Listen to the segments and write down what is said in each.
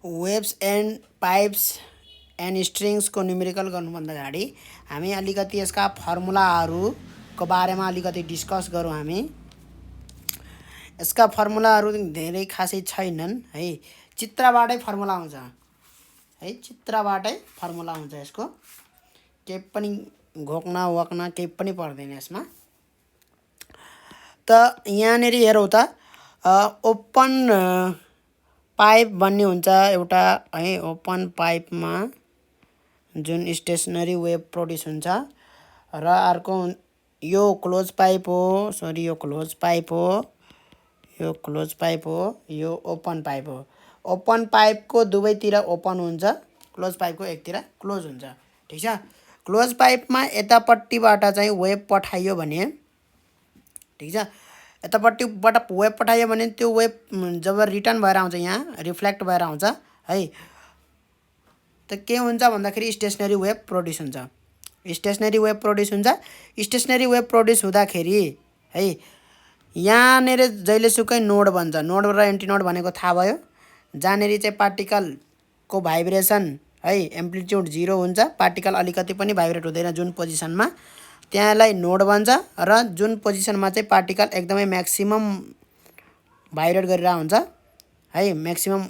Waves and pipes and स्ट्रिङ्सको numerical गर्नुभन्दा अगाडि हामी अलिकति यसका फर्मुलाहरूको बारेमा अलिकति डिस्कस गरौँ। हामी यसका फर्मुलाहरू धेरै खासै छैनन् है, चित्रबाटै फर्मुला आउँछ है, चित्रबाटै फर्मुला आउँछ। यसको केही पनि घोक्न वक्न केही पनि पर्दैन यसमा। त यहाँनिर हेरौँ त ओपन पाइप भन्ने हुन्छ एउटा है। ओपन पाइपमा जुन स्टेसनरी वेभ प्रोड्युस हुन्छ र अर्को यो क्लोज पाइप हो, सरी यो क्लोज पाइप हो, यो क्लोज पाइप हो, यो ओपन पाइप हो। ओपन पाइपको दुवैतिर ओपन हुन्छ, क्लोज पाइपको एकतिर क्लोज हुन्छ। ठिक छ। क्लोज पाइपमा यतापट्टिबाट चाहिँ वेभ पठाइयो भने, ठिक छ, यतापट्टिबाट वेभ पठाइयो भने त्यो वेभ जब रिटर्न भएर आउँछ, यहाँ रिफ्लेक्ट भएर आउँछ है, त के हुन्छ भन्दाखेरि स्टेसनरी वेभ प्रोड्युस हुन्छ। स्टेसनरी वेभ प्रोड्युस हुन्छ। स्टेसनरी वेभ प्रोड्युस हुँदाखेरि है, यहाँनिर जहिलेसुकै नोड बन्छ, नोड र एन्टिनोड भनेको थाहा भयो। जहाँनिर चाहिँ पार्टिकलको भाइब्रेसन है एम्प्लिट्युड 0 हुन्छ, पार्टिकल अलिकति पनि भाइब्रेट हुँदैन जुन पोजिसनमा, त्यहाँलाई नोड बन्छ। र जुन पोजिसनमा चाहिँ पार्टिकल एकदमै म्याक्सिमम भाइब्रेट गरिरहेको हुन्छ है, म्याक्सिमम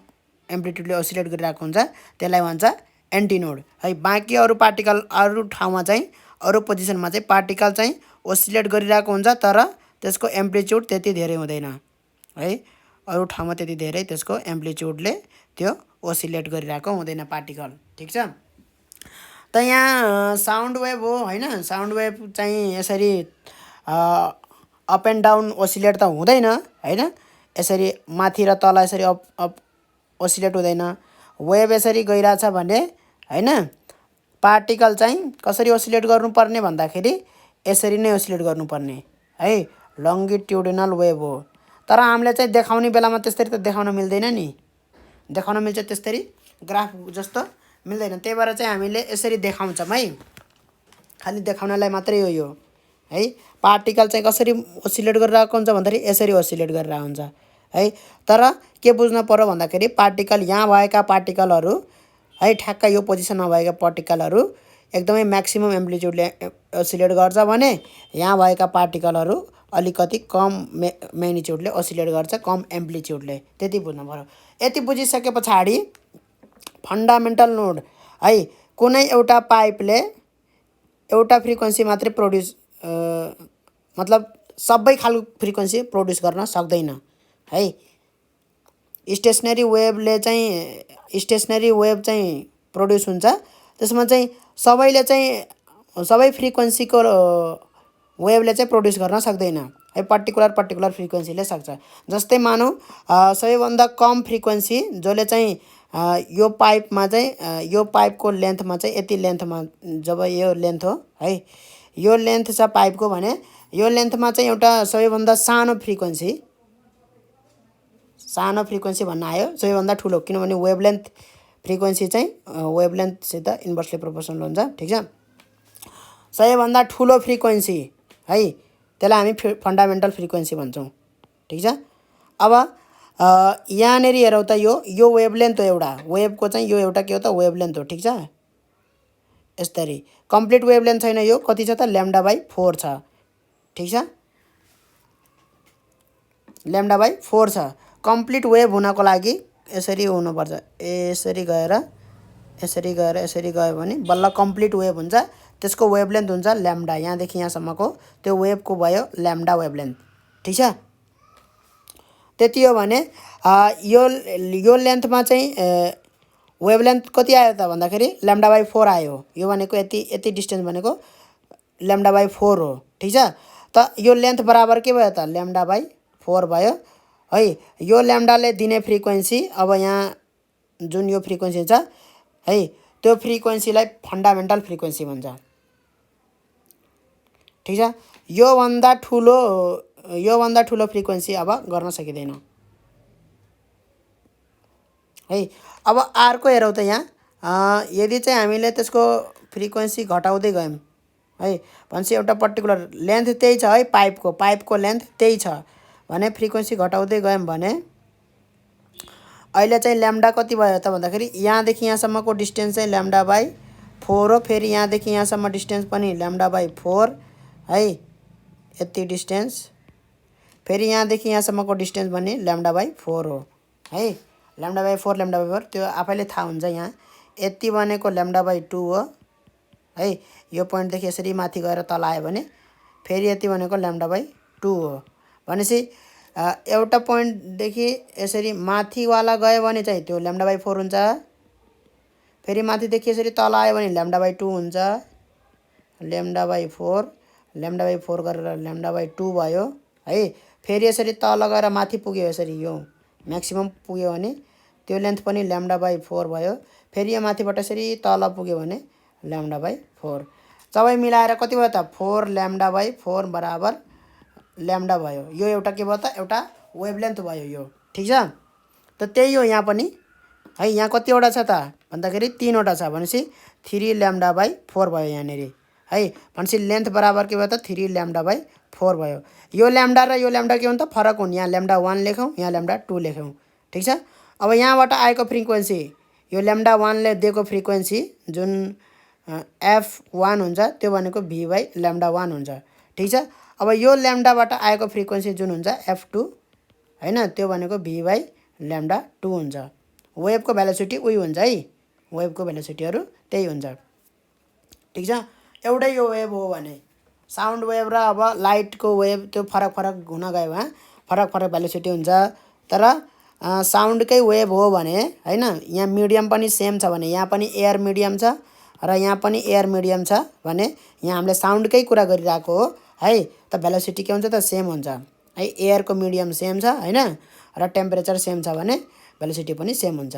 एम्प्लिट्युडले ओसिलेट गरिरहेको हुन्छ, त्यसलाई भन्छ एन्टिनोड है। बाँकी अरू पार्टिकल अरू ठाउँमा चाहिँ, अरू पोजिसनमा चाहिँ पार्टिकल चाहिँ ओसिलेट गरिरहेको हुन्छ, तर त्यसको एम्प्लिट्युड त्यति धेरै हुँदैन है। अरू ठाउँमा त्यति धेरै त्यसको एम्प्लिट्युडले त्यो ओसिलेट गरिरहेको हुँदैन पार्टिकल। ठिक छ। त यहाँ साउन्ड वेभ हो होइन, साउन्ड वेभ चाहिँ यसरी अप एन्ड डाउन ओसिलेट त हुँदैन होइन, यसरी माथि र तल यसरी अप अप ओसिलेट हुँदैन। वेभ यसरी गइरहेछ भने होइन, पार्टिकल चाहिँ कसरी ओसिलेट गर्नुपर्ने भन्दाखेरि यसरी नै ओसिलेट गर्नुपर्ने है, लङ्गिट्युडिनल वेभ हो। तर हामीले चाहिँ देखाउने बेलामा त्यसरी त देखाउन मिल्दैन नि, देखाउन मिल्छ त्यसरी ग्राफ जस्तो मिल्दैन। त्यही भएर चाहिँ हामीले यसरी देखाउँछौँ है, खालि देखाउनलाई मात्रै हो यो है। पार्टिकल चाहिँ कसरी ओसिलेट गरिरहेको हुन्छ भन्दाखेरि यसरी ओसिलेट गरिरहेको हुन्छ है। तर के बुझ्न पर्यो भन्दाखेरि पार्टिकल यहाँ भएका पार्टिकलहरू है, ठ्याक्क यो पोजिसनमा भएका पार्टिकलहरू एकदमै म्याक्सिमम एम्प्लिट्युडले ओसिलेट गर्छ भने यहाँ भएका पार्टिकलहरू अलिकति कम म्याग्निट्युडले ओसिलेट गर्छ, कम एम्प्लिट्युडले। त्यति बुझ्नु पर्यो। यति बुझिसके पछाडि फन्डामेन्टल नोड है, कुनै एउटा पाइपले एउटा फ्रिक्वेन्सी मात्रै प्रोड्युस मतलब सबै खालको फ्रिक्वेन्सी प्रोड्युस गर्न सक्दैन है। स्टेसनरी वेभले चाहिँ, स्टेसनरी वेभ चाहिँ प्रोड्युस हुन्छ, त्यसमा चाहिँ सबैले चाहिँ सबै फ्रिक्वेन्सीको वेभले चाहिँ प्रोड्युस गर्न सक्दैन है, पर्टिकुलर फ्रिक्वेन्सीले सक्छ। जस्तै मानौँ सबैभन्दा कम फ्रिक्वेन्सी जसले चाहिँ यो पाइपमा चाहिँ, यो पाइपको लेन्थमा चाहिँ यति लेन्थमा, जब यो लेन्थ हो है, यो लेन्थ छ पाइपको भने यो लेन्थमा चाहिँ एउटा सबैभन्दा सानो फ्रिक्वेन्सी भन्न आयो, सबैभन्दा ठुलो, किनभने वेभलेन्थ फ्रिक्वेन्सी चाहिँ वेभलेन्थसित इन्भर्सली प्रोपोर्सनल हुन्छ। ठिक छ। सबैभन्दा ठुलो फ्रिक्वेन्सी है, त्यसलाई हामी फन्डामेन्टल फ्रिक्वेन्सी भन्छौँ। ठिक छ। अब यहाँनिर हेरौँ त यो वेभलेन्थ हो एउटा, वेभको चाहिँ यो एउटा के हो त वेभलेन्थ हो। ठिक छ। यसरी कम्प्लिट वेभलेन्थ छैन, यो कति छ त λ/4 छ। ठिक छ, λ/4 छ। कम्प्लिट वेभ हुनको लागि यसरी हुनुपर्छ, यसरी गएर यसरी गएर यसरी गयो भने बल्ल कम्प्लिट वेभ हुन्छ। त्यसको वेभलेन्थ हुन्छ λ, यहाँदेखि यहाँसम्मको त्यो वेभको भयो λ वेभलेन्थ। ठिक छ। त्यति हो भने यो लेन्थमा चाहिँ वेभलेन्थ कति आयो त भन्दाखेरि λ/4 आयो। यो भनेको यति डिस्टेन्स भनेको λ/4 हो। ठिक छ। त यो लेन्थ बराबर के भयो त λ/4 भयो है। यो λले दिने फ्रिक्वेन्सी, अब यहाँ जुन यो फ्रिक्वेन्सी छ है, त्यो फ्रिक्वेन्सीलाई फन्डामेन्टल फ्रिक्वेन्सी भन्छ। ठिक छ। योभन्दा ठुलो फ्रिक्वेन्सी अब गर्न सकिँदैन है। अब अर्को हेरौँ त यहाँ, यदि चाहिँ हामीले त्यसको फ्रिक्वेन्सी घटाउँदै गयौँ है, भनेपछि एउटा पर्टिकुलर लेन्थ त्यही छ है, पाइपको लेन्थ त्यही छ भने फ्रिक्वेन्सी घटाउँदै गयौँ भने अहिले चाहिँ ल्याम्डा कति भयो त भन्दाखेरि यहाँदेखि यहाँसम्मको डिस्टेन्स चाहिँ ल्याम्डा बाई 4 हो। फेरि यहाँदेखि यहाँसम्म डिस्टेन्स पनि ल्याम्डा बाई 4 है, यति डिस्टेन्स। फेरि यहाँदेखि यहाँसम्मको डिस्टेन्स पनि ल्याम्डा बाई 4 हो है। ल्याम्डा बाई 4 ल्याम्डा बाई 4 त्यो आफैले थाहा हुन्छ। यहाँ यति भनेको ल्याम्डा बाई 2 हो है। यो पोइन्टदेखि यसरी माथि गएर तल आयो भने फेरि यति भनेको ल्याम्डा बाई 2 हो। भनेपछि एउटा पोइन्टदेखि यसरी माथिवाला गयो भने चाहिँ त्यो ल्याम्डा बाई 4 हुन्छ। फेरि माथिदेखि यसरी तल आयो भने ल्याम्डा बाई 2 हुन्छ। ल्याम्डा बाई 4 गरेर ल्याम्डा बाई 2 भयो है। फेरि यसरी तल गएर माथि पुग्यो, यसरी यो म्याक्सिमम पुग्यो भने त्यो लेन्थ पनि ल्याम्डा बाई 4 भयो। फेरि यो माथिबाट यसरी तल पुग्यो भने ल्याम्डा बाई 4। सबै मिलाएर कति भयो त 4 ल्याम्डा बाई 4 बराबर ल्याम्डा भयो। यो एउटा के भयो त एउटा वेभलेन्थ भयो यो। ठिक छ। त त्यही हो यहाँ पनि है। यहाँ कतिवटा छ त भन्दाखेरि 3वटा छ। भनेपछि 3 ल्याम्डा बाई 4 भयो यहाँनिर है। भनेपछि लेन्थ बराबर के भयो त 3 ल्याम्डा बाई 4 भयो। यो ल्याम्डा र यो ल्याम्डा के हुन् त फरक हुन्। यहाँ ल्याम्डा 1 लेखौँ, यहाँ ल्याम्डा 2 लेखौँ। ठिक छ। अब यहाँबाट आएको फ्रिक्वेन्सी यो ल्याम्डा 1ले दिएको फ्रिक्वेन्सी जुन F1 हुन्छ त्यो भनेको V बाई ल्याम्डा 1 हुन्छ। ठिक छ। अब यो ल्याम्डाबाट आएको फ्रिक्वेन्सी जुन हुन्छ F2 हैन, त्यो भनेको V बाई ल्याम्डा 2 हुन्छ। वेभको भेलोसिटी उही हुन्छ है। वेभको भेलोसिटीहरू त्यही हुन्छ। ठिक छ। एउटै यो वेभ हो भने साउन्ड वेभ र अब लाइटको वेभ त्यो फरक फरक हुन गयो फरक फरक भेलोसिटी हुन्छ। तर साउन्डकै वेभ हो भने हैन, यहाँ मिडियम पनि सेम छ भने यहाँ पनि एयर मिडियम छ र यहाँ पनि एयर मिडियम छ भने यहाँ हामीले साउन्डकै कुरा गरिरहेको हो है। त भेलोसिटी के हुन्छ त सेम हुन्छ है। एयरको मिडियम सेम छ हैन र टेम्परेचर सेम छ भने भेलोसिटी पनि सेम हुन्छ।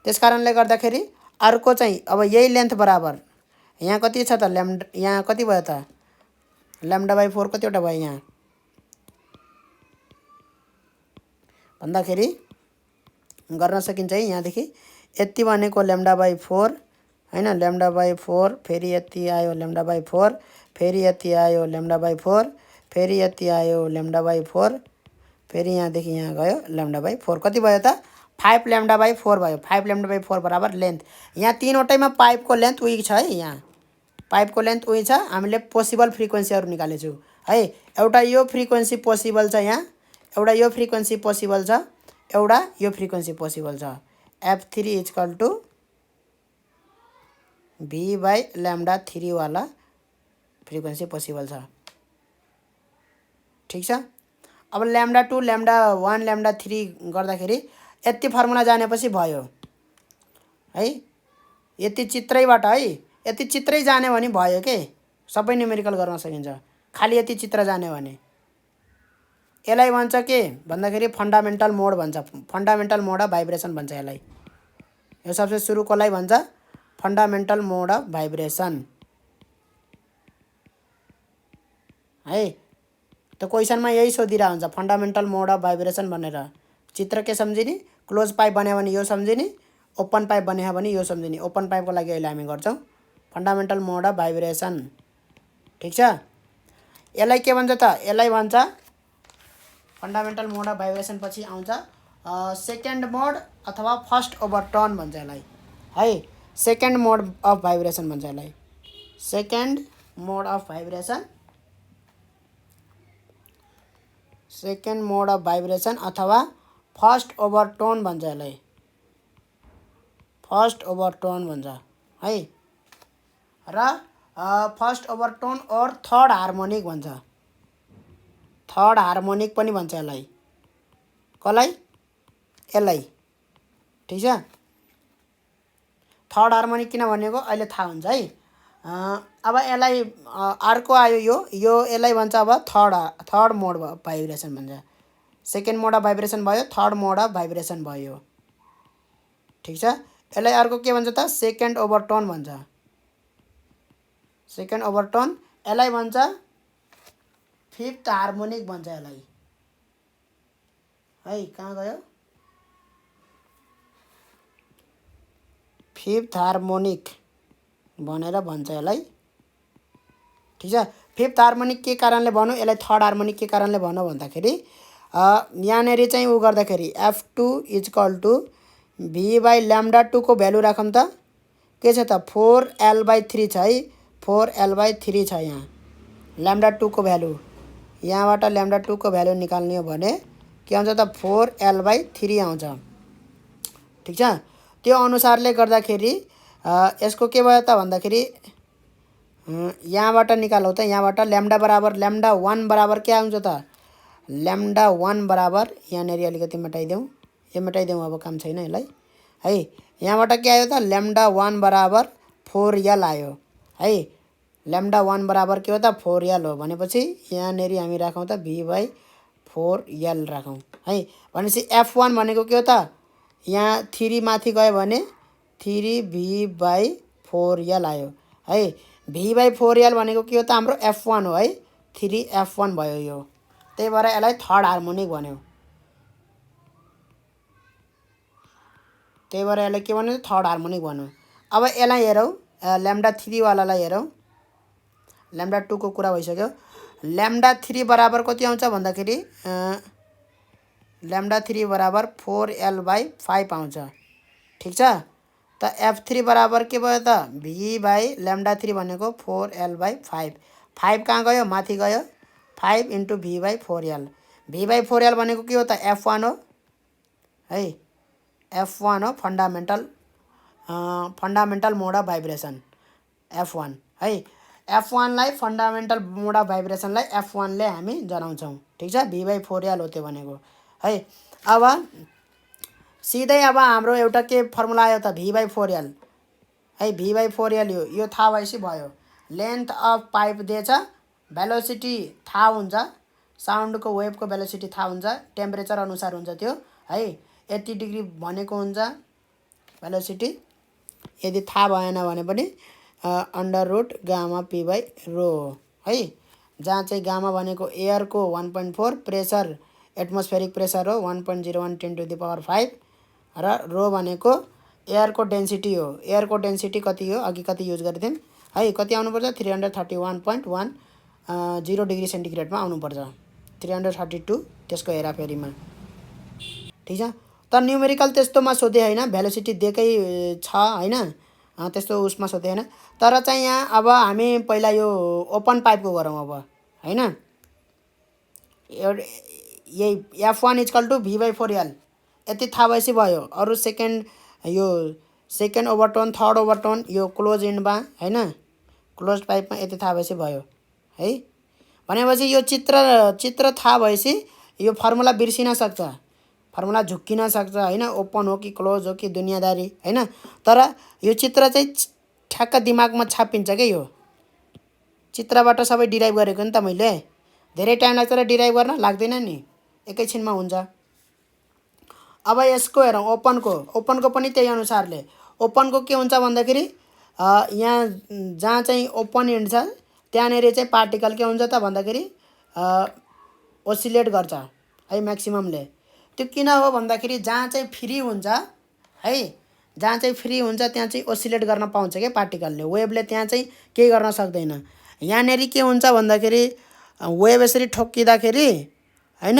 त्यसकारणले गर्दाखेरि अर्को चाहिँ अब यही लेन्थ बराबर यहाँ कति छ त ल्याम्डा, यहाँ कति भयो त ल्याम्डा बाई 4 कतिवटा भयो यहाँ भन्दाखेरि गर्न सकिन्छ है। यहाँदेखि यति भनेको ल्याम्डा बाई 4 हैन, ल्याम्डा बाई 4 फेरि यति आयो ल्याम्डा बाई 4 फेरि यति आयो ल्याम्डा बाई 4 फेरि यति आयो ल्याम्डा बाई 4 फेरि यहाँदेखि यहाँ गयो ल्याम्डा बाई 4 कति भयो त 5 ल्याम्डा बाई 4 भयो। 5 ल्याम्डा बाई 4 बराबर लेन्थ। यहाँ तीनवटैमा पाइपको लेन्थ उही छ है। यहाँ पाइपको लेन्थ उही छ। हामीले पोसिबल फ्रिक्वेन्सीहरू निकालेछौँ है। एउटा यो फ्रिक्वेन्सी पोसिबल छ यहाँ, एउटा यो फ्रिक्वेन्सी पोसिबल छ, एउटा यो फ्रिक्वेन्सी पोसिबल छ। F3 equal to V by lambda 3 वाला फ्रिक्वेन्सी पोसिबल छ। ठिक छ। अब ल्याम्डा 2 ल्याम्डा 1 ल्याम्डा 3 गर्दाखेरि यति फर्मुला जानेपछि भयो है। यति चित्रैबाट है, यति चित्रै जाने भने भयो के सबै न्युमेरिकल गर्न सकिन्छ। खाली यति चित्र जाने भने यसलाई भन्छ के भन्दाखेरि फन्डामेन्टल मोड भन्छ। फन्डामेन्टल मोड अफ भाइब्रेसन भन्छ यसलाई। यो सबसे सुरुकोलाई भन्छ फन्डामेन्टल मोड अफ भाइब्रेसन है। त क्वेसनमा यही सोधिरह हुन्छ फन्डामेन्टल मोड अफ भाइब्रेसन भनेर। चित्र के सम्झिने, क्लोज पाइप बन्यो भने यो सम्झिने, ओपन पाइप बन्यो भने यो सम्झिने। ओपन पाइपको लागि अहिले हामी गर्छौँ फन्डामेन्टल मोड अफ भाइब्रेसन। ठिक छ। यसलाई के भन्छ त यसलाई भन्छ फन्डामेन्टल मोड अफ भाइब्रेसन पछि आउँछ सेकेन्ड मोड अथवा फर्स्ट ओभरटर्न भन्छ यसलाई है। सेकेन्ड मोड अफ भाइब्रेसन भन्छ यसलाई। Second mode of vibration, second mode of vibration अथवा फर्स्ट ओभरटोन भन्छ यसलाई। फर्स्ट ओभरटोन भन्छ है। र फर्स्ट ओभरटोन और थर्ड हार्मोनिक भन्छ। थर्ड हार्मोनिक पनि भन्छ यसलाई। कसलाई? यसलाई। ठिक छ। थर्ड हार्मोनिक किन भनेको अहिले थाहा हुन्छ है। अब यसलाई अर्को आयो यो यसलाई भन्छ अब थर्ड मोड भाइब्रेसन भन्छ। सेकेन्ड मोड अफ भाइब्रेसन भयो, थर्ड मोड अफ भाइब्रेसन भयो। ठिक छ। यसलाई अर्को के भन्छ त सेकेन्ड ओभरटोन भन्छ। Second overtone. यसलाई भन्छ फिफ्थ हार्मोनिक भन्छ यसलाई है। कहाँ गयो फिफ्थ हार्मोनिक भनेर भन्छ यसलाई। ठिक छ। फिफ्थ हार्मोनिक के कारणले भनौँ, यसलाई थर्ड हार्मोनिक के कारणले भनौँ भन्दाखेरि यहाँनिर चाहिँ उ गर्दाखेरि F2 इक्वल टु v/λ2 को भ्यालु राखौँ त के छ त 4l/3 छ है 4l/3 छ यहाँ λ2 को भ्यालु यहाँबाट λ2 को भ्यालु निकाल्ने हो भने के आउँछ त 4l/3 आउँछ ठीक छ त्यो अनुसारले गर्दाखेरि यसको के भयो त भन्दाखेरि यहाँबाट निकालौ त यहाँबाट λ1 बराबर के आउँछ त λ1 बराबर यहाँनेरि अलिकति मेटाइदेऊ यो मेटाइदेऊ अब काम छैन यसलाई है यहाँबाट के आयो त λ1 बराबर 4l आयो है λ1 बराबर के हो त 4l हो भनेपछि यहाँनेरि हामी राखौँ त v/4l राखौँ है भनेपछि f1 भनेको के हो त यहाँ 3 माथि गयो भने 3v/4l आयो है v/4l भनेको के हो त हाम्रो f1 हो है 3f1 भयो यो त्यही भएर यसलाई थर्ड हार्मोनिक भन्यो त्यही भएर यसलाई के भन्यो थर्ड हार्मोनिक भन्यो अब यसलाई हेरौँ λ3 वालालाई हेरौँ λ2 को कुरा भइसक्यो λ3 बराबर कति आउँछ भन्दाखेरि λ3 बराबर 4l/5 आउँछ ठीक छ त f3 बराबर के भयो त v/λ3 भनेको 4l/5 5 कहाँ गयो माथि गयो 5 * v/4l v/4l भनेको के हो त f1 हो है f1 हो fundamental mode of vibration f1 है f1 लाई फन्डामेन्टल मोड अफ भाइब्रेसनलाई f1 ले हामी जनाउँछौँ ठीक छ v/4l हो त्यो भनेको है अब सिधै अब हाम्रो एउटा के फर्मुला आयो त v/4l है v/4l यो थाहा भएपछि भयो लेन्थ अफ पाइप दिएछ भेलोसिटी थाहा हुन्छ साउन्डको वेभको भेलोसिटी थाहा हुन्छ टेम्परेचर अनुसार हुन्छ त्यो है यति डिग्री भनेको हुन्छ भेलोसिटी यदि थाहा भएन भने पनि अंडर रूट गामा p/ρ है जहाँ चाहिँ गामा भनेको एयरको 1.4 प्रेसर एटमोस्फेरिक प्रेसर हो 1.01 10⁵ र रो भनेको एयरको डेन्सिटी हो एयरको डेन्सिटी कति हो अघि कति युज गरिदियौँ है कति आउनुपर्छ 331.10 डिग्री सेन्टिग्रेडमा आउनुपर्छ 332 त्यसको हेराफेरीमा ठीक छ त न्युमेरिकल त्यस्तोमा सोधे हैन भेलोसिटी दिएकै छ हैन त्यस्तो उसमा सोधे हैन तर चाहिँ यहाँ अब हामी पहिला यो ओपन पाइपको गरौँ अब हैन यही f1 = v/4l यति थाहा भएपछि भयो अरु सेकेन्ड यो सेकेन्ड ओभरटोन थर्ड ओभरटोन यो क्लोज इन्डमा हैन क्लोज पाइपमा यति थाहा भएपछि भयो है भनेपछि यो चित्र थाहा भएपछि यो फर्मुला बिर्सिन सक्छ फर्मुला झुक्किन सक्छ हैन ओपन हो कि क्लोज हो कि दुनियादारी हैन तर यो चित्र चाहिँ ठ्याक्क दिमागमा छापिन्छ के यो चित्रबाट सबै डिराइभ गरेको नि त मैले धेरै टाइम लाग्छ र डिराइभ गर्न लाग्दैन नि एकैछिनमा हुन्छ अब यसको हेरौँ ओपनको पनि त्यही अनुसारले ओपनको के हुन्छ भन्दाखेरि यहाँ जहाँ चाहिँ ओपन इन्ड छ त्यहाँनेरि चाहिँ पार्टिकल के हुन्छ त भन्दाखेरि ओसिलेट गर्छ है म्याक्सिममले त्यो किन हो भन्दाखेरि जहाँ चाहिँ फ्री हुन्छ है जहाँ चाहिँ फ्री हुन्छ त्यहाँ चाहिँ ओसिलेट गर्न पाउँछ के पार्टिकलले वेभले त्यहाँ चाहिँ केही गर्न सक्दैन यहाँनेरि के हुन्छ भन्दाखेरि वेभ यसरी ठोक्किँदाखेरि हैन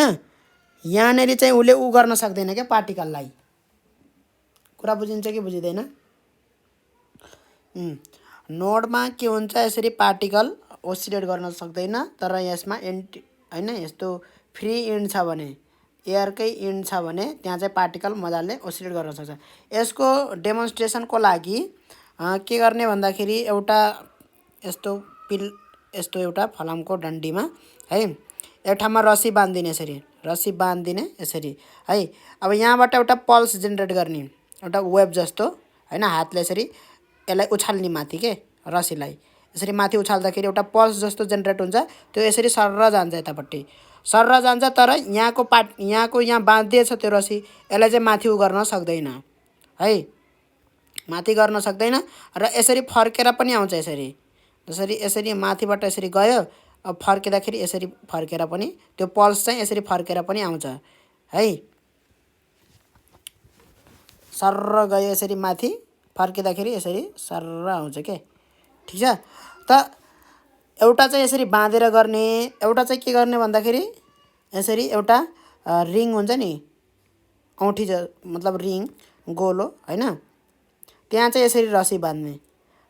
यहाँनेरि चाहिँ उले उ गर्न सक्दैन के पार्टिकललाई कुरा बुझिन्छ कि बुझिदैन नोडमा के हुन्छ यसरी पार्टिकल ओसिलेट गर्न सक्दैन तर यसमा हैन यस्तो फ्री इन्ड छ भने एयरकै इन्ड छ भने त्यहाँ चाहिँ पार्टिकल मजाले ओसिलेट गर्न सक्छ यसको डेमोन्स्ट्रेसनको लागि के गर्ने भन्दाखेरि एउटा यस्तो एउटा फलामको डन्डीमा है एक ठाउँमा रस्सी बान्दिने यसरी है अब यहाँबाट एउटा पल्स जेनेरेट गर्ने एउटा वेभ जस्तो हैन हातले यसरी यसलाई उछाल्ने माथि के रस्सीलाई यसरी माथि उछाल्दाखेरि एउटा पल्स जस्तो जेनेरेट हुन्छ त्यो यसरी सर्र जान्छ यतापट्टि सर्र जान्छ तर यहाँको यहाँ बाँधिएछ त्यो रस्सी यसलाई चाहिँ माथि उ गर्न सक्दैन है माथि गर्न सक्दैन र यसरी फर्केर पनि आउँछ यसरी माथिबाट यसरी गयो अब फर्किँदाखेरि यसरी फर्केर पनि त्यो पल्स चाहिँ यसरी फर्केर पनि आउँछ है सर्र गयो यसरी माथि फर्किँदाखेरि यसरी सर्र आउँछ के ठीक छ त एउटा चाहिँ यसरी बाँधेर गर्ने एउटा चाहिँ के गर्ने भन्दाखेरि यसरी एउटा रिङ हुन्छ नि औँठी मतलब रिङ गोलो हैन। त्यहाँ चाहिँ यसरी रसी बाँध्ने,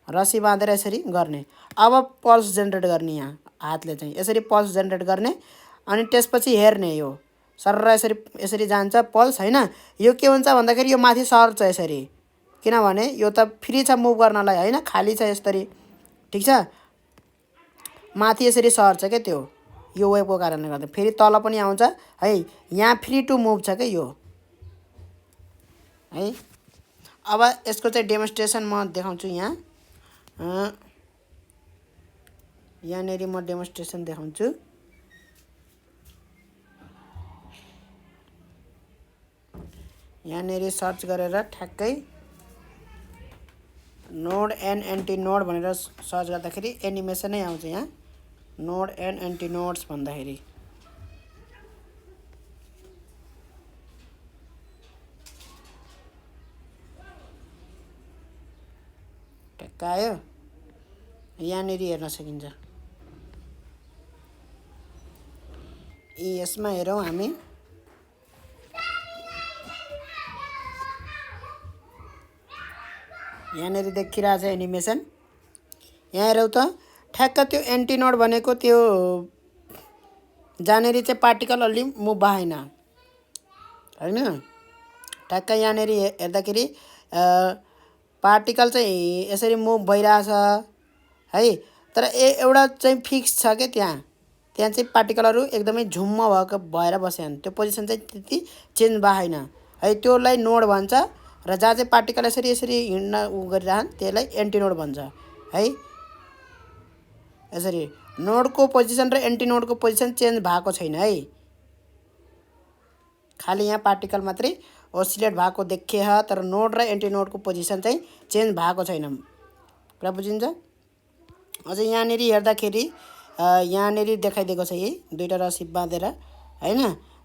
रसी बाँधेर यसरी गर्ने। अब पल्स जेनेरेट गर्ने, यहाँ हातले चाहिँ यसरी पल्स जेनेरेट गर्ने अनि त्यसपछि हेर्ने, यो सरर यसरी यसरी जान्छ पल्स हैन। यो के हुन्छ भन्दाखेरि यो माथि सर्छ यसरी, किनभने यो त फ्री छ मुभ गर्नलाई हैन, खाली छ यसरी, ठीक छ। माथि यसरी सर्छ के त्यो, यो वेभको कारणले गर्दा फेरि तल पनि आउँछ है। यहाँ फ्री टु मुभ छ के यो है। अब यसको चाहिँ डेमोन्स्ट्रेसन म देखाउँछु यहाँ। यहाँनेरि म डेमोन्स्ट्रेसन देखाउँछु। यहाँनेरि सर्च गरेर ठ्याक्कै नोड एन्ड एन्टी नोड भनेर सर्च गर्दाखेरि एनिमेसनै आउँछ यहाँ, नोड एन्ड एन्टी नोड्स भन्दाखेरि। ठ्याक्क आयो, यहाँनेरि हेर्न सकिन्छ। यसमा हेरौँ हामी, यहाँनेरि देखिरहेछ एनिमेसन। यहाँ हेरौँ त ठ्याक्क त्यो एन्टी नोड भनेको त्यो जहाँनेरि चाहिँ पार्टिकल अलि मुभ भएन हैन। ठ्याक्क यहाँनेरि हेर्दाखेरि पार्टिकल चाहिँ यसरी मुभ भइरहेछ है। तर एउटा चाहिँ फिक्स छ के, त्यहाँ चाहिँ पार्टिकलहरू एकदमै झुम्म भएर बसेछन्, त्यो पोजिसन चाहिँ त्यति चेन्ज भएन है। त्यसलाई नोड भन्छ र जहाँ चाहिँ पार्टिकल यसरी यसरी हिँड्न गरिरहन् त्यसलाई एन्टी नोड भन्छ है। यसरी नोडको पोजिसन र एन्टी नोडको पोजिसन चेन्ज भएको छैन है, खालि यहाँ पार्टिकल मात्रै ओसिलेट भएको देखिए, तर नोड र एन्टी नोडको पोजिसन चाहिँ चेन्ज भएको छैन। कुरा बुझिन्छ। अझै यहाँनेरि हेर्दाखेरि यहाँनेरि देखाइदिएको छ यही दुईटा रसी बाँधेर हैन।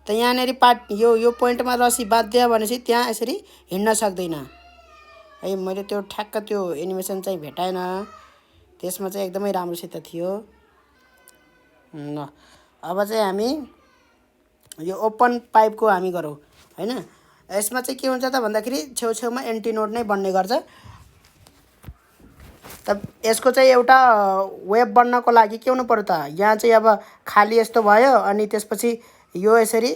त यहाँनेरि यो पोइन्टमा रसी बाँध्यो भनेपछि त्यहाँ यसरी हिँड्न सक्दैन है। मैले त्यो ठ्याक्क त्यो एनिमेसन चाहिँ भेटाएन, त्यसमा चाहिँ एकदमै राम्रोसित थियो। ल अब चाहिँ हामी यो ओपन पाइपको हामी गरौँ हैन। यसमा चाहिँ के हुन्छ त भन्दाखेरि छेउछेउमा एन्टी नोड नै बन्ने गर्छ। त यसको चाहिँ एउटा वेभ बन्नको लागि के हुनु पर्यो त, यहाँ चाहिँ अब खाली यस्तो भयो अनि त्यसपछि यो यसरी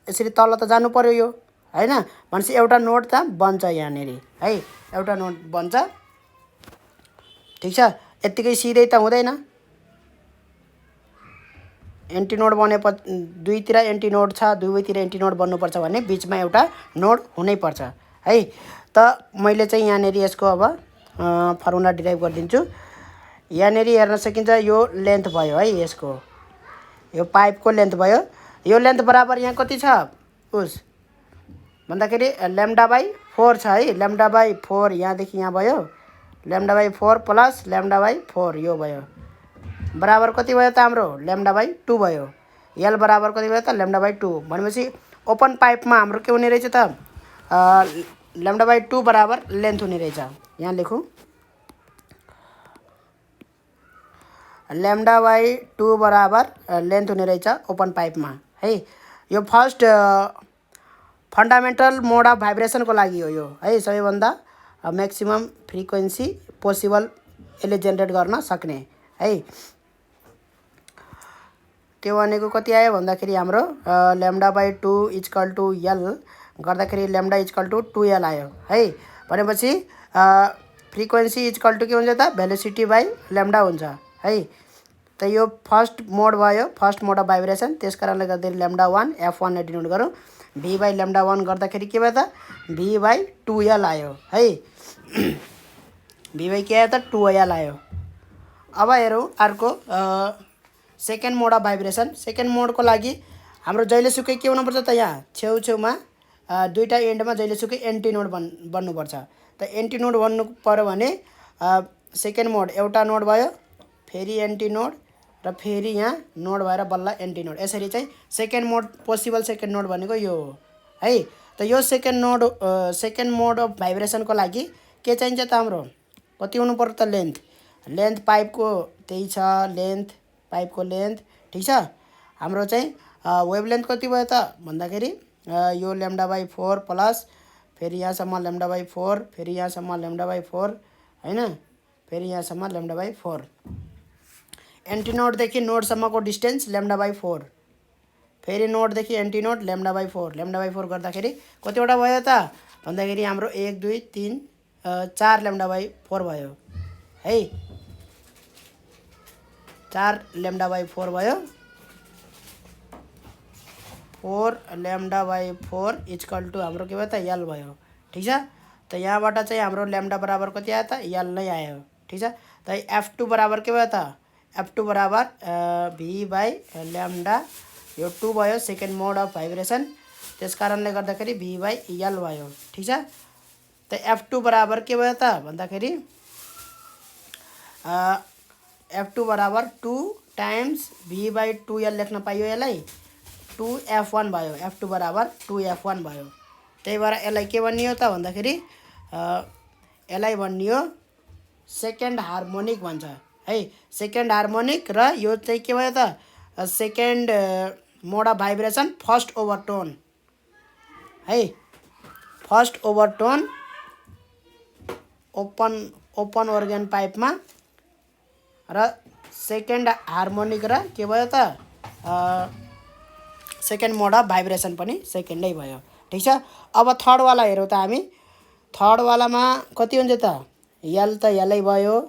यसरी तल त जानु पर्यो यो हैन। भनेपछि एउटा नोड त बन्छ यहाँनेरि है, एउटा नोड बन्छ, ठीक छ। यत्तिकै सिधै त हुँदैन, एन्टी नोड बनेपछि दुईतिर एन्टी नोड छ, दुवैतिर एन्टी नोड बन्नुपर्छ भने बिचमा एउटा नोड हुनैपर्छ है। त मैले चाहिँ यहाँनेरि यसको अब फर्मुला डिराइभ गरिदिन्छु। यहाँनेरि हेर्न सकिन्छ यो लेन्थ भयो है, यसको यो पाइपको लेन्थ भयो। यो लेन्थ बराबर यहाँ कति छ उस भन्दाखेरि λ/4 छ है। λ/4 यहाँदेखि यहाँ भयो, λ/4 प्लस λ/4 यो भयो, बराबर कति भयो त हाम्रो λ/2 भयो। एल बराबर कति भयो त λ/2 भनेपछि ओपन पाइपमा हाम्रो के हुने रहेछ त λ/2 बराबर लेन्थ हुने रहेछ। यहाँ लेखौँ λ/2 बराबर लेन्थ हुने रहेछ ओपन पाइपमा है। यो फर्स्ट फन्डामेन्टल मोड अफ भाइब्रेसनको लागि हो यो है, सबैभन्दा म्याक्सिमम फ्रिक्वेन्सी पोसिबल यसले जेनेरेट गर्न सक्ने है। त्यो भनेको कति आयो भन्दाखेरि हाम्रो λ/2 = L गर्दाखेरि λ = 2L आयो है। भनेपछि फ्रिक्वेन्सी = के हुन्छ त भेलोसिटी बाई λ हुन्छ है। त यो फर्स्ट मोड भयो, फर्स्ट मोड अफ भाइब्रेसन, त्यस कारणले गर्दाखेरि λ1 f1 डिनोट गरौँ। v/λ1 गर्दाखेरि के भयो त v/2L आयो है। v के आयो त 2L आयो। अब हेरौँ अर्को second mode of vibration. Second मोडको लागि हाम्रो जहिलेसुकै के हुनुपर्छ त यहाँ छेउछेउमा दुईटा एन्डमा जहिलेसुकै एन्टी नोड बन्नुपर्छ। त एन्टी नोड बन्नु पर्यो भने सेकेन्ड मोड एउटा नोड भयो, फेरि एन्टी नोड र फेरि यहाँ नोड भएर बल्ल एन्टी नोड, यसरी चाहिँ सेकेन्ड मोड पोसिबल सेकेन्ड नोड भनेको यो हो है। त यो सेकेन्ड मोड अफ भाइब्रेसनको लागि के चाहिन्छ त हाम्रो कति हुनु पर्यो त लेन्थ पाइपको त्यही छ, लेन्थ पाइपको लेन्थ, ठीक छ। हाम्रो चाहिँ वेभ लेन्थ कति भयो त भन्दाखेरि यो λ/4 प्लस फेरि यहाँसम्म λ/4, फेरि यहाँसम्म λ/4 हैन, फेरि यहाँसम्म λ/4। एन्टी नोडदेखि नोडसम्मको डिस्टेन्स λ/4, फेरि नोडदेखि एन्टी नोड λ/4, λ/4 गर्दाखेरि कतिवटा भयो त भन्दाखेरि हाम्रो 1 2 3 4 λ/4 भयो है, 4 λ/4 भयो। 4 λ/4 इक्वल टु हाम्रो के भयो त l भयो। ठिक छ, त यहाँबाट चाहिँ हाम्रो लैम्डा बराबर कति आयो त l नै आयो। ठिक छ, त f2 बराबर के भयो त f2 बराबर v/λ, यो 2 भयो सेकेन्ड मोड अफ भाइब्रेसन, त्यस कारणले गर्दाखेरि v/l भयो। ठिक छ, त f2 बराबर के भयो त भन्दाखेरि f2 बराबर 2 टाइम्स v/2l लेख्न पाइयो, यसलाई 2f1 भयो। f2 बराबर 2f1 भयो। त्यही भएर यसलाई के भनियो त भन्दाखेरि यसलाई भनियो सेकेन्ड हार्मोनिक भन्छ है, सेकेन्ड हार्मोनिक। र यो चाहिँ के भयो त second mode of vibration first overtone है, फर्स्ट ओभरटोन ओपन organ पाइपमा, र सेकेन्ड हार्मोनिक र के भयो त सेकेन्ड मोड अफ भाइब्रेसन पनि सेकेन्डै भयो। ठिक छ, अब थर्ड वाला हेरौँ त हामी। थर्ड वालामा कति हुन्छ त l त l भयो,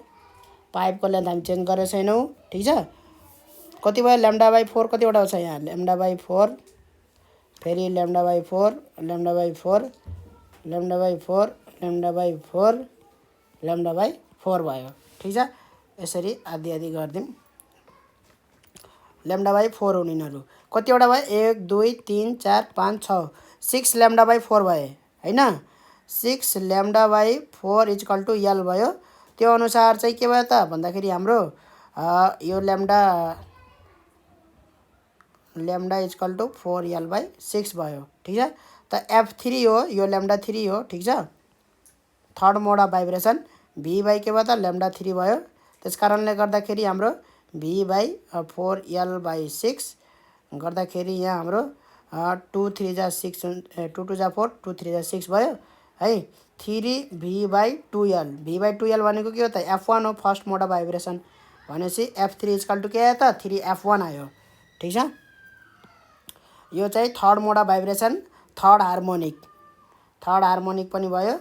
पाइपको लेन्थ हामी चेन्ज गरेको छैनौँ। ठिक छ, कति भयो λ/4, कतिवटा छ यहाँ λ/4, फेरि λ/4, λ/4, λ/4, λ/4, λ/4 भयो। ठिक छ, यसरी आधी आधी गरिदिउँ, λ/4 हुन् यिनीहरू। कतिवटा भयो 1 2 3 4 5 6, 6 λ/4 भयो हैन, 6 λ/4 इक्वल टु l भयो। त्यो अनुसार चाहिँ के भयो त भन्दाखेरि हाम्रो यो लैम्डा इक्वल टु 4l/6 भयो। ठिक छ, त f3 हो, यो λ3 हो। ठिक छ, third mode of vibration v/ के भयो त λ3 भयो। त्यस कारणले गर्दाखेरि हाम्रो v/4l/6 गर्दाखेरि यहाँ हाम्रो 2 3 जा 6, 2 2 जा 4, 2 3 जा 6 भयो है। 3 v/2l, v/2l भनेको के हो त f1 हो, फर्स्ट मोड अफ भाइब्रेसन भनेपछि f3 इक्वल टु के आयो त 3f1 आयो। ठिक छ, यो चाहिँ third mode of vibration, third harmonic पनि भयो,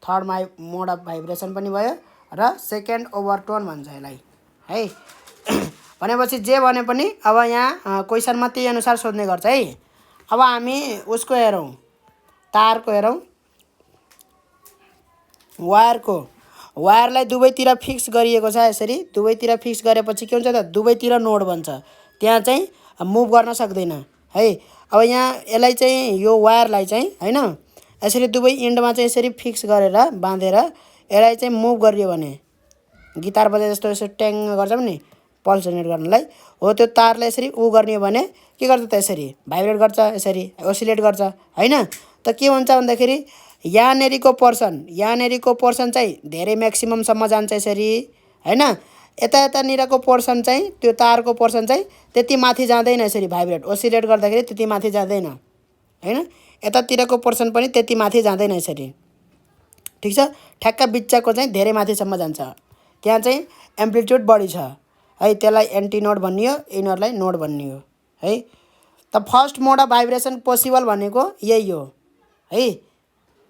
थर्ड मोड अफ भाइब्रेसन पनि भयो, र सेकेन्ड ओभरटोन भन्छ यसलाई है। भनेपछि जे भने पनि अब यहाँ क्वेसनमा त्यही अनुसार सोध्ने गर्छ है। अब हामी उसको हेरौँ, तारको हेरौँ, वायरलाई दुवैतिर फिक्स गरिएको छ। यसरी दुवैतिर फिक्स गरेपछि के हुन्छ त दुवैतिर नोड बन्छ, त्यहाँ चाहिँ मुभ गर्न सक्दैन है। अब यहाँ यसलाई चाहिँ यो वायरलाई चाहिँ हैन यसरी दुवै इन्डमा चाहिँ यसरी फिक्स गरेर बाँधेर यसलाई चाहिँ मुभ गरियो भने गिटार बजाए जस्तो यसो ट्याङ गर्छौँ नि पल्स जेनेरेट गर्नलाई, हो त्यो तारलाई यसरी गर्ने भने के गर्छ त यसरी भाइब्रेट गर्छ, यसरी ओसिलेट गर्छ हैन। त के हुन्छ भन्दाखेरि यहाँनेरिको पोर्सन चाहिँ धेरै म्याक्सिममसम्म जान्छ यसरी हैन। यतानिरको पोर्सन चाहिँ त्यो तारको पोर्सन चाहिँ त्यति माथि जाँदैन, यसरी भाइब्रेट ओसिलेट गर्दाखेरि त्यति माथि जाँदैन हैन। यतातिरको पोर्सन पनि त्यति माथि जाँदैन यसरी। ठिक छ, ठ्याक्क बिचको चाहिँ धेरै माथिसम्म जान्छ, त्यहाँ चाहिँ एम्प्लिट्युड बढी छ है, त्यसलाई एन्टी नोड भनियो, यिनीहरूलाई नोड भनियो है। त first mode of vibration possible भनेको यही हो है,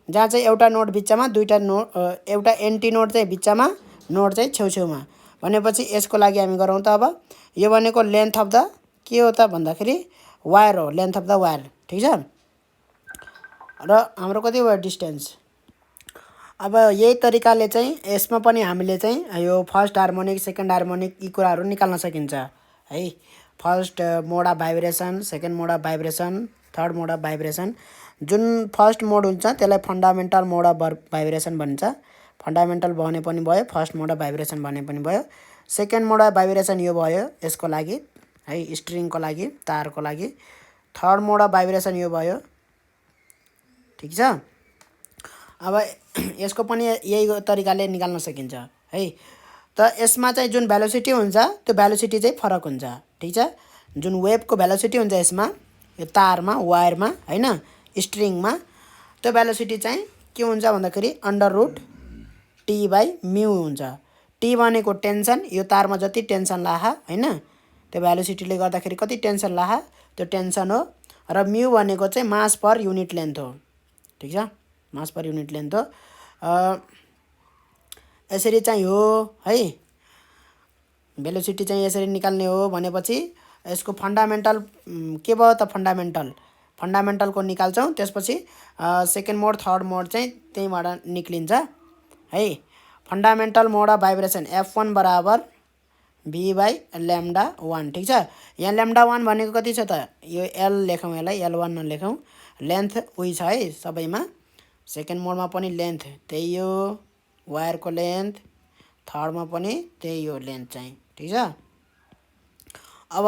जहाँ चाहिँ एउटा नोड बिचमा दुईटा नोड, एउटा एन्टी नोड चाहिँ बिचमा, नोड चाहिँ छेउछेउमा। भनेपछि यसको लागि हामी गरौँ त। अब यो भनेको लेन्थ अफ द के हो त भन्दाखेरि वायर हो, लेन्थ अफ द वायर। ठिक छ, र हाम्रो कति भयो डिस्टेन्स। अब यही तरिकाले चाहिँ यसमा पनि हामीले चाहिँ यो फर्स्ट हार्मोनिक, सेकेन्ड हार्मोनिक यी कुराहरू निकाल्न सकिन्छ है। First mode of vibration, second mode of vibration, third mode of vibration. जुन फर्स्ट मोड हुन्छ त्यसलाई फन्डामेन्टल मोड अफ भाइब्रेसन भन्छ, फन्डामेन्टल भने पनि भयो, फर्स्ट मोड अफ भाइब्रेसन भने पनि भयो। सेकेन्ड मोड अफ भाइब्रेसन यो भयो यसको लागि है, स्ट्रिङको लागि, तारको लागि। थर्ड मोड अफ भाइब्रेसन यो भयो। ठिक छ, अब यसको पनि यही तरिकाले निकाल्न सकिन्छ है। त यसमा चाहिँ जुन भेलोसिटी हुन्छ त्यो भेलोसिटी चाहिँ फरक हुन्छ। ठिक छ, जुन वेभको भेलोसिटी हुन्छ यसमा, यो तारमा, वायरमा हैन, स्ट्रिङमा, त्यो भेलोसिटी चाहिँ के हुन्छ भन्दाखेरि under root T by mu हुन्छ। टी भनेको टेन्सन, यो तारमा जति टेन्सन लाहा हैन, त्यो भेलोसिटीले गर्दाखेरि कति टेन्सन लाहा त्यो टेन्सन हो। र म्यू भनेको चाहिँ मास पर युनिट लेन्थ हो। ठीक छ, मास पर युनिट लेन्थ हो। यसरी चाहिँ हो है, भेलोसिटी चाहिँ यसरी निकाल्ने हो। भनेपछि यसको फन्डामेन्टल के भयो त, फन्डामेन्टलको निकाल्छौँ। त्यसपछि सेकेन्ड मोड थर्ड मोड चाहिँ त्यहीँबाट निक्लिन्छ है। Fundamental mode of vibration F1 बराबर V बाई ल्याम्डा 1। ठिक छ, यहाँ ल्याम्डा 1 भनेको कति छ त, यो L लेखौँ, यसलाई L1 नलेखौँ, लेन्थ उही छ है सबैमा। सेकेन्ड मोडमा पनि लेन्थ त्यही हो, वायरको लेन्थ, थर्डमा पनि त्यही हो लेन्थ चाहिँ। ठिक छ, अब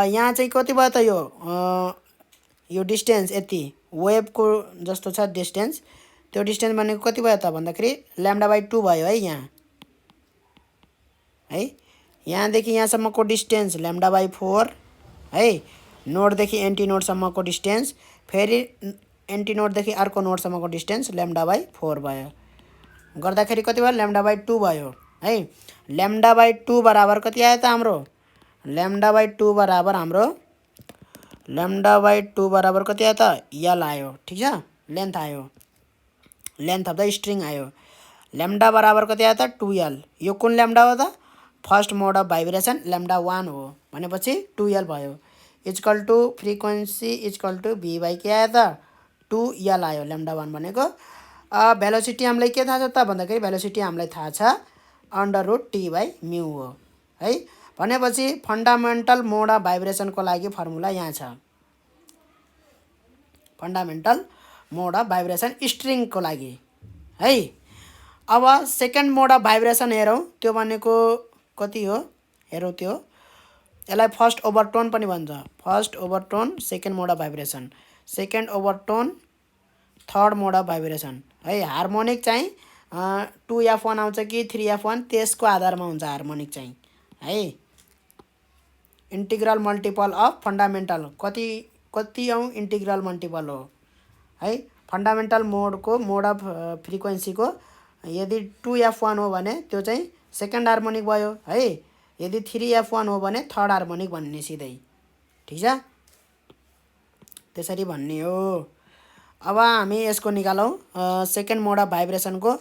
यहाँ चाहिँ कति भयो त, यो डिस्टेन्स यति वेभको जस्तो छ डिस्टेन्स, त्यो डिस्टेन्स भनेको कति भयो त भन्दाखेरि ल्याम्डा बाई 2 भयो है। यहाँ है, यहाँदेखि यहाँसम्मको डिस्टेन्स ल्याम्डा बाई 4 है। नोडदेखि एन्टी नोडसम्मको डिस्टेन्स, फेरि एन्टी नोडदेखि अर्को नोडसम्मको डिस्टेन्स ल्याम्डा बाई 4 भयो। गर्दाखेरि कति भयो, ल्याम्डा बाई 2 भयो है। ल्याम्डा बाई 2 बराबर कति आयो त हाम्रो, ल्याम्डा बाई 2 बराबर हाम्रो, ल्याम्डा बाई 2 बराबर कति आयो त, यल आयो। ठिक छ, लेन्थ आयो, लेन्थ अफ द स्ट्रिङ आयो। ल्याम्डा बराबर कति आयो त, 2L। यो कुन ल्याम्डा हो त, first mode of vibration lambda 1 हो। भनेपछि 2L भयो। Equal to frequency equal to V by के आयो त, 2L आयो ल्याम्डा 1 भनेको। भेलोसिटी हामीलाई के थाहा छ त भन्दाखेरि भेलोसिटी हामीलाई थाहा छ under root T by mu हो है। भनेपछि फन्डामेन्टल मोड अफ भाइब्रेसनको लागि फर्मुला यहाँ छ, फन्डामेन्टल मोड अफ भाइब्रेसन स्ट्रिङको लागि है। अब सेकेन्ड मोड अफ भाइब्रेसन हेरौँ, त्यो भनेको कति हो हेरौँ, त्यो यसलाई फर्स्ट ओभरटोन पनि भन्छ। First overtone second mode of vibration, second overtone third mode of vibration है। हार्मोनिक चाहिँ 2F1 आउँछ कि 3F1 त्यसको आधारमा हुन्छ हार्मोनिक चाहिँ है। इन्टिग्रल मल्टिपल अफ फन्डामेन्टल कति औँ इन्टिग्रल मल्टिपल हो है। फन्डामेन्टल मोडको मोड अफ फ्रिक्वेन्सीको यदि 2F1 हो भने त्यो चाहिँ सेकेन्ड हार्मोनिक भयो है। यदि 3F1 हो भने थर्ड हार्मोनिक भन्ने सिधै। ठिक छ, त्यसरी भन्ने हो। अब हामी यसको निकालौँ, सेकेन्ड मोड अफ भाइब्रेसनको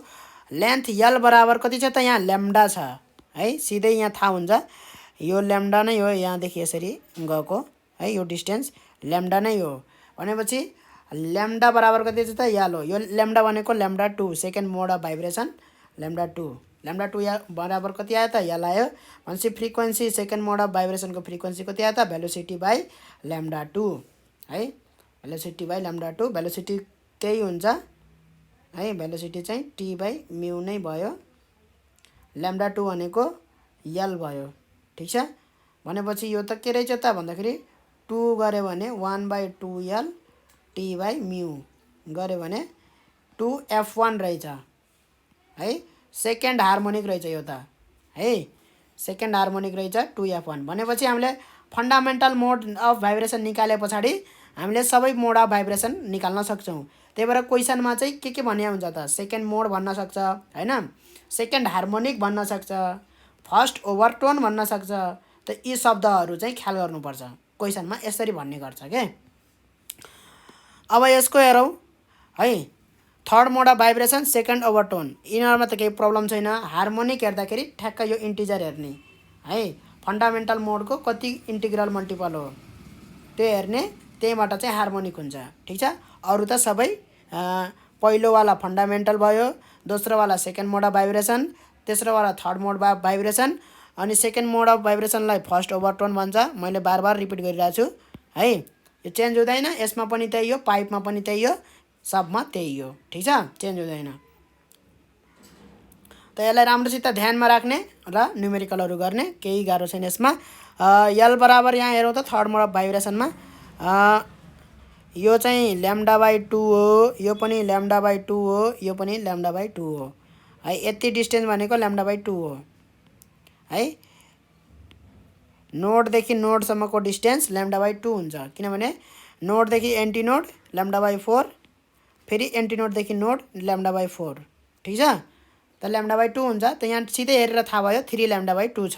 लेन्थ यल बराबर कति छ त, यहाँ ल्याम्डा छ है, सिधै यहाँ थाहा हुन्छ। यो ल्याम्डा नै हो, यहाँदेखि यसरी गएको है, यो डिस्टेन्स ल्याम्डा नै हो। भनेपछि ल्याम्डा बराबर कति छ त, यल हो। यो ल्याम्डा भनेको lambda 2 second mode of vibration lambda 2 या बराबर कति आयो त, यल आयो। भनेपछि फ्रिक्वेन्सी सेकेन्ड मोड अफ भाइब्रेसनको फ्रिक्वेन्सी कति आयो त, भेलोसिटी बाई ल्याम्डा 2 है। भेलोसिटी बाई ल्याम्डा 2, भेलोसिटी त्यही हुन्छ है, भेलोसिटी चाहिँ टी बाई म्यू नै भयो। ल्याम्डा 2 भनेको यल भयो। ठिक छ, भनेपछि यो त के रहेछ त भन्दाखेरि 2 गऱ्यो भने 1/2L टी बाई म्यू गऱ्यो भने 2F1 रहेछ है। सेकेन्ड हार्मोनिक रहेछ यो त है, सेकेन्ड हार्मोनिक रहेछ 2F1। भनेपछि हामीले फन्डामेन्टल मोड अफ भाइब्रेसन निकाले पछाडि हामीले सबै मोड अफ भाइब्रेसन निकाल्न सक्छौँ। त्यही भएर क्वेसनमा चाहिँ के भन्ने हुन्छ त, सेकेन्ड मोड भन्न सक्छ हैन, सेकेन्ड हार्मोनिक भन्न सक्छ, फर्स्ट ओभरटोन भन्न सक्छ। त यी शब्दहरू चाहिँ ख्याल गर्नुपर्छ, क्वेसनमा यसरी भन्ने गर्छ के। अब यसको हेरौँ है, third mode of vibration second overtone, यिनीहरूमा त केही प्रब्लम छैन। हार्मोनिक हेर्दाखेरि ठ्याक्क यो इन्टिजर हेर्ने है, फन्डामेन्टल मोडको कति इन्टिग्रल मल्टिपल हो त्यो हेर्ने, त्यहीबाट चाहिँ हार्मोनिक हुन्छ। ठिक छ, अरू त सबै पहिलोवाला फन्डामेन्टल भयो, दोस्रोवाला सेकेन्ड मोड अफ भाइब्रेसन, तेस्रोवाला थर्ड मोड अफ भाइब्रेसन, अनि सेकेन्ड मोड अफ भाइब्रेसनलाई फर्स्ट ओभरटोन भन्छ। मैले बार बार रिपिट गरिरहेको छु है, यो चेन्ज हुँदैन। यसमा पनि त्यही हो, पाइपमा पनि त्यही हो, सबमा त्यही हो। ठिक छ, चेन्ज हुँदैन। त यसलाई राम्रोसित ध्यानमा राख्ने र न्युमेरिकलहरू गर्ने, केही गाह्रो छैन यसमा। यल बराबर यहाँ हेरौँ त थर्ड मोड अफ भाइब्रेसनमा यो चाहिँ ल्याम्डा बाई 2 हो, यो पनि ल्याम्डा बाई 2 हो, यो पनि ल्याम्डा बाई 2 हो है। यति डिस्टेन्स भनेको ल्याम्डा बाई 2 हो है। नोडदेखि नोडसम्मको डिस्टेन्स ल्याम्डा बाई 2 हुन्छ, किनभने नोडदेखि एन्टी नोड ल्याम्डा बाई 4, फेरि एन्टी नोडदेखि नोड λ/4 ठिक छ। त λ/2 हुन्छ। त यहाँ सिधै हेरेर थाहा भयो 3 λ/2 छ।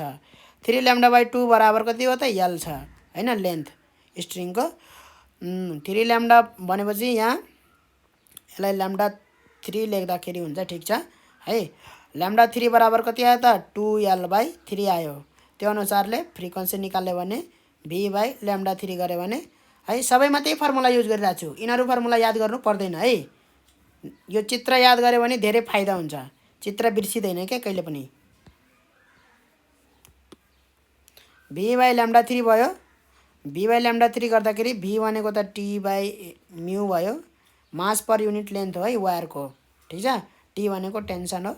3 λ/2 बराबर कति हो त l छ हैन लेन्थ स्ट्रिङको 3 लैम्डा भनेपछि यहाँ यसलाई λ3 लेख्दाखेरि हुन्छ ठिक छ है। λ3 बराबर कति आयो त 2l/3 आयो। त्यो अनुसारले फ्रिक्वेन्सी निकाल्यो भने v/λ3 गरे भने है। सबैमा त्यही फर्मुला युज गरिरहेको छु, यिनीहरू फर्मुला याद गर्नु पर्दैन है। यो चित्र याद गऱ्यो भने धेरै फाइदा हुन्छ, चित्र बिर्सिदैन के कहिले पनि। v/λ3 भयो। v/λ3 गर्दाखेरि v भनेको त t/μ भयो। मास पर युनिट लेन्थ हो है वायरको ठिक छ। t भनेको टेन्सन हो,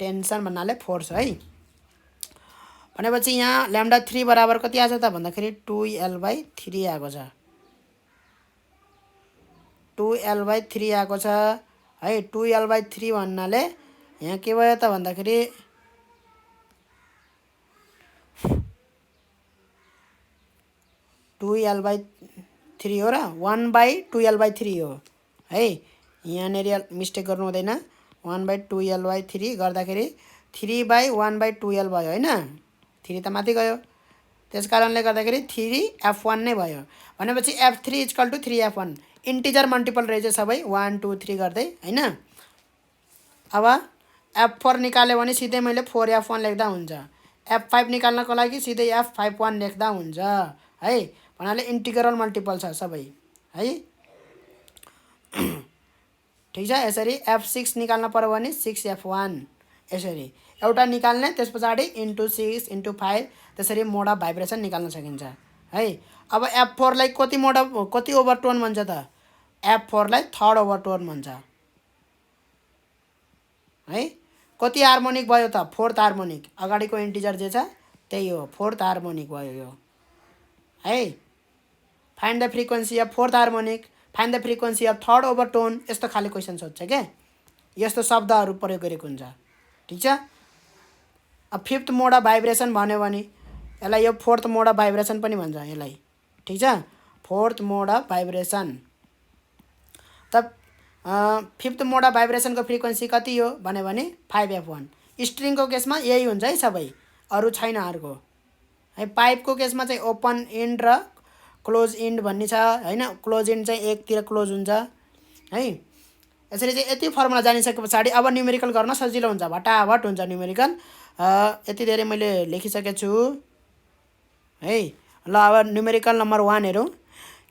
टेन्सन भन्नाले फोर्स है। भनेपछि यहाँ λ3 बराबर कति आछ त भन्दाखेरि 2l/3 आएको छ। 2l/3 आएको छ है। 2l/3 भन्नाले यहाँ के भयो त भन्दाखेरि 2l/3 हो र 1/2l/3 हो है। यहाँनिर मिस्टेक गर्नु हुँदैन। 1/2l/3 गर्दाखेरि 3/1/2l भयो हैन। 3 त माथि गयो, त्यस कारणले गर्दाखेरि 3f1 नै भयो। भनेपछि f3 = 3f1 इन्टिजर मल्टिपल रहेछ सबै 1 2 3 गर्दै हैन। अब f4 निकाल्यो भने सिधै मैले 4f1 लेख्दा हुन्छ। f5 निकाल्नको लागि सिधै f51 लेख्दा हुन्छ है। भन्नाले इन्टिग्रल मल्टिपल छ सबै है ठिक छ। यसरी f6 निकाल्न पर्यो भने 6f1 यसरी एउटा निकाल्ने, त्यस पछाडि इन्टु 6 इन्टु 5 त्यसरी मोड अफ भाइब्रेसन निकाल्न सकिन्छ है। अब f4 लाई कति ओभरटोन भन्छ त? f4 लाई थर्ड ओभरटोन भन्छ है। कति हार्मोनिक भयो त? Fourth harmonic. अगाडिको इन्टिजर जे छ त्यही हो, फोर्थ हार्मोनिक भयो यो है। Find the frequency of fourth harmonic, find the frequency of third overtone, यस्तो खाले क्वेसन सोध्छ के। यस्तो शब्दहरू प्रयोग गरेको हुन्छ ठिक छ। अब फिफ्थ मोड अफ भाइब्रेसन भन्यो भने यसलाई यो फोर्थ मोड अफ भाइब्रेसन पनि भन्छ यसलाई ठिक छ। Fourth mode of vibration. त फिफ्थ मोड अफ भाइब्रेसनको फ्रिक्वेन्सी कति हो भन्यो भने 5f1। स्ट्रिङको केसमा यही हुन्छ है सबै, अरू छैन अर्को है। पाइपको केसमा चाहिँ ओपन इन्ड र क्लोज इन्ड भन्ने छ हैन। क्लोज इन्ड चाहिँ एकतिर क्लोज हुन्छ है। यसरी चाहिँ यति फर्मुला जानिसके पछाडि अब न्युमेरिकल गर्न सजिलो हुन्छ, भटाभट हुन्छ न्युमेरिकल। यति धेरै मैले लेखिसकेको छु है। ल अब न्युमेरिकल नम्बर 1 हेरौँ।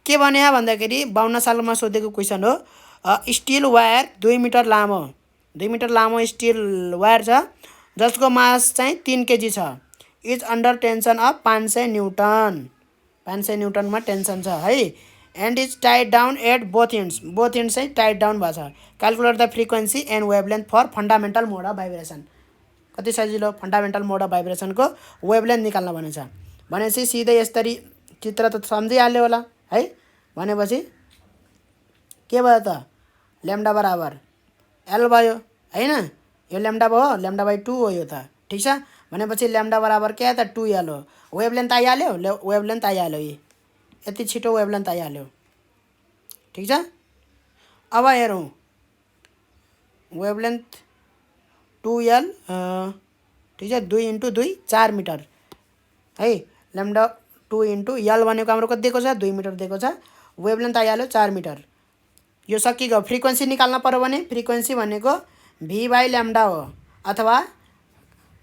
के भने भन्दाखेरि 52 सालमा सोधेको क्वेसन हो। स्टिल वायर 2 मिटर लामो, 2 मिटर लामो स्टिल वायर छ जसको मास चाहिँ 3 केजी छ। Is under tension of 500 newton, 500 न्युटनमा टेन्सन छ है। And is tied down at both ends, both ends चाहिँ टाइड डाउन भएको छ। Calculate the frequency and wavelength for fundamental mode of vibration. कति सजिलो, फन्डामेन्टल मोड अफ भाइब्रेसनको वेभलेन्थ निकाल्न भनेछ। भनेपछि सिधै यसरी चित्र त सम्झिहाल्यो होला है। भनेपछि के भयो त λ बराबर l भयो हैन। यो λ भयो, λ/2 हो यो त ठिक छ। भनेपछि λ बराबर के त 2l हो। वेभलेन्थ आइहाल्यो, वेभलेन्थ आइहाल्यो, यति छिटो वेभलेन्थ आइहाल्यो ठिक छ। अब हेरौँ वेभलेन्थ 2l ठिक छ। 2 × 2 4 मिटर है। λ2 × l भनेको हाम्रो कति दिएको छ 2 मिटर दिएको छ। वेभलेन्थ आइहाल्यो 4 मिटर। यो सकिगयो। फ्रिक्वेन्सी निकाल्न पर्यो भने फ्रिक्वेन्सी भनेको v/λ हो अथवा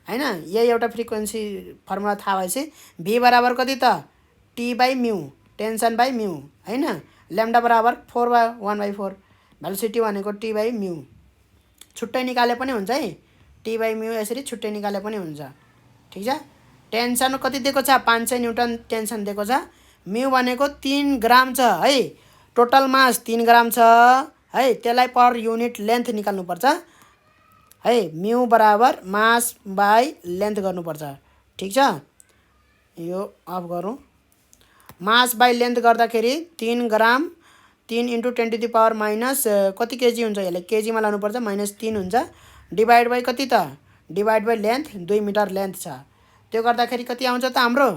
हैन। यही एउटा फ्रिक्वेन्सी फर्मुला थाहा भएपछि v बराबर कति त t/μ, टेन्सन/μ हैन। λ बराबर 4/1/4, भेलोसिटी भनेको t/μ। छुट्टै निकाले पनि हुन्छ है, t/μ यसरी छुट्टै निकाले पनि हुन्छ ठिक छ। टेन्सन कति दिएको छ 500 न्युटन टेन्सन दिएको छ। म्यू भनेको 3 ग्राम छ है। टोटल मास 3 ग्राम छ है। त्यसलाई पर युनिट लेन्थ निकाल्नुपर्छ है। म्यू बराबर मास बाई लेन्थ गर्नुपर्छ ठिक छ। यो अफ गरौँ। मास बाई लेन्थ गर्दाखेरि 3 ग्राम 3 × 10⁻⁻ कति केजी हुन्छ, यसले केजीमा लानुपर्छ, -3 हुन्छ। डिभाइड बाई कति त divide by length 2 metre length छ। त्यो गर्दाखेरि कति आउँछ त हाम्रो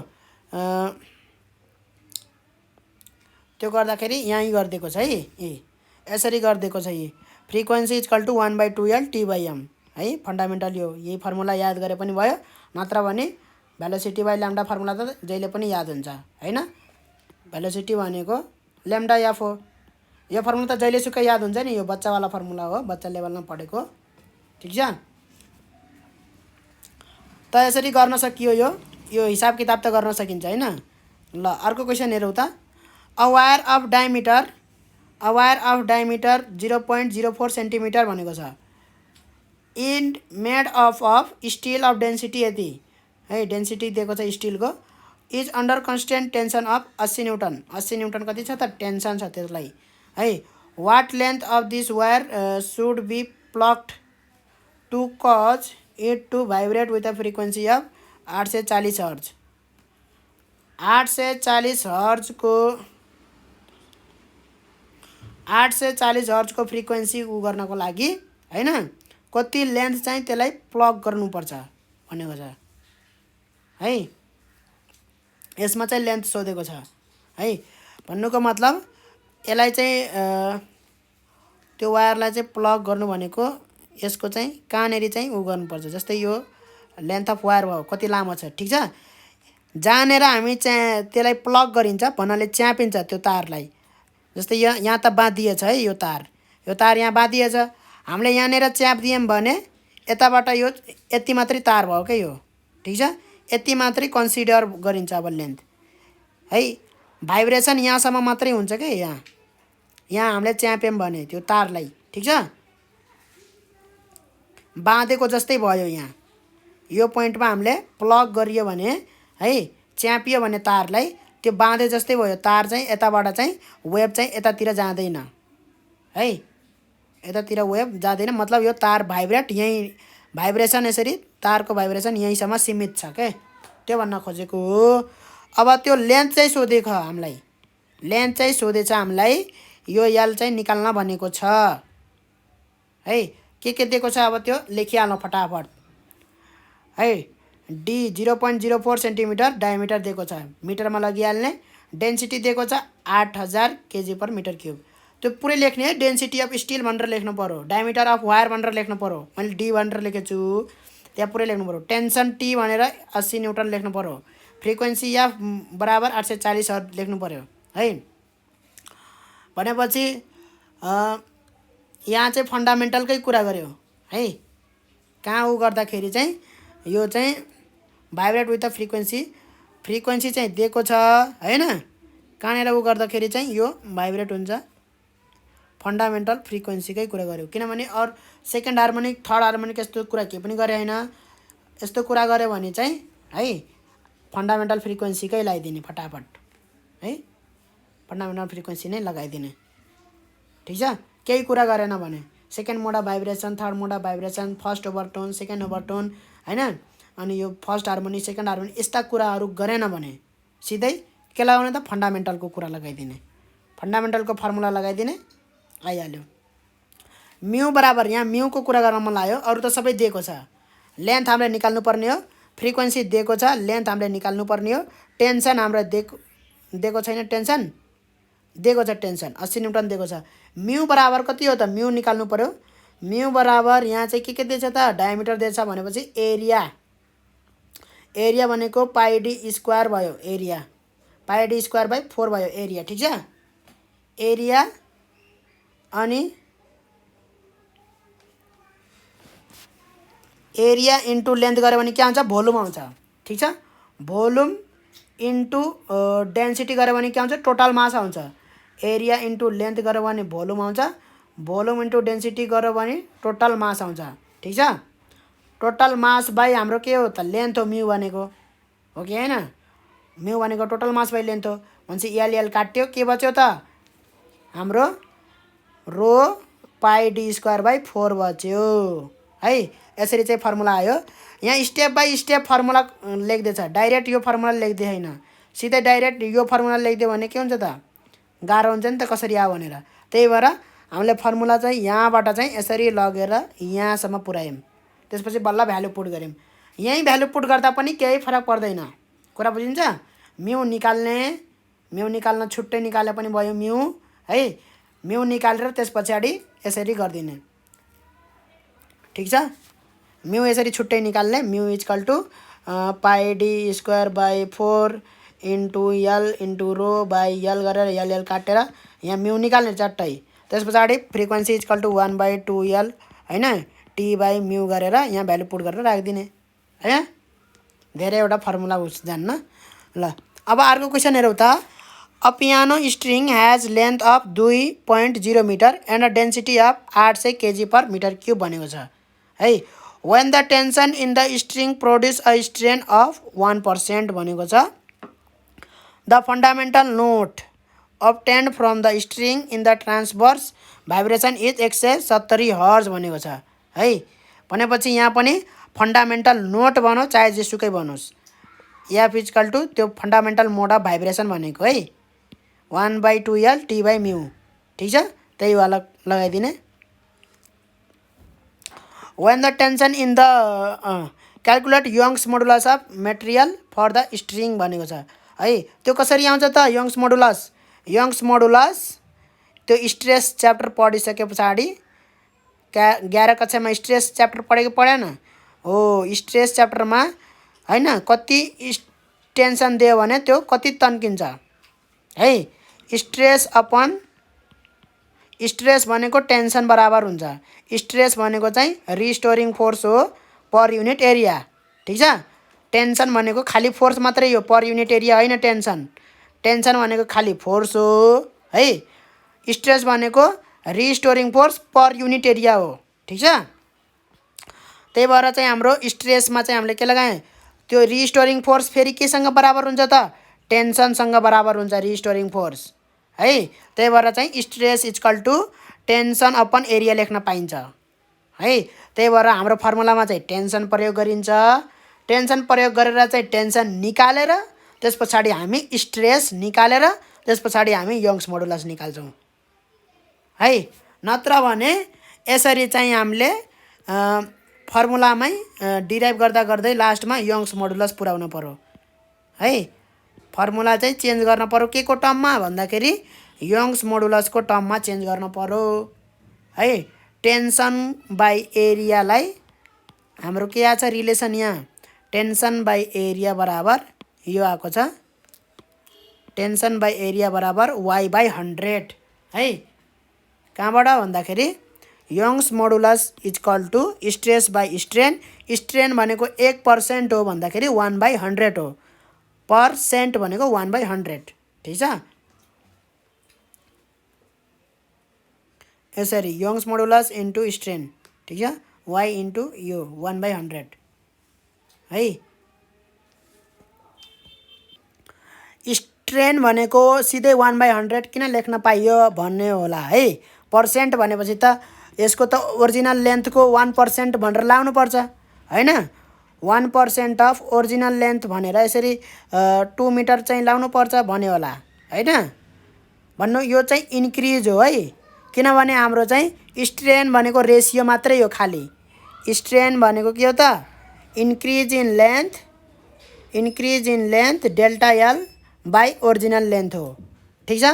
त्यो गर्दाखेरि यहीँ गरिदिएको छ है। यसरी गरिदिएको छ यी frequency equal to 1/2L T/m है फन्डामेन्टल यो यही फर्मुला याद गरे पनि भयो नत्र भने भेलोसिटी बाइ ल्याम्डा फर्मुला त जहिले पनि याद हुन्छ हैन भेलोसिटी भनेको ल्याम्डा एफ हो यो फर्मुला त जहिलेसुकै याद हुन्छ नि यो बच्चावाला फर्मुला हो बच्चा लेभलमा पढेको ठीक छ त यसरी गर्न सकियो यो हिसाब किताब त गर्न सकिन्छ हैन ल अर्को क्वेशन हेरौँ त a wire of diameter 0.04 centimetre भनेको छ in made of steel of density यति है डेन्सिटी दिएको छ स्टिलको is under constant tension of 80 newton 80 newton कति छ त टेन्सन छ त्यसलाई है what length of this wire should be plucked to cause it to vibrate with a frequency of 840 hertz 840 हर्जको फ्रिक्वेन्सी उ गर्नको लागि हैन कति लेन्थ चाहिँ त्यसलाई प्लग गर्नुपर्छ भनेको छ है यसमा चाहिँ लेन्थ सोधेको छ है भन्नुको मतलब यसलाई चाहिँ त्यो वायरलाई चाहिँ प्लग गर्नु भनेको यसको चाहिँ कहाँनेरि चाहिँ उ गर्नुपर्छ जस्तै यो लेन्थ अफ वायर भयो कति लामो छ ठीक छ जानेर हामी चाहिँ त्यसलाई प्लग गरिन्छ भन्नाले च्यापिन्छ त्यो तारलाई जस्तै यहाँ त बाँधिएछ है यो तार यहाँ बाँधिएछ हामीले यहाँनेर च्याप दियौँ भने यताबाट यो यति मात्रै तार भयो क्या यो ठीक छ यति मात्रै कन्सिडर गरिन्छ अब लेन्थ है भाइब्रेसन यहाँसम्म मात्रै हुन्छ के यहाँ हामीले च्याप्यौँ भने त्यो तारलाई ठीक छ बाँधेको जस्तै भयो यहाँ यो पोइन्टमा हामीले प्लग गरियो भने है च्यापियो भने तारलाई त्यो बाँधे जस्तै भयो तार चाहिँ यताबाट चाहिँ वेभ चाहिँ यतातिर जाँदैन है यतातिर वेभ जाँदैन मतलब यो तार भाइब्रेट यही भाइब्रेसन यसरी तारको भाइब्रेसन यहीँसम्म सीमित छ के त्यो भन्न खोजेको हो अब त्यो लेन्थ चाहिँ सोधेको हामीलाई लेन्थ चाहिँ सोधेछ हामीलाई यो एल चाहिँ निकाल्न भनेको छ है के दिएको छ अब त्यो लेखिहाल्नु फटाफट है डी 0.04 सेन्टिमिटर डायमिटर दिएको छ मिटरमा लगिहाल्ने डेन्सिटी दिएको छ 8000 kg/m3 त्यो पुरै लेख्ने है डेन्सिटी अफ स्टिल भनेर लेख्नु पर्यो डायमिटर अफ वायर भनेर लेख्नु पर्यो मैले डी भनेर लेखेको छु त्यहाँ पुरै लेख्नु पर्यो टेन्सन टी भनेर 80 न्युटन लेख्नु पर्यो फ्रिक्वेन्सी एफ बराबर 840 हर्ज लेख्नु पर्यो है भनेपछि यहाँ चाहिँ फन्डामेन्टलकै कुरा गर्यो है कहाँ उ गर्दाखेरि चाहिँ यो चाहिँ भाइब्रेट विथ द फ्रिक्वेन्सी चाहिँ दिएको छ हैन कहाँनेर उ गर्दाखेरि चाहिँ यो भाइब्रेट हुन्छ फन्डामेन्टल फ्रिक्वेन्सीकै कुरा गर्यो किनभने or second harmonic third harmonic यस्तो कुरा के पनि गरे हैन यस्तो कुरा गर्यो भने चाहिँ है फन्डामेन्टल फ्रिक्वेन्सीकै लगाइदिने फटाफट है फन्डामेन्टल फ्रिक्वेन्सी नै लगाइदिने ठीक छ केही कुरा गरेन भने second mode of vibration third mode of vibration first overtone second overtone हैन अनि यो फर्स्ट हार्मोनी सेकेन्ड हार्मोनी यस्ता कुराहरू गरेन भने सिधै के लगाउने त फन्डामेन्टलको कुरा लगाइदिने फन्डामेन्टलको फर्मुला लगाइदिने आइहाल्यो म्यू बराबर यहाँ म्यूको कुरा गर्न मन लाग्यो अरू त सबै दिएको छ लेन्थ हामीले निकाल्नु पर्ने हो फ्रिक्वेन्सी दिएको छ लेन्थ हामीले निकाल्नु पर्ने हो टेन्सन हाम्रो दिएको छैन टेन्सन दिएको छ टेन्सन 80 न्युटन दिएको छ म्यू बराबर कति हो त म्यू निकाल्नु पर्यो म्यू बराबर यहाँ चाहिँ के दिएछ त डायमिटर दिएछ भनेपछि एरिया भनेको पाइ डी स्क्वायर भयो एरिया पाइ डी स्क्वायर बाइ 4 भयो एरिया ठीक छ एरिया अनि एरिया इन्टु लेन्थ गऱ्यो भने के आउँछ भोल्युम आउँछ ठीक छ भोल्युम इन्टु डेन्सिटी गऱ्यो भने के आउँछ टोटल मास आउँछ एरिया इन्टु लेन्थ गऱ्यो भने भोल्युम आउँछ भोल्युम इन्टु डेन्सिटी गऱ्यो भने टोटल मास आउँछ ठीक छ टोटल मास बाई हाम्रो के हो त लेन्थ हो म्यू भनेको हो कि हैन म्यू भनेको टोटल मास बाई लेन्थ हो भनेपछि एल काट्यो के बच्यो त हाम्रो रो पाइ डी स्क्वायर बाई 4 बच्यो है यसरी चाहिँ फर्मुला आयो यहाँ स्टेप बाई स्टेप फर्मुला लेख्दैछ डाइरेक्ट यो फर्मुला लेख्दै हैन सिधै डाइरेक्ट यो फर्मुला लेख्दियो भने के हुन्छ त गाह्रो हुन्छ नि त कसरी आयो भनेर त्यही भएर हामीले फर्मुला चाहिँ यहाँबाट चाहिँ यसरी लगेर यहाँसम्म पुर्यायौँ त्यसपछि बल्ल भ्यालु पुट गऱ्यौँ यही भ्यालु पुट गर्दा पनि केही फरक पर्दैन कुरा बुझिन्छ म्यू निकाल्न छुट्टै निकाले पनि भयो म्यू है म्यू निकालेर त्यस पछाडि यसरी गरिदिने। ठिक छ, म्यू यसरी छुट्टै निकाल्ने। Mu equal to pi D square by 4 into L into rho by L गरेर यल यल काटेर यहाँ म्यू निकाल्ने चट्टै। त्यस पछाडि फ्रिक्वेन्सी इक्वल टु 1/2L होइन टी बाई म्यू गरेर यहाँ भ्यालु पुट गरेर राखिदिने होइन। धेरैवटा फर्मुला उस जान्न। ल अब अर्को क्वेसन हेरौँ त। A piano string has length of 2.0 metre and a density of 800 kg/m³ भनेको छ है। when the tension in the string produce a strain of 1% भनेको छ। the fundamental note obtained from the string in the transverse vibration is 170 Hz भनेको छ है। भनेपछि यहाँ पनि फन्डामेन्टल नोट भनौँ चाहे जेसुकै बनोस्, एफ इक्वल टु त्यो फन्डामेन्टल मोड अफ भाइब्रेसन भनेको है 1/2L टी बाई म्यू। ठिक छ, त्यही वाला लगाइदिने। when the tension in the calculate Young's modulus of material for the string भनेको छ है। त्यो कसरी आउँछ त यङ्स मोडुलस? यङ्स मोडुलस त्यो स्ट्रेस च्याप्टर पढिसके पछाडि 11 कक्षामा स्ट्रेस च्याप्टर पढेको पढेन हो। स्ट्रेस च्याप्टरमा होइन कति टेन्सन दियो भने त्यो कति तन्किन्छ है। स्ट्रेस अपन स्ट्रेस भनेको टेन्सन बराबर हुन्छ। स्ट्रेस भनेको चाहिँ रिस्टोरिङ फोर्स हो पर युनिट एरिया। ठिक छ, टेन्सन भनेको खाली फोर्स मात्रै हो, पर युनिट एरिया होइन टेन्सन। टेन्सन भनेको खाली फोर्स हो है। स्ट्रेस भनेको restoring force per unit area हो। ठिक छ, त्यही भएर चाहिँ हाम्रो स्ट्रेसमा चाहिँ हामीले के लगाएँ, त्यो रिस्टोरिङ फोर्स फेरि केसँग बराबर हुन्छ त? टेन्सनसँग बराबर हुन्छ रिस्टोरिङ फोर्स है। त्यही भएर चाहिँ stress equal to tension upon area लेख्न पाइन्छ है। त्यही भएर हाम्रो फर्मुलामा चाहिँ टेन्सन प्रयोग गरिन्छ। टेन्सन प्रयोग गरेर चाहिँ टेन्सन निकालेर त्यस पछाडि हामी स्ट्रेस निकालेर त्यस पछाडि हामी यङ्स मोडुलस निकाल्छौँ है। नत्र भने यसरी चाहिँ हामीले फर्मुलामै डिराइभ गर्दा गर्दै लास्टमा यङ्स मोडुलस पुर्याउनु पर्यो है। फर्मुला चाहिँ चेन्ज गर्न पर्यो के को टर्ममा भन्दाखेरि यङ्स मोडुलसको टर्ममा चेन्ज गर्न पर्यो है। टेन्सन बाई एरियालाई हाम्रो के आएको छ रिलेसन, यहाँ टेन्सन बाई एरिया बराबर यो आएको छ, टेन्सन बाई एरिया बराबर y/100 है। कहाँबाट भन्दाखेरि Young's modulus equal to stress by strain. Strain भनेको 1% हो भन्दाखेरि 1/100 हो, पर्सेन्ट भनेको 1/100। ठिक छ, यसरी यङ्स मोडुलस इन्टु स्ट्रेन। ठिक छ, y इन्टु यो 1/100 है। स्ट्रेन भनेको सिधै 1/100 किन लेख्न पाइयो भन्ने होला है। पर्सेन्ट भनेपछि त यसको त ओरिजिनल लेन्थको 1% भनेर लाउनुपर्छ होइन। 1% अफ ओरिजिनल लेन्थ भनेर यसरी 2 मिटर चाहिँ लाउनुपर्छ भन्यो होला होइन। भन्नु यो चाहिँ इन्क्रिज हो है, किनभने हाम्रो चाहिँ स्ट्रेन भनेको रेसियो मात्रै हो खाली। स्ट्रेन भनेको के हो त? Increase in length delta L by original length हो। ठिक छ,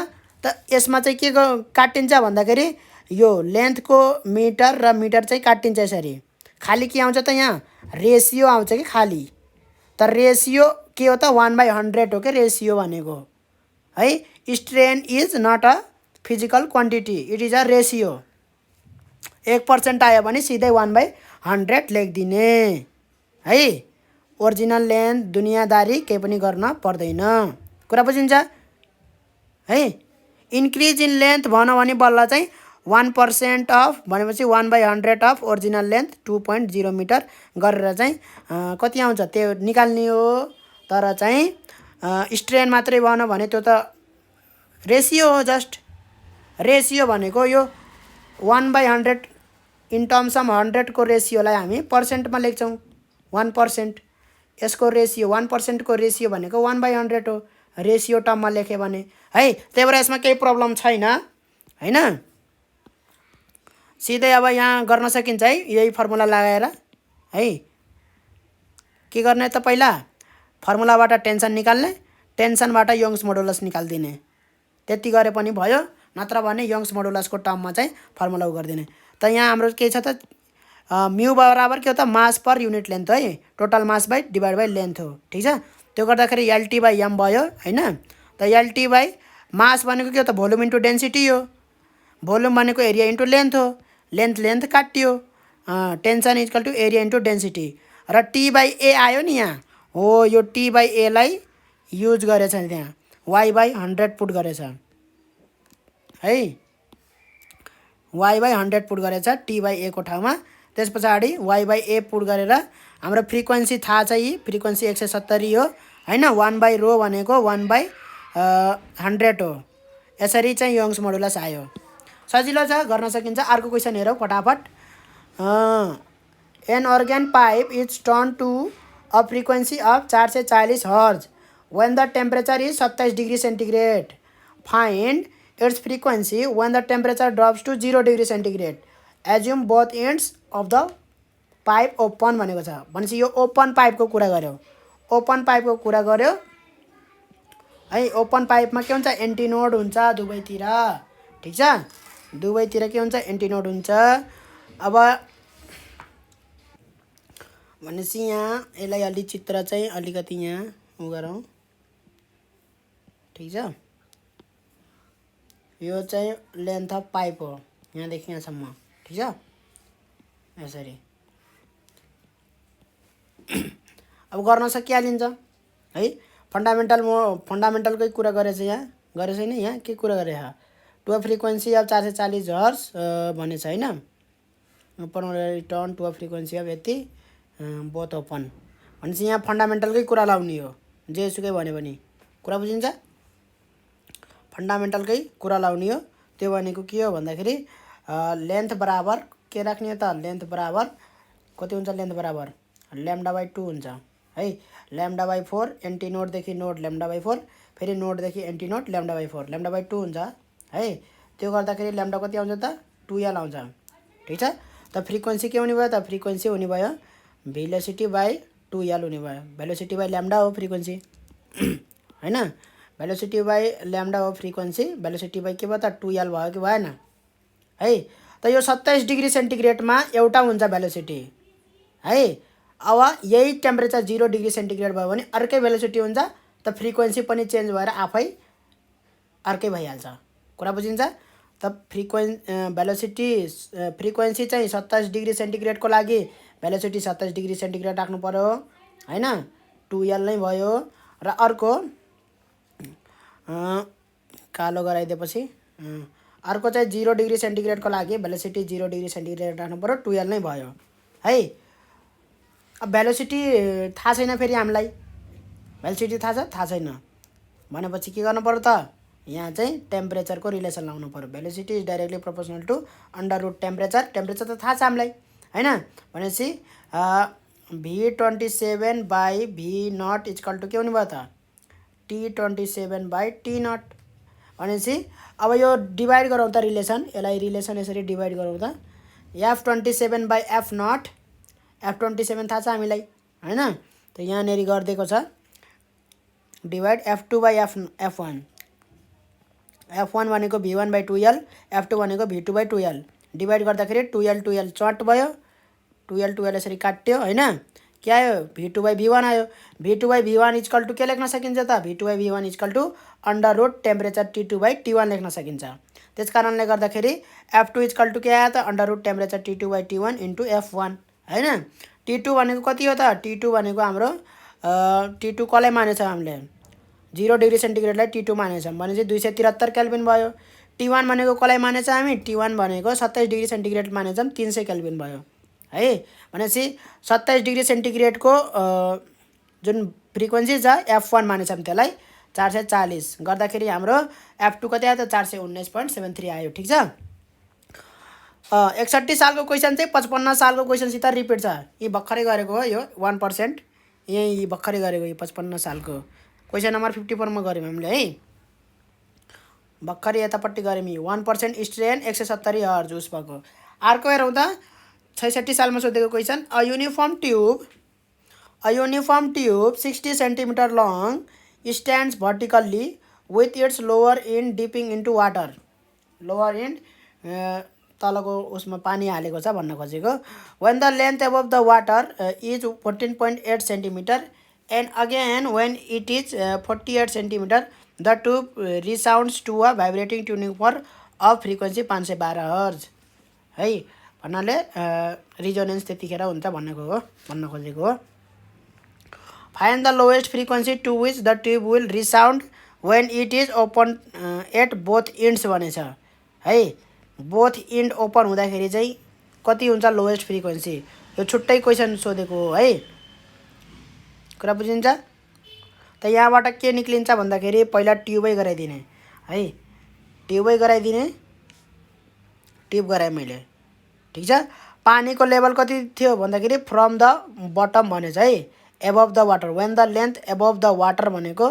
त यसमा चाहिँ के काटिन्छ भन्दाखेरि यो लेन्थको मिटर र मिटर चाहिँ काटिन्छ यसरी। खाली के आउँछ त यहाँ रेसियो आउँछ कि खाली। त रेसियो के हो त 1/100 हो कि रेसियो भनेको है। Strain is not a physical quantity, it is a ratio. 1% आयो भने सिधै 1/100 लेखिदिने है। ओरिजिनल लेन्थ दुनियाँदारी केही पनि गर्न पर्दैन, कुरा बुझिन्छ है। इन्क्रिज इन लेन्थ भनौँ भने बल्ल चाहिँ 1% अफ भनेपछि 1/100 अफ ओरिजिनल लेन्थ 2.0 मिटर गरेर चाहिँ कति आउँछ त्यो निकाल्ने हो। तर चाहिँ स्ट्रेन मात्रै भनौँ भने त्यो त रेसियो हो। जस्ट रेसियो भनेको यो 1/100 इन टर्म्स अफ 100 को रेसियोलाई हामी पर्सेन्टमा लेख्छौँ 1%। यसको रेसियो 1% को रेसियो भनेको 1/100 हो रेसियो टर्ममा लेख्यो भने है। त्यही भएर यसमा केही प्रब्लम छैन होइन। सिधै अब यहाँ गर्न सकिन्छ है यही फर्मुला लगाएर है। के गर्ने त पहिला फर्मुलाबाट टेन्सन निकाल्ने, टेन्सनबाट यङ्स मोडुलस निकाल्दिने, त्यति गरे पनि भयो। नत्र भने यङ्स मोडुलसको टर्ममा चाहिँ फर्मुला गरिदिने। त यहाँ हाम्रो के छ त म्यू बराबर के हो त मास पर युनिट लेन्थ है, total mass by divide by length हो। ठिक छ, त्यो गर्दाखेरि एलटी बाई एम भयो हैन। त एलटी बाई मास भनेको के हो त भोल्युम इन्टु डेन्सिटी हो, भोल्युम भनेको एरिया इन्टु लेन्थ हो, लेन्थ काटियो, tension equal to area into density, र टी बाई ए आयो नि यहाँ हो। यो टी बाई एलाई युज गरेछ त्यहाँ, वाइ बाई 100 पुट गरेछ है, वाइ बाई 100 पुट गरेछ टी बाई ए को ठाउँमा। त्यस पछाडि वाइ बाई ए पुट गरेर हाम्रो फ्रिक्वेन्सी थाहा छ, यी फ्रिक्वेन्सी 170 हो हैन। 1 बाई रो भनेको 1 बाई 100 हो। यसरी चाहिँ यङ्स मोडुलस आयो। सजिलो छ, गर्न सकिन्छ। अर्को क्वेसन हेरौँ फटाफट। एन अर्गेन पाइप इज टर्न to a frequency of 440 hertz when the temperature is 27 degree centigrade, find its frequency when the temperature drops to 0 degree centigrade, assume both ends of the pipe open भनेको छ। भनेपछि यो open पाइपको कुरा गर्यो, open पाइपको कुरा गर्यो है। ओपन पाइपमा के हुन्छ, एन्टिनोड हुन्छ दुवैतिर। ठिक छ, दुवैतिर के हुन्छ, एन्टिनोड हुन्छ। अब भनेपछि यहाँ यसलाई अलि चित्र चाहिँ अलिकति यहाँ उ गरौँ। ठिक छ, यो चाहिँ लेन्थ अफ पाइप हो यहाँदेखि यहाँसम्म। ठिक छ, यसरी अब गर्न सकिहालिन्छ है। फन्डामेन्टलकै कुरा गरेछ यहाँ, गरेछ होइन। यहाँ के कुरा गरे, to a frequency of 440 hertz भनेछ होइन। Open return to a frequency of यति बोथ ओपन भनेपछि यहाँ फन्डामेन्टलकै कुरा लाउने हो, जेसुकै भन्यो भने। कुरा बुझिन्छ, फन्डामेन्टलकै कुरा लाउने हो। त्यो भनेको के हो भन्दाखेरि लेन्थ बराबर के राख्ने हो त, लेन्थ बराबर कति हुन्छ, लेन्थ बराबर ल्याम्डा बाई 2 हुन्छ है। ल्याम्डा बाई 4, एन्टी नोडदेखि नोड ल्याम्डा बाई 4, फेरि नोडदेखि antinode lambda by 4, lambda by 2 हुन्छ है। त्यो गर्दाखेरि ल्याम्डा कति आउँछ त, 2l आउँछ। ठिक छ, त फ्रिक्वेन्सी के हुने भयो त, फ्रिक्वेन्सी हुने भयो भेलोसिटी बाई 2l हुने भयो। भेलोसिटी बाई ल्याम्डा हो फ्रिक्वेन्सी हैन, भेलोसिटी बाई ल्याम्डा हो फ्रिक्वेन्सी। भेलोसिटी बाई के भयो त, 2l भयो कि भएन है। त यो 27 डिग्री सेन्टिग्रेडमा एउटा हुन्छ भेलोसिटी है। अब यही टेम्परेचर 0 डिग्री सेन्टिग्रेड भयो भने अर्कै भेलोसिटी हुन्छ, त फ्रिक्वेन्सी पनि चेन्ज भएर आफै अर्कै भइहाल्छ। कुरा बुझिन्छ। त भेलोसिटी फ्रिक्वेन्सी चाहिँ 27 डिग्री सेन्टिग्रेडको लागि भेलोसिटी 27 डिग्री सेन्टिग्रेड राख्नु पर्यो हैन, 2l नै भयो। र अर्को कालो गराइदिएपछि अर्को चाहिँ 0 डिग्री सेन्टिग्रेडको लागि भेलोसिटी 0 डिग्री सेन्टिग्रेड राख्नु पर्यो, 2l नै भयो है। अब भेलोसिटी थाहा छैन फेरि हामीलाई, भेलोसिटी थाहा छ, थाहा छैन भनेपछि के गर्नु पर्यो त, यहाँ चाहिँ टेम्परेचरको रिलेसन लाउनु पर्यो। Velocity is directly proportional to under root temperature. Temperature त थाहा छ हामीलाई हैन। भनेपछि V27 by V0 equal to के हुने भयो त, T27 बाई T0। भनेपछि अब यो डिभाइड गरौँ त रिलेसन, यसलाई रिलेसन यसरी डिभाइड गरौँ त, F27 बाई F0, F27 थाहा छ हामीलाई हैन। त यहाँनेरि गरिदिएको छ divide F2 by F1। F1 भनेको V1 बाई 2l, F2 भनेको V2 बाई 2l। डिभाइड गर्दाखेरि 2l चट भयो, 2l यसरी काट्यो हैन। के आयो, V2 बाई V1 आयो। V2 by V1 equal to के लेख्न सकिन्छ त, V2 by V1 equal to under root temperature T2 by T1 लेख्न सकिन्छ। त्यस कारणले गर्दाखेरि F2 इक्वल टु के आयो त, under root temperature T2 by T1 into F1 हैन। T2 भनेको कति हो त, T2 भनेको हाम्रो T2 कसलाई मानेछ हामीले, 0 डिग्री सेन्टिग्रेडलाई T2 मानेछ भनेपछि 273 केल्भिन भयो। T1 भनेको कसलाई मानेछ हामी, T1 भनेको 27 डिग्री सेन्टिग्रेड मानेछौँ, 300 केल्भिन भयो है। भनेपछि 27 डिग्री सेन्टिग्रेडको जुन फ्रिक्वेन्सी छ F1 मानेछौँ, त्यसलाई 440 गर्दाखेरि हाम्रो F2 कति आयो त, 419.73 आयो। ठिक छ, 61 सालको क्वेसन चाहिँ 55 सालको क्वेसनसित रिपिट छ। यी भर्खरै गरेको हो, यो 1% यही भर्खरै गरेको, यो 55 सालको क्वेसन नम्बर 54 मा गऱ्यौँ हामीले है, भर्खरै यतापट्टि गऱ्यौँ। 1% स्ट्रेन 170 हर्ज उस भएको। अर्को हेरौँ त 66 सालमा सोधेको question, a uniform tube 60 centimetre long stands vertically with its lower end dipping into water. Lower end तलको उसमा पानी हालेको छ भन्न खोजेको। When the length above the water is 14.8 centimetre and again when it is 48 centimetre the tube resounds to a vibrating tuning fork of frequency 512 hertz है भन्नाले resonance त्यतिखेर हुन्छ भन्न खोजेको हो। Find the lowest frequency to which the tube will resound when it is open at both ends भनेछ है। Both end open हुँदाखेरि चाहिँ कति हुन्छ लोएस्ट फ्रिक्वेन्सी, यो छुट्टै क्वेसन सोधेको हो है। कुरा बुझिन्छ? त यहाँबाट के निक्लिन्छ भन्दाखेरि पहिला ट्युबै गराइदिने है, ट्युबै गराइदिने, ट्युब गराएँ मैले, ठिक छ। पानीको लेभल कति थियो भन्दाखेरि फ्रम द बटम भनेछ है, above the water. When the length above the water भनेको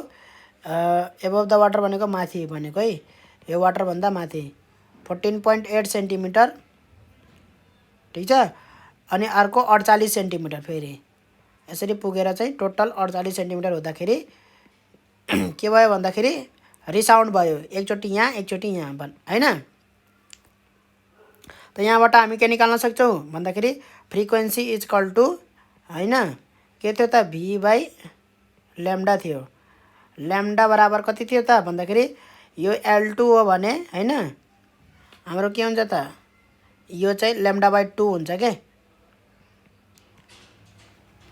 एबभ द वाटर भनेको माथि भनेको है, यो वाटरभन्दा माथि 14.8 सेन्टिमिटर, ठिक छ। अनि अर्को 48 सेन्टिमिटर, फेरि यसरी पुगेर चाहिँ टोटल 48 सेन्टिमिटर हुँदाखेरि के भयो भन्दाखेरि रिसाउन्ड भयो, एकचोटि यहाँ एकचोटि यहाँ होइन। त यहाँबाट हामी के निकाल्न सक्छौँ भन्दाखेरि फ्रिक्वेन्सी इज इक्वल टु होइन के थियो त भी बाई ल्याम्डा थियो। ल्याम्डा बराबर कति थियो त भन्दाखेरि यो L2 हो भने होइन हाम्रो के हुन्छ त यो चाहिँ ल्याम्डा बाई 2 हुन्छ के,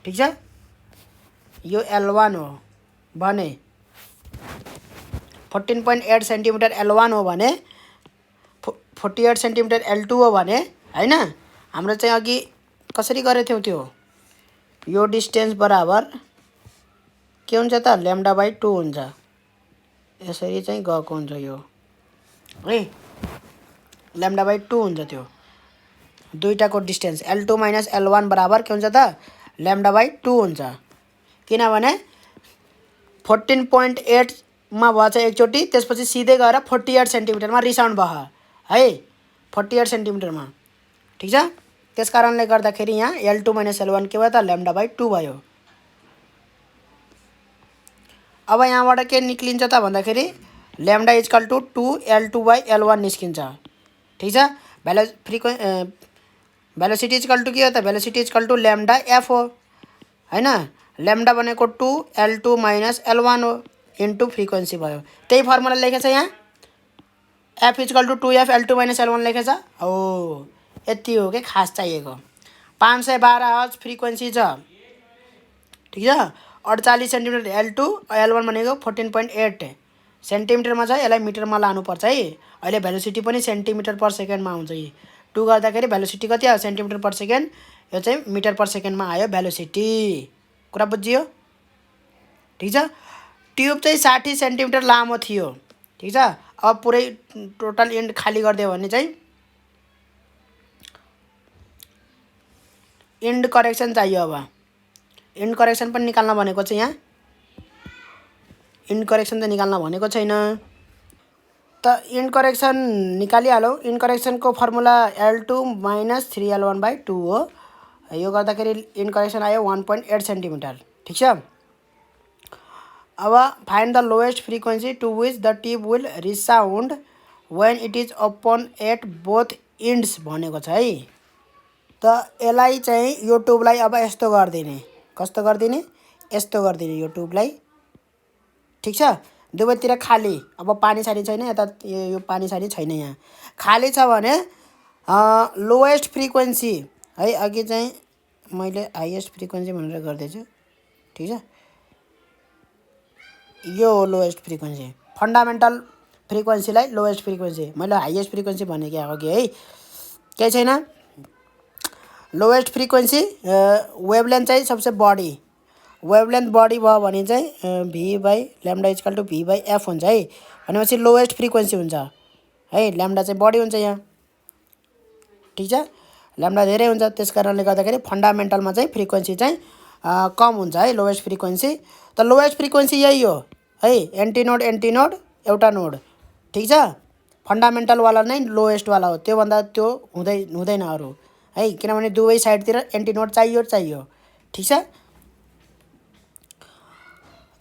ठिक छ। यो L1 हो भने 14.8 सेन्टिमिटर L1 हो भने 48 सेन्टिमिटर L2 हो भने होइन हाम्रो चाहिँ अघि कसरी गरेको थियौँ त्यो, यो डिस्टेन्स बराबर के हुन्छ त ल्याम्डा बाई 2 हुन्छ, यसरी चाहिँ गएको हुन्छ यो है, ल्याम्डा बाई 2 हुन्छ त्यो दुईटाको डिस्टेन्स। L2 माइनस L1 बराबर के हुन्छ त ल्याम्डा बाई 2 हुन्छ, किनभने 14.8 मा भएछ एकचोटि, त्यसपछि सिधै गएर 48 सेन्टिमिटरमा रिसाउन्ड भयो है, 48 सेन्टिमिटरमा, ठिक छ। त्यस कारणले गर्दाखेरि यहाँ L2 माइनस L1 के भयो त ल्याम्डा बाई 2 भयो। अब यहाँबाट के निक्लिन्छ त भन्दाखेरि lambda is equal to 2L2 by L1 निस्किन्छ, ठिक छ। भेलोसिटी इजकल टु के हो त velocity equal to lambda F हो होइन, ल्याम्डा भनेको 2L2 माइनस L1 हो इन्टु फ्रिक्वेन्सी भयो, त्यही फर्मुला लेखेछ यहाँ, F equal to 2F L2 minus L1 लेखेछ हो। यति हो कि खास चाहिएको। 512 हर्ज फ्रिक्वेन्सी छ, ठिक छ। 48 सेन्टिमिटर L2, L1 भनेको 14.8 सेन्टिमिटरमा छ, यसलाई मिटरमा लानुपर्छ है। अहिले भेलोसिटी पनि सेन्टिमिटर पर सेकेन्डमा आउँछ, 2 गर्दाखेरि भेलोसिटी कति आयो सेन्टिमिटर पर सेकेन्ड, यो चाहिँ मिटर पर सेकेन्डमा आयो भेलोसिटी। कुरा बुझियो, ठिक छ। ट्युब चाहिँ 60 सेन्टिमिटर लामो थियो, ठिक छ। अब पुरै टोटल इन्ड खाली गरिदियो भने चाहिँ इन्ड करेक्सन चाहियो। अब इन्ड करेक्सन पनि निकाल्न भनेको छ यहाँ, इन्ड करेक्सन त निकाल्न भनेको छैन, त इन्ड करेक्सन निकालिहालौँ। इन्ड करेक्सनको formula L2 minus 3L1 by 2 हो, यो गर्दाखेरि इन्ड करेक्सन आयो 1.8 सेन्टिमिटर, ठिक छ। अब find the lowest frequency to which the tube will resound when it is open at both ends भनेको छ है। त यसलाई चाहिँ यो ट्युबलाई अब यस्तो गरिदिने, कस्तो गरिदिने, यस्तो गरिदिने यो ट्युबलाई, ठिक छ। दुवैतिर खाली, अब पानी सानी छैन यता, यो पानी सानी छैन, यहाँ खाली छ भने लोएस्ट फ्रिक्वेन्सी है, अघि चाहिँ मैले हाइएस्ट फ्रिक्वेन्सी भनेर गर्दैछु, ठिक छ। यो हो लोएस्ट फ्रिक्वेन्सी, फन्डामेन्टल फ्रिक्वेन्सीलाई लोएस्ट फ्रिक्वेन्सी, मैले हाइएस्ट फ्रिक्वेन्सी भनेको अघि है, केही छैन। लोएस्ट फ्रिक्वेन्सी वेभलेन्थ चाहिँ सबसे बढी, वेभलेन्थ बढी भयो भने चाहिँ v by lambda is equal to v by f हुन्छ है, भनेपछि लोएस्ट फ्रिक्वेन्सी हुन्छ है, ल्याम्डा चाहिँ बढी हुन्छ यहाँ, ठिक छ। ल्याम्डा धेरै हुन्छ, त्यस कारणले गर्दाखेरि फन्डामेन्टलमा चाहिँ फ्रिक्वेन्सी चाहिँ कम हुन्छ है, लोएस्ट फ्रिक्वेन्सी। त लोएस्ट फ्रिक्वेन्सी यही हो है, एन्टिनोड एन्टिनोड एउटा नोड, ठिक छ। फन्डामेन्टलवाला नै लोएस्टवाला हो, त्योभन्दा त्यो हुँदैन अरू है, किनभने दुवै साइडतिर एन्टिनोड चाहियो, ठिक छ।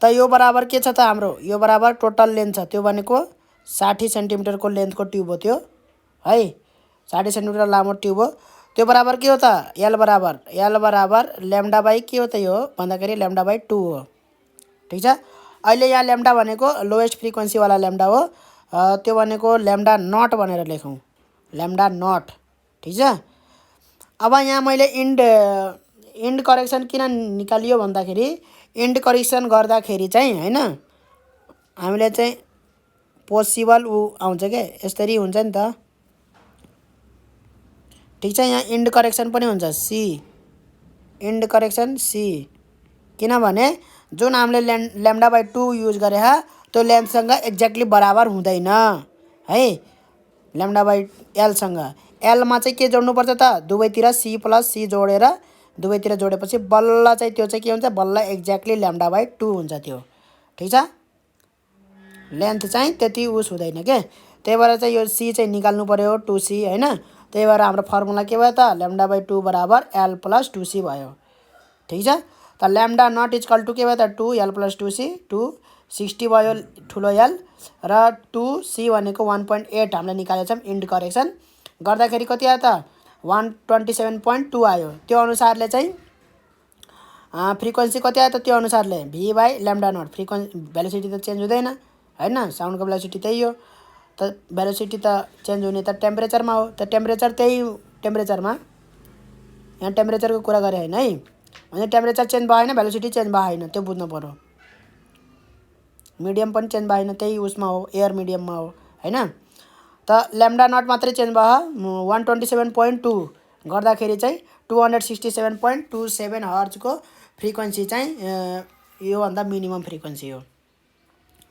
त यो बराबर के छ त हाम्रो, यो बराबर टोटल लेन्थ छ, त्यो भनेको 60 सेन्टिमिटरको लेन्थको ट्युब हो त्यो है, 60 सेन्टिमिटर लामो ट्युब हो। त्यो बराबर के हो त, एल बराबर ल्याम्डा बाई के हो त यो भन्दाखेरि ल्याम्डा बाई 2 हो। ठिक छ। अहिले यहाँ ल्याम्डा भनेको लोएस्ट फ्रिक्वेन्सीवाला ल्याम्डा हो, त्यो भनेको ल्याम्डा नट भनेर लेखौँ, ल्याम्डा नट। ठिक छ। अब यहाँ मैले इन्ड करेक्सन किन निकालियो भन्दाखेरि इन्ड करेक्सन गर्दाखेरि चाहिँ हैन हामीले चाहिँ पोसिबल आउँछ के, यसरी हुन्छ नि त। ठिक छ। यहाँ इन्ड करेक्सन पनि हुन्छ, सी इन्ड करेक्सन सी, किनभने जुन हामीले ल्याम्डा बाई 2 युज गरे त्यो लेन्थसँग एक्ज्याक्टली बराबर हुँदैन है, ल्याम्डा बाई एलसँग। एलमा चाहिँ के जोड्नुपर्छ त, दुवैतिर सी प्लस सी जोडेर दुवैतिर जोडेपछि बल्ल चाहिँ त्यो चाहिँ के हुन्छ, बल्ल एक्ज्याक्टली ल्याम्डा बाई 2 हुन्छ त्यो। ठिक छ। लेन्थ चाहिँ त्यति उस हुँदैन के, त्यही भएर चाहिँ यो सी चाहिँ निकाल्नु पर्यो, 2c हैन। त्यही भएर हाम्रो फर्मुला के भयो त, ल्याम्डा बाई 2 बराबर एल प्लस 2c भयो। ठिक छ। त ल्याम्डा नट इक्वल टु के भयो त, 2 एल प्लस 2c, 260 भयो ठुलो एल, र 2c भनेको 1.8 हामीले निकालेको छौँ इन्ड करेक्सन गर्दाखेरि कति आयो त, 127.2 आयो। त्यो अनुसारले चाहिँ फ्रिक्वेन्सी कति आयो त, त्यो अनुसारले v by lambda not, frequency velocity त चेन्ज हुँदैन हैन, साउन्डको भेलोसिटी त्यही हो त, भेलोसिटी त चेन्ज हुने त टेम्परेचरमा हो, त टेम्परेचर त्यही टेम्परेचरमा, यहाँ टेम्परेचरको कुरा गरेँ हैन है, भने टेम्परेचर चेन्ज भयो हैन, भेलोसिटी चेन्ज भयो हैन, त्यो बुझ्नु पर्यो। मिडियम पनि चेन्ज भयो हैन, त्यही उसमा हो, एयर मिडियममा हो हैन। त ल्याम्डा नट मात्रै चेन्ज भयो, 127.2 गर्दाखेरि चाहिँ 267.27 हर्जको फ्रिक्वेन्सी चाहिँ योभन्दा मिनिमम फ्रिक्वेन्सी हो,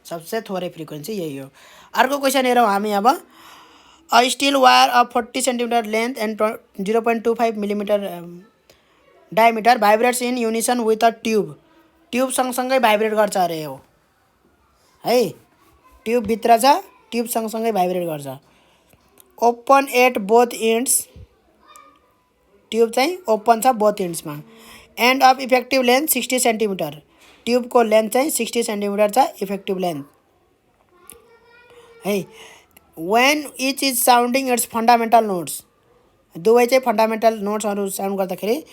सबसे थोरै फ्रिक्वेन्सी यही हो। अर्को क्वेसन हेरौँ हामी अब। A steel wire of 40 centimetre length and 0.25 millimetre diameter vibrates in unison with a tube, tube सँगसँगै भाइब्रेट गर्छ अरे हो है, ट्युबभित्र छ, ट्युब सँगसँगै भाइब्रेट गर्छ। Open at both ends, tube चाहिँ ओपन छ बोथ इन्ड्समा, end of effective length 60 centimetre, ट्युबको लेन्थ चाहिँ 60 सेन्टिमिटर छ इफेक्टिभ लेन्थ है। When each is sounding its fundamental notes, दुवै चाहिँ फन्डामेन्टल नोट्सहरू साउन्ड गर्दाखेरि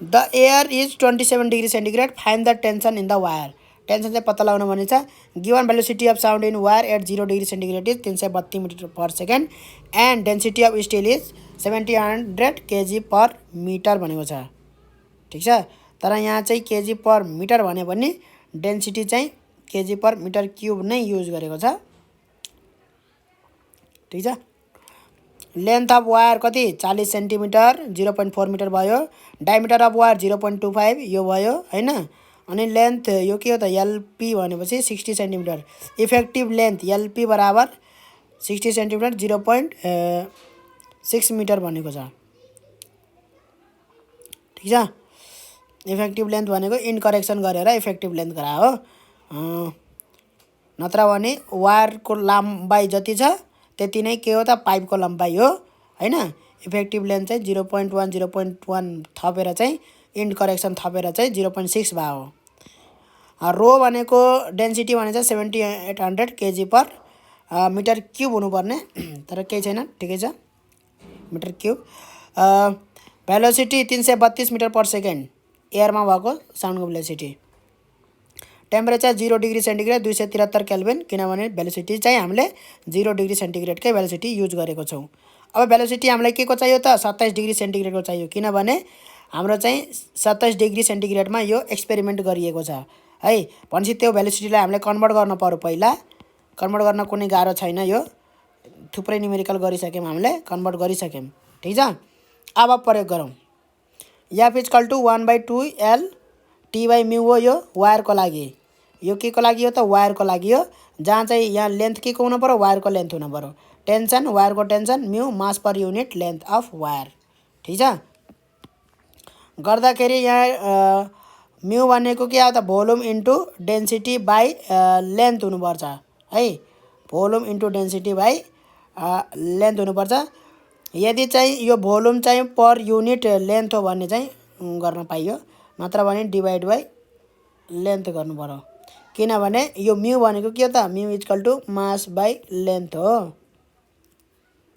the air is 27 degree centigrade, find the tension in the wire, tension चाहिँ पत्ता लगाउन भनिन्छ। Given velocity of sound in wire at 0 degree centigrade is 332 metre per second and density of steel is 700 kg per metre भनेको छ। ठिक छ। तर यहाँ चाहिँ केजी पर मिटर भन्यो भने डेन्सिटी चाहिँ केजी पर मिटर क्युब नै युज गरेको छ। ठिक छ। लेन्थ अफ वायर कति, 40 सेन्टिमिटर, 0.4 मिटर भयो। डायमिटर अफ वायर 0.25 यो भयो हैन। अनि लेन्थ यो के हो त, एलपी भनेपछि 60 सेन्टिमिटर, इफेक्टिभ लेन्थ एलपी बराबर 60 सेन्टिमिटर 0.6 मिटर भनेको छ। ठिक छ। इफेक्टिभ लेन्थ भनेको इनकरेक्सन गरेर इफेक्टिभ लेन्थ गरा हो, नत्र भने वायरको लम्बाइ जति छ त्यति नै के हो त, पाइपको लम्बाइ हो हैन। इफेक्टिभ लेन्थ चाहिँ 0.1 0.1 थपेर चाहिँ इनकरेक्सन थपेर चाहिँ 0.6 भयो। रो भनेको डेन्सिटी भने चाहिँ 7800 kg पर मिटर क्युब हुनुपर्ने, तर केही छैन, ठिकै छ, metre cube. Velocity 332 metre per second एयरमा भएको साउन्डको velocity. Temperature 0 degree centigrade 273 kelvin, किनभने भेलोसिटी चाहिँ हामीले 0 डिग्री सेन्टिग्रेडकै भेलोसिटी युज गरेको छौँ। अब भेलोसिटी हामीलाई के को चाहियो त, 27 डिग्री सेन्टिग्रेडको चाहियो, किनभने हाम्रो चाहिँ 27 डिग्री सेन्टिग्रेडमा यो एक्सपेरिमेन्ट गरिएको छ है। भनेपछि त्यो भेलोसिटीलाई हामीले कन्भर्ट गर्न पर्यो, पहिला कन्भर्ट गर्न कुनै गाह्रो छैन, यो थुप्रै न्युमेरिकल गरिसक्यौँ, हामीले कन्भर्ट गरिसक्यौँ। ठिक छ। अब प्रयोग गरौँ। F equal to 1/2 L T by mu हो, यो वायरको लागि, यो के को लागि हो त, वायरको लागि हो, जहाँ चाहिँ यहाँ लेन्थ के को हुनु पर्यो, वायरको लेन्थ हुनु पर्यो। टेन्सन वायरको tension, mu mass per unit length of wire. ठिक छ। गर्दाखेरि यहाँ म्यू भनेको के आयो त, volume into density by length हुनुपर्छ है, volume into density by length हुनुपर्छ। यदि चाहिँ यो भोल्युम चाहिँ पर युनिट लेन्थ हो भने चाहिँ गर्न पाइयो, नत्र भने डिभाइड बाई लेन्थ गर्नु पर्यो, किनभने यो म्यु भनेको के हो त mu equal to mass by length हो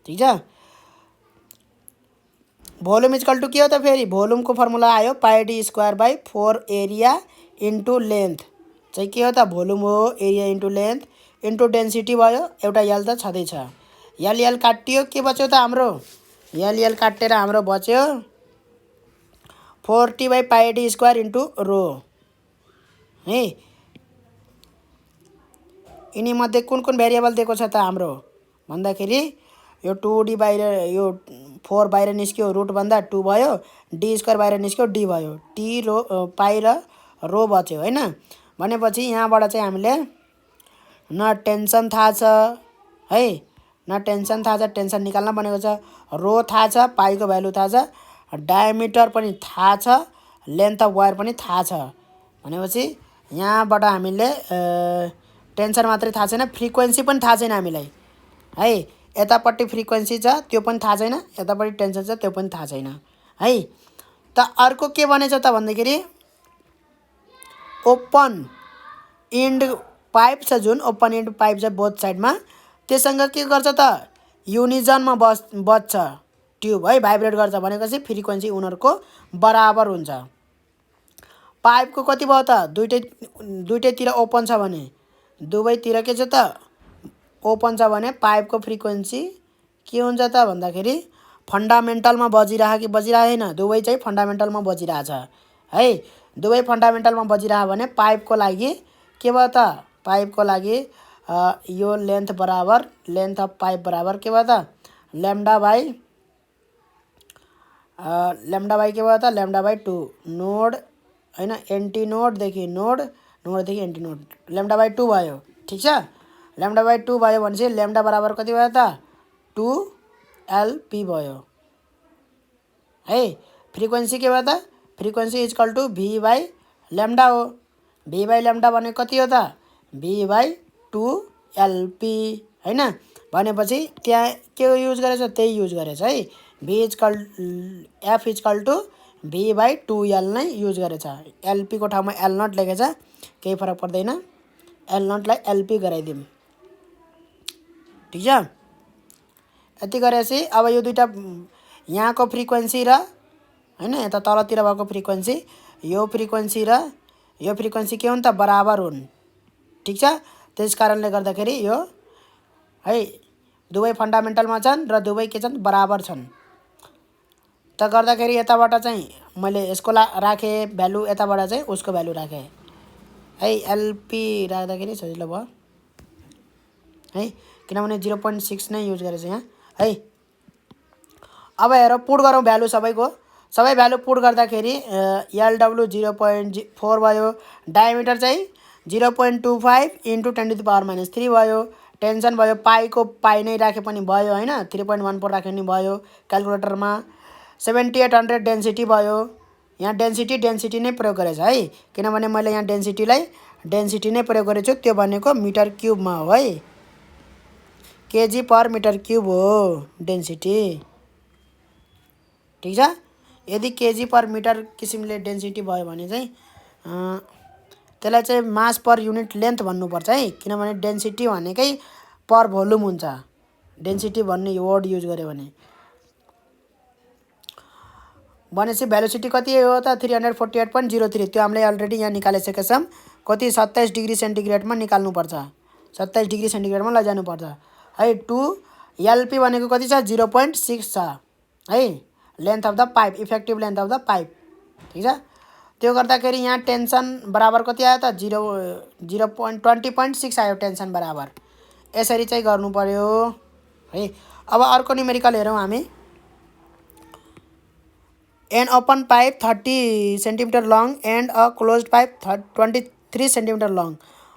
ठीक छ भोल्युम इक्वल टु के हो त फेरि भोल्युमको फर्मुला आयो pi D square by 4 area into length चाहिँ के हो त भोल्युम हो area into length into density भयो एउटा यल त छँदैछ यल काटियो के बच्यो त हाम्रो यल काटेर हाम्रो बच्यो 40 by pi D square into rho है यिनी मध्ये कुन भेरिएबल दिएको छ त हाम्रो भन्दाखेरि यो 2d बाहिर यो 4 बाहिर निस्क्यो रुट भन्दा 2 भयो डी स्क्वायर बाहिर निस्क्यो डी भयो टी रो पाई र रो बच्यो हैन भनेपछि यहाँबाट चाहिँ हामीले न टेन्सन थाहा छ है न टेन्सन थाहा छ टेन्सन निकाल्न भनेको छ रो थाहा छ पाईको भ्यालु थाहा छ डायमिटर पनि थाहा छ लेन्थ अफ वायर पनि थाहा छ भनेपछि यहाँबाट हामीले टेन्सन मात्रै थाहा छैन फ्रिक्वेन्सी पनि थाहा छैन हामीलाई है यतापट्टि फ्रिक्वेन्सी छ त्यो पनि थाहा छैन यतापट्टि टेन्सन छ त्यो पनि थाहा छैन है त अर्को के भनेछ त भन्दाखेरि ओपन इन्ड पाइप छ जुन ओपन इन्ड पाइप छ बोथ साइडमा त्यससँग के गर्छ त युनिजनमा बज्छ ट्युब है भाइब्रेट गर्छ भनेपछि फ्रिक्वेन्सी उनीहरुको बराबर हुन्छ पाइपको कति भयो त दुईटैतिर ओपन छ भने दुवैतिर के छ त ओपन छ भने पाइपको फ्रिक्वेन्सी के हुन्छ त भन्दाखेरि फन्डामेन्टलमा बजिरहेको छैन दुवै चाहिँ फन्डामेन्टलमा बजिरहेछ है दुवै फन्डामेन्टलमा बजिरह्यो भने पाइपको लागि के भयो त पाइपको लागि यो लेन्थ बराबर लेन्थ अफ पाइप बराबर के भयो त ल्याम्डा बाई के भयो त ल्याम्डा बाई 2 नोड हैन एन्टी नोडदेखि नोडदेखि एन्टी नोड ल्याम्डा बाई 2 भयो ठीक छ ल्याम्डा बाई 2 भयो भनेपछि ल्याम्डा बराबर कति भयो त 2 LP भयो है फ्रिक्वेन्सी के भयो त frequency equal to V by lambda हो V बाई ल्याम्डा भनेको कति हो त V बाई 2 LP हैन भनेपछि त्यहाँ के युज गरेछ त्यही युज गरेछ है F equal to V by 2L नै युज गरेछ LP को ठाउँमा L नट लेखेछ केही फरक पर्दैन L नटलाई LP गराइदिउँ ठीक छ यति गरेपछि अब यो दुईटा यहाँको फ्रिक्वेन्सी र हैन यता तलतिर भएको फ्रिक्वेन्सी यो फ्रिक्वेन्सी र यो फ्रिक्वेन्सी के हुन् त बराबर हुन् ठीक छ त्यसकारणले गर्दाखेरि यो है दुवै फन्डामेन्टलमा छन् र दुवै के छन् बराबर छन् त गर्दाखेरि यताबाट चाहिँ मैले यसको राखे भ्यालु यताबाट चाहिँ उसको भ्यालु राखे है LP राख्दाखेरि सजिलो भयो है किनभने 0.6 नै युज गरेछ यहाँ है अब हेर पुट गरौँ भ्यालु सबैको सबै भ्यालु पुट गर्दाखेरि LW 0.4 भयो डायमिटर चाहिँ 0.25 इन्टु 10⁻³ भयो टेन्सन भयो पाईको पाई नै राखे पनि भयो हैन 3.14 राखे पनि भयो क्याल्कुलेटरमा 7800 डेन्सिटी भयो यहाँ डेन्सिटी नै प्रयोग गरेछ है किनभने मैले यहाँ डेन्सिटी नै प्रयोग गरेछु त्यो भनेको मिटर क्युबमा हो है केजी पर मिटर क्युब हो डेन्सिटी ठीक छ यदि केजी पर मिटर किसिमले डेन्सिटी भयो भने चाहिँ त्यसलाई चाहिँ मास पर युनिट लेन्थ भन्नुपर्छ है किनभने डेन्सिटी भनेकै पर भोल्युम हुन्छ डेन्सिटी भन्ने वर्ड युज गर्यो भने भनेपछि भेलोसिटी कति हो त 348.03 त्यो हामीले अलरेडी यहाँ निकालिसकेका छौं कति 27 डिग्री सेन्टिग्रेडमा निकाल्नु पर्छ 27 डिग्री सेन्टिग्रेडमा लैजानु पर्छ है 2 LP भनेको कति छ 0.6 छ है length of the pipe effective length of the pipe ठीक छ त्यो गर्दाखेरि यहाँ टेन्सन बराबर कति आयो त 0.20.6 आयो टेन्सन बराबर यसरी चाहिँ गर्नु पर्यो है अब अर्को न्युमेरिकल हेरौँ हामी An open pipe 30 cm long and a closed pipe 23 cm long.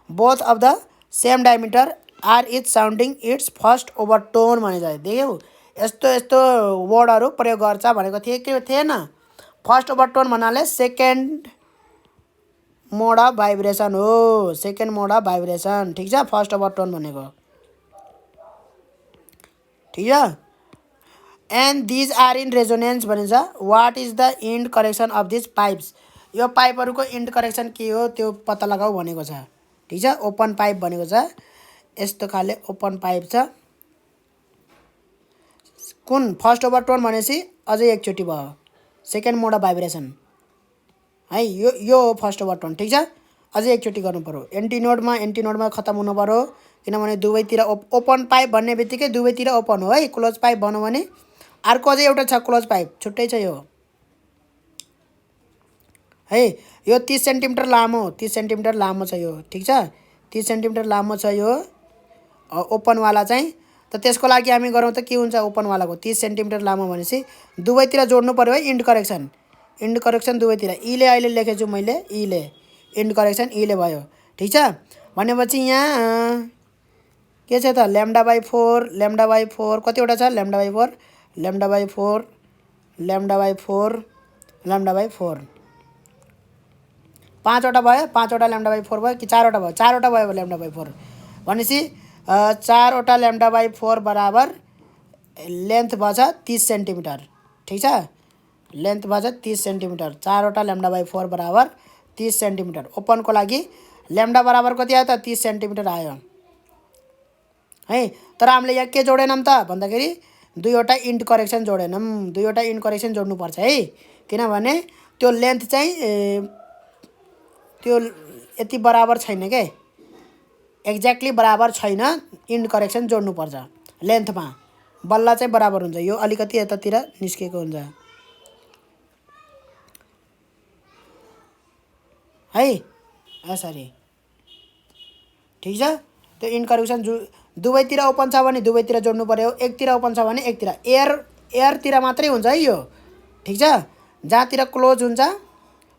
Both of the same diameter are each sounding its first overtone भने चाहिँ देख्यौ यस्तो वर्डहरु प्रयोग गर्छ भनेको थिए के थिएन फर्स्ट ओभरटोन भन्नाले सेकेन्ड मोड अफ भाइब्रेसन हो सेकेन्ड मोड अफ भाइब्रेसन ठीक छ फर्स्ट ओभरटोन भनेको ठीक छ and these are in resonance भनिन्छ what is the end correction of these pipes यो पाइपहरुको end correction के हो त्यो पत्ता लगाऊ भनेको छ ठीक छ। ओपन पाइप भनेको छ यस्तो खाले ओपन पाइप छ। कुन फर्स्ट ओभरटोन भनेपछि अझै एकचोटि भयो, सेकेन्ड मोड अफ भाइब्रेसन है, यो हो फर्स्ट ओभरटोन। ठीक छ, अझै एकचोटि गर्नु पर्यो। एन्टिनोडमा खत्तम हुनु पर्यो, किनभने दुवैतिर ओपन पाइप भन्ने बित्तिकै दुवैतिर ओपन हो है। क्लोज पाइप भन्यो भने अर्को अझै एउटा छ क्लोज पाइप, छुट्टै छ यो है। यो 30 सेन्टिमिटर लामो, 30 सेन्टिमिटर लामो छ यो। ठीक छ, 30 सेन्टिमिटर लामो छ यो ओपनवाला चाहिँ। त त्यसको लागि हामी गरौँ त के हुन्छ, ओपनवालाको 30 सेन्टिमिटर लामो भनेपछि दुवैतिर जोड्नु पर्यो है। इन्ड करेक्सन दुवैतिर। इले अहिले लेखेछु मैले, इले इन्ड करेक्सन इले भयो। ठीक छ, भनेपछि यहाँ के छ त ल्याम्डा बाई फोर कतिवटा छ, ल्याम्डा बाई फोर 5वटा भयो, 5वटा ल्याम्डा बाई फोर भयो कि 4वटा भयो, 4वटा भयो ल्याम्डा बाई फोर भनेपछि 4वटा ल्याम्डा बाई फोर बराबर लेन्थ भएछ 30 सेन्टिमिटर। ठीक छ, लेन्थ भएछ 30 सेन्टिमिटर। 4वटा ल्याम्डा बाई फोर बराबर 30 सेन्टिमिटर। ओपनको लागि ल्याम्डा बराबर कति आयो त 30 सेन्टिमिटर आयो है। तर हामीले यहाँ के जोडेनौँ त भन्दाखेरि दुईवटा इन्ड करेक्सन जोडेनौँ। दुईवटा इन्ड करेक्सन जोड्नुपर्छ है, किनभने त्यो लेन्थ चाहिँ त्यो यति बराबर छैन के, एक्ज्याक्टली बराबर छैन। इन्ड करेक्सन जोड्नुपर्छ लेन्थमा, बल्ल चाहिँ बराबर हुन्छ। यो अलिकति यतातिर निस्केको हुन्छ है यसरी। ठीक छ, त्यो इन्ड करेक्सन दुवैतिर ओपन छ भने दुवैतिर जोड्नु पर्यो, एकतिर ओपन छ भने एकतिर। एयरतिर मात्रै हुन्छ है यो। ठीक छ, जहाँतिर क्लोज हुन्छ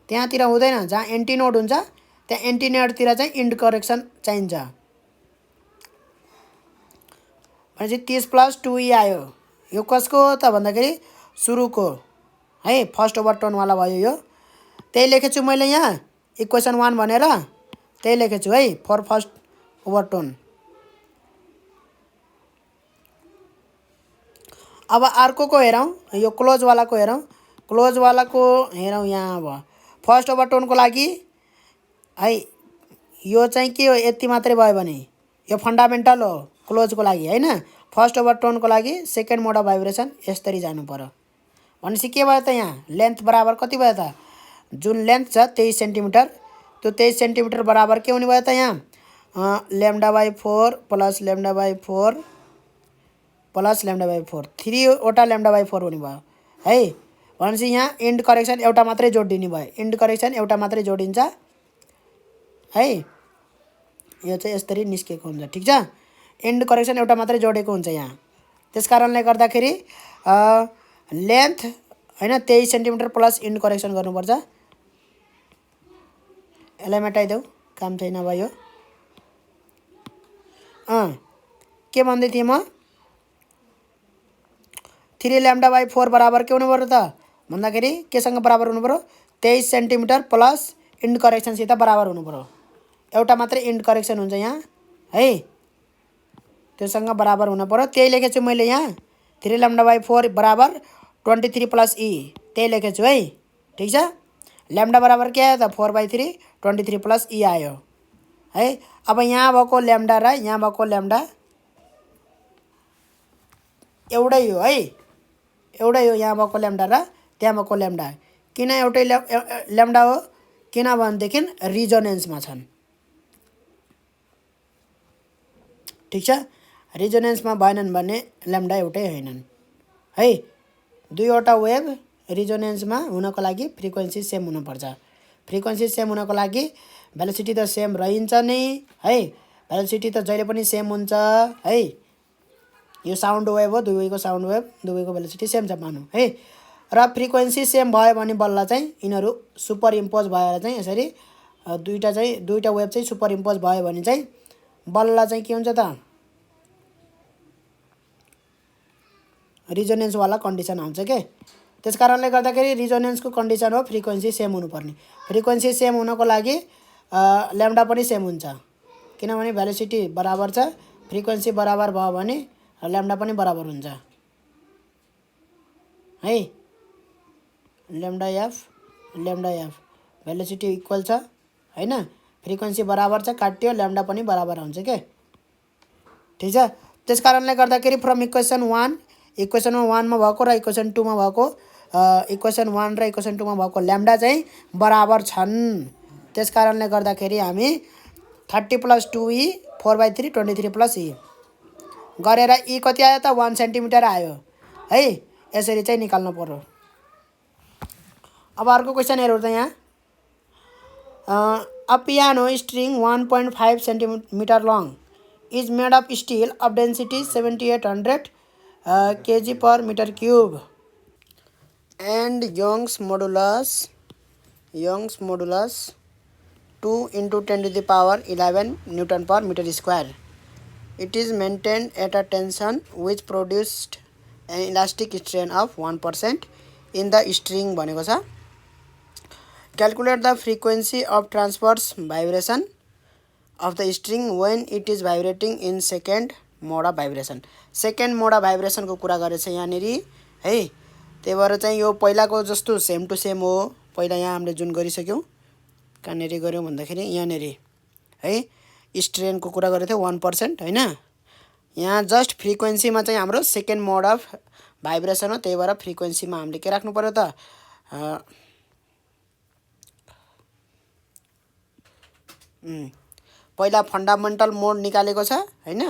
त्यहाँतिर हुँदैन, जहाँ एन्टिनोड हुन्छ त्यहाँ एन्टिनोडतिर चाहिँ इन्ड करेक्सन चाहिन्छ। भनेपछि 30 + 2e आयो। यो कसको त भन्दाखेरि सुरुको है, फर्स्ट ओभरटोनवाला भयो यो। त्यही लेखेछु मैले यहाँ इक्वेसन 1 भनेर, त्यही लेखेछु है फर फर्स्ट ओभरटोन। अब अर्कोको हेरौँ, यो क्लोजवालाको हेरौँ। यहाँ अब फर्स्ट ओभरटोनको लागि है, यो चाहिँ के हो, यति मात्रै भयो भने यो फन्डामेन्टल हो क्लोजको लागि होइन। फर्स्ट ओभरटोनको लागि सेकेन्ड मोड अफ भाइब्रेसन यसरी जानु पर्यो। भनेपछि के भयो त यहाँ लेन्थ बराबर कति भयो त, जुन लेन्थ छ 23 सेन्टिमिटर, त्यो 23 सेन्टिमिटर बराबर के हुने भयो त यहाँ lambda by four plus lambda by four 3वटा ल्याम्डा बाई फोर हुने भयो है। भनेपछि यहाँ इन्ड करेक्सन एउटा मात्रै जोडिदिने भयो, इन्ड करेक्सन एउटा मात्रै जोडिन्छ है। यो चाहिँ यसरी निस्केको हुन्छ। ठीक छ, इन्ड करेक्सन एउटा मात्रै जोडेको हुन्छ यहाँ। त्यस कारणले गर्दाखेरि लेन्थ होइन 23 सेन्टिमिटर प्लस इन्ड करेक्सन गर्नुपर्छ। यसलाई मेटाइदेऊ, काम छैन भयो। के भन्दै थिएँ म, 3 ल्याम्डा बाई फोर बराबर के हुनु पर्यो त भन्दाखेरि केसँग बराबर हुनु पर्यो, 23 सेन्टिमिटर प्लस इन्ड करेक्सनसित बराबर हुनु पर्यो। एउटा मात्रै इन्ड करेक्सन हुन्छ यहाँ है, त्योसँग बराबर हुनु पर्यो। त्यही लेखेछु मैले यहाँ 3 ल्याम्डा बाई फोर बराबर 23 + e, त्यही लेखेछु है। ठीक छ, ल्याम्डा बराबर के आयो त 4/3 23 + e आयो है। अब यहाँ भएको ल्याम्डा र यहाँ भएको ल्याम्डा एउटै हो है, एउटै हो। यहाँ भएको ल्याम्डा र त्यहाँ भएको ल्याम्डा किन एउटै ल्याम्डा हो, किनभनेदेखि रिजोनेन्समा छन्। ठीक छ, रिजोनेन्समा भएनन् भने ल्याम्डा एउटै होइनन् है। दुईवटा वेभ रिजोनेन्समा हुनको लागि फ्रिक्वेन्सी सेम हुनुपर्छ। फ्रिक्वेन्सी सेम हुनको लागि भेलोसिटी त सेम रहन्छ नै है, भेलोसिटी त जहिले पनि सेम हुन्छ है। यो साउन्ड वेभ हो, दुवैको साउन्ड वेभ, दुवैको भेलोसिटी सेम छ मानौँ है। र फ्रिक्वेन्सी सेम भयो भने बल्ल चाहिँ यिनीहरू सुपर इम्पोज भएर चाहिँ यसरी दुईटा वेभ चाहिँ सुपर इम्पोज भयो भने चाहिँ बल्ल चाहिँ के हुन्छ त रिजोनेन्सवाला कन्डिसन आउँछ के। त्यस कारणले गर्दाखेरि रिजोनेन्सको कन्डिसन हो फ्रिक्वेन्सी सेम हुनुपर्ने। फ्रिक्वेन्सी सेम हुनको लागि ल्याम्डा पनि सेम हुन्छ, किनभने भेलोसिटी बराबर छ, फ्रिक्वेन्सी बराबर भयो भने ल्याम्डा पनि बराबर हुन्छ है। ल्याम्डा एफ भेलोसिटी इक्वल छ होइन, फ्रिक्वेन्सी बराबर छ काट्यो ल्याम्डा पनि बराबर हुन्छ के ठीक छ त्यस कारणले गर्दाखेरि फ्रम इक्वेसन 1 इक्वेसन 1 मा भएको र इक्वेसन 2 मा भएको इक्वेसन 1 र इक्वेसन 2 मा भएको ल्याम्डा चाहिँ बराबर छन् त्यस कारणले गर्दाखेरि हामी 30 + 2e 4/3 23 + e गरेर e कति आयो त 1 सेन्टिमिटर आयो है यसरी चाहिँ निकाल्नु पर्यो अब अर्को क्वेशन हेरौँ त यहाँ a piano string 1.5 centimeter long is made of steel of density 7800 kg per meter cube and Young's modulus 2 into 10 to the power 11 Newton per meter square. It is maintained at a tension which produced an elastic strain of 1% in the string भनेको छ Calculate the frequency of transverse vibration of the string when it is vibrating in second mode of vibration. Second mode of vibration को कुरा गरेछ यहाँनेरि है त्यही भएर चाहिँ यो पहिलाको जस्तो सेम टु सेम हो पहिला यहाँ हामीले जुन गरिसक्यौं कहाँनेरि गर्यौं भन्दाखेरि यहाँनेरि है स्ट्रेन को कुरा गरेथ्यौ 1% हैन यहाँ जस्ट फ्रिक्वेन्सी मा चाहिँ हाम्रो सेकेन्ड मोड अफ भाइब्रेसन हो त्यही भएर फ्रिक्वेन्सी मा हामीले के राख्नु पर्यो त पहिला फन्डामेन्टल मोड निकालेको छ हैन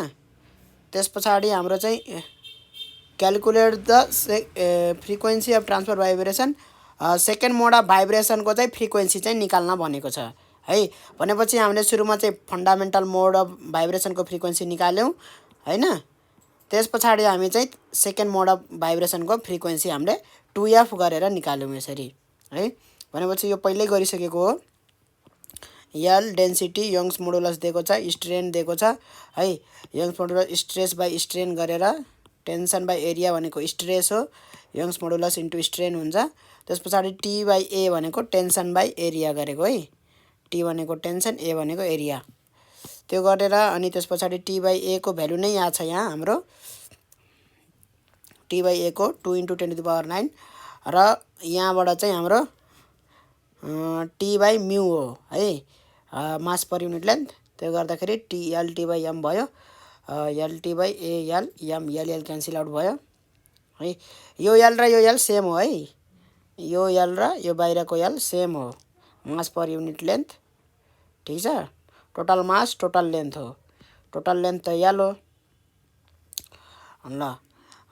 त्यसपछि हाम्रो चाहिँ calculate the frequency of transfer vibration second mode of vibration को चाहिँ फ्रिक्वेन्सी चाहिँ निकाल्न भनेको छ है भनेपछि हामीले सुरुमा चाहिँ फन्डामेन्टल मोड अफ भाइब्रेसन को फ्रिक्वेन्सी निकाल्यौं हैन त्यसपछि हामी चाहिँ सेकेन्ड मोड अफ भाइब्रेसन को फ्रिक्वेन्सी हामीले 2f गरेर निकाल्यौं यसरी है भनेपछि यो पहिल्यै गरिसकेको हो L डेन्सिटी यंग्स मोडुलस दिएको छ स्ट्रेन दिएको छ है Young's modulus stress by strain गरेर टेन्सन बाइ एरिया भनेको स्ट्रेस हो यंग्स मोडुलस इन्टु स्ट्रेन हुन्छ त्यसपछि T बाइ A भनेको टेन्सन बाइ एरिया गरेको है T भनेको टेन्सन A भनेको एरिया त्यो गरेर अनि त्यसपछि T बाइ A को भ्यालु नै यहाँ छ यहाँ हाम्रो T बाइ A को 2 * 10 to the power 9 र यहाँबाट चाहिँ हाम्रो T बाइ म्यु हो है मास पर युनिट लेन्थ त्यो गर्दाखेरि LT बाइ m भयो LT by AL m LL cancel out भयो है यो L र यो L सेम हो है यो L र यो बाहिरको L सेम हो मास पर युनिट लेन्थ ठीक छ टोटल मास टोटल लेन्थ हो टोटल लेन्थ त L हो ल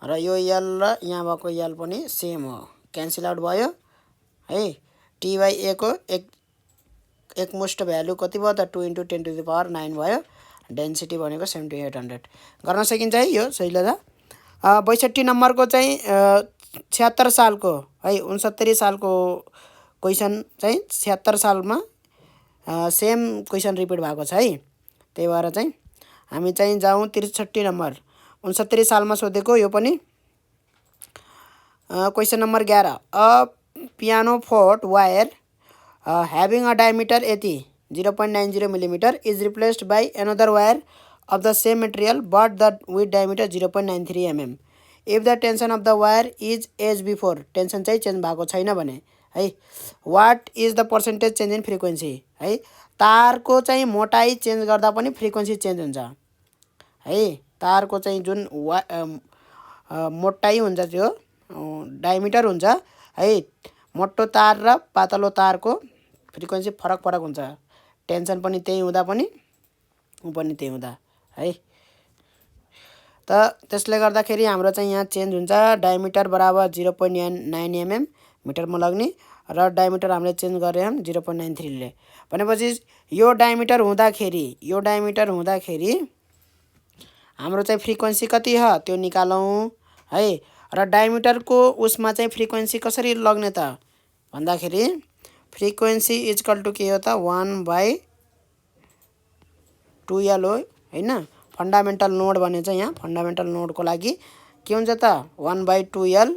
र यो L र यहाँ भएको L पनि सेम हो क्यान्सल आउट भयो है T बाइ A को एकमुष्ट भ्यालु कति भयो त 2 * 10 to the power 9 भयो डेन्सिटी भनेको 7800 गर्न सकिन्छ है यो सही ल 62 नम्बरको चाहिँ 76 सालको है 69 सालको क्वेशन चाहिँ 76 सालमा सेम क्वेशन रिपिट भएको छ है त्यही भएर चाहिँ हामी चाहिँ जाउँ 63 नम्बर 69 सालमा सोधेको यो पनि question number 11 a piano forte wire having a diameter यति 0.90 mm is replaced by another wire of the same material but the with diameter 0.93 mm. If the tension of the wire is as before tension चाहिँ change भएको छैन भने है what is the percentage change in frequency है तारको चाहिँ मोटाई change गर्दा पनि फ्रिक्वेन्सी चेन्ज हुन्छ है तारको चाहिँ जुन मोटाई हुन्छ त्यो डायमिटर हुन्छ है मोटो तार र पातलो तारको फ्रिक्वेन्सी फरक फरक हुन्छ टेन्सन पनि त्यही हुँदा पनि उ पनि त्यही हुँदा है त त्यसले गर्दाखेरि हाम्रो चाहिँ यहाँ चेन्ज हुन्छ डायमिटर बराबर 0.9 mm मिटरमा लाग्ने र डायमिटर हामीले चेन्ज गर्यौं 0.93 ले भनेपछि यो डायमिटर हुँदाखेरि हाम्रो चाहिँ फ्रिक्वेन्सी कति हो त्यो निकालौं है र डायमिटर को उसमा चाहिँ फ्रिक्वेन्सी कसरी लग्ने त भन्दाखेरि फ्रिक्वेन्सी इक्वल टु के हो त 1/2L हो हैन फन्डामेन्टल नोड भने चाहिँ यहाँ फन्डामेन्टल नोड को लागि के हुन्छ त 1/2L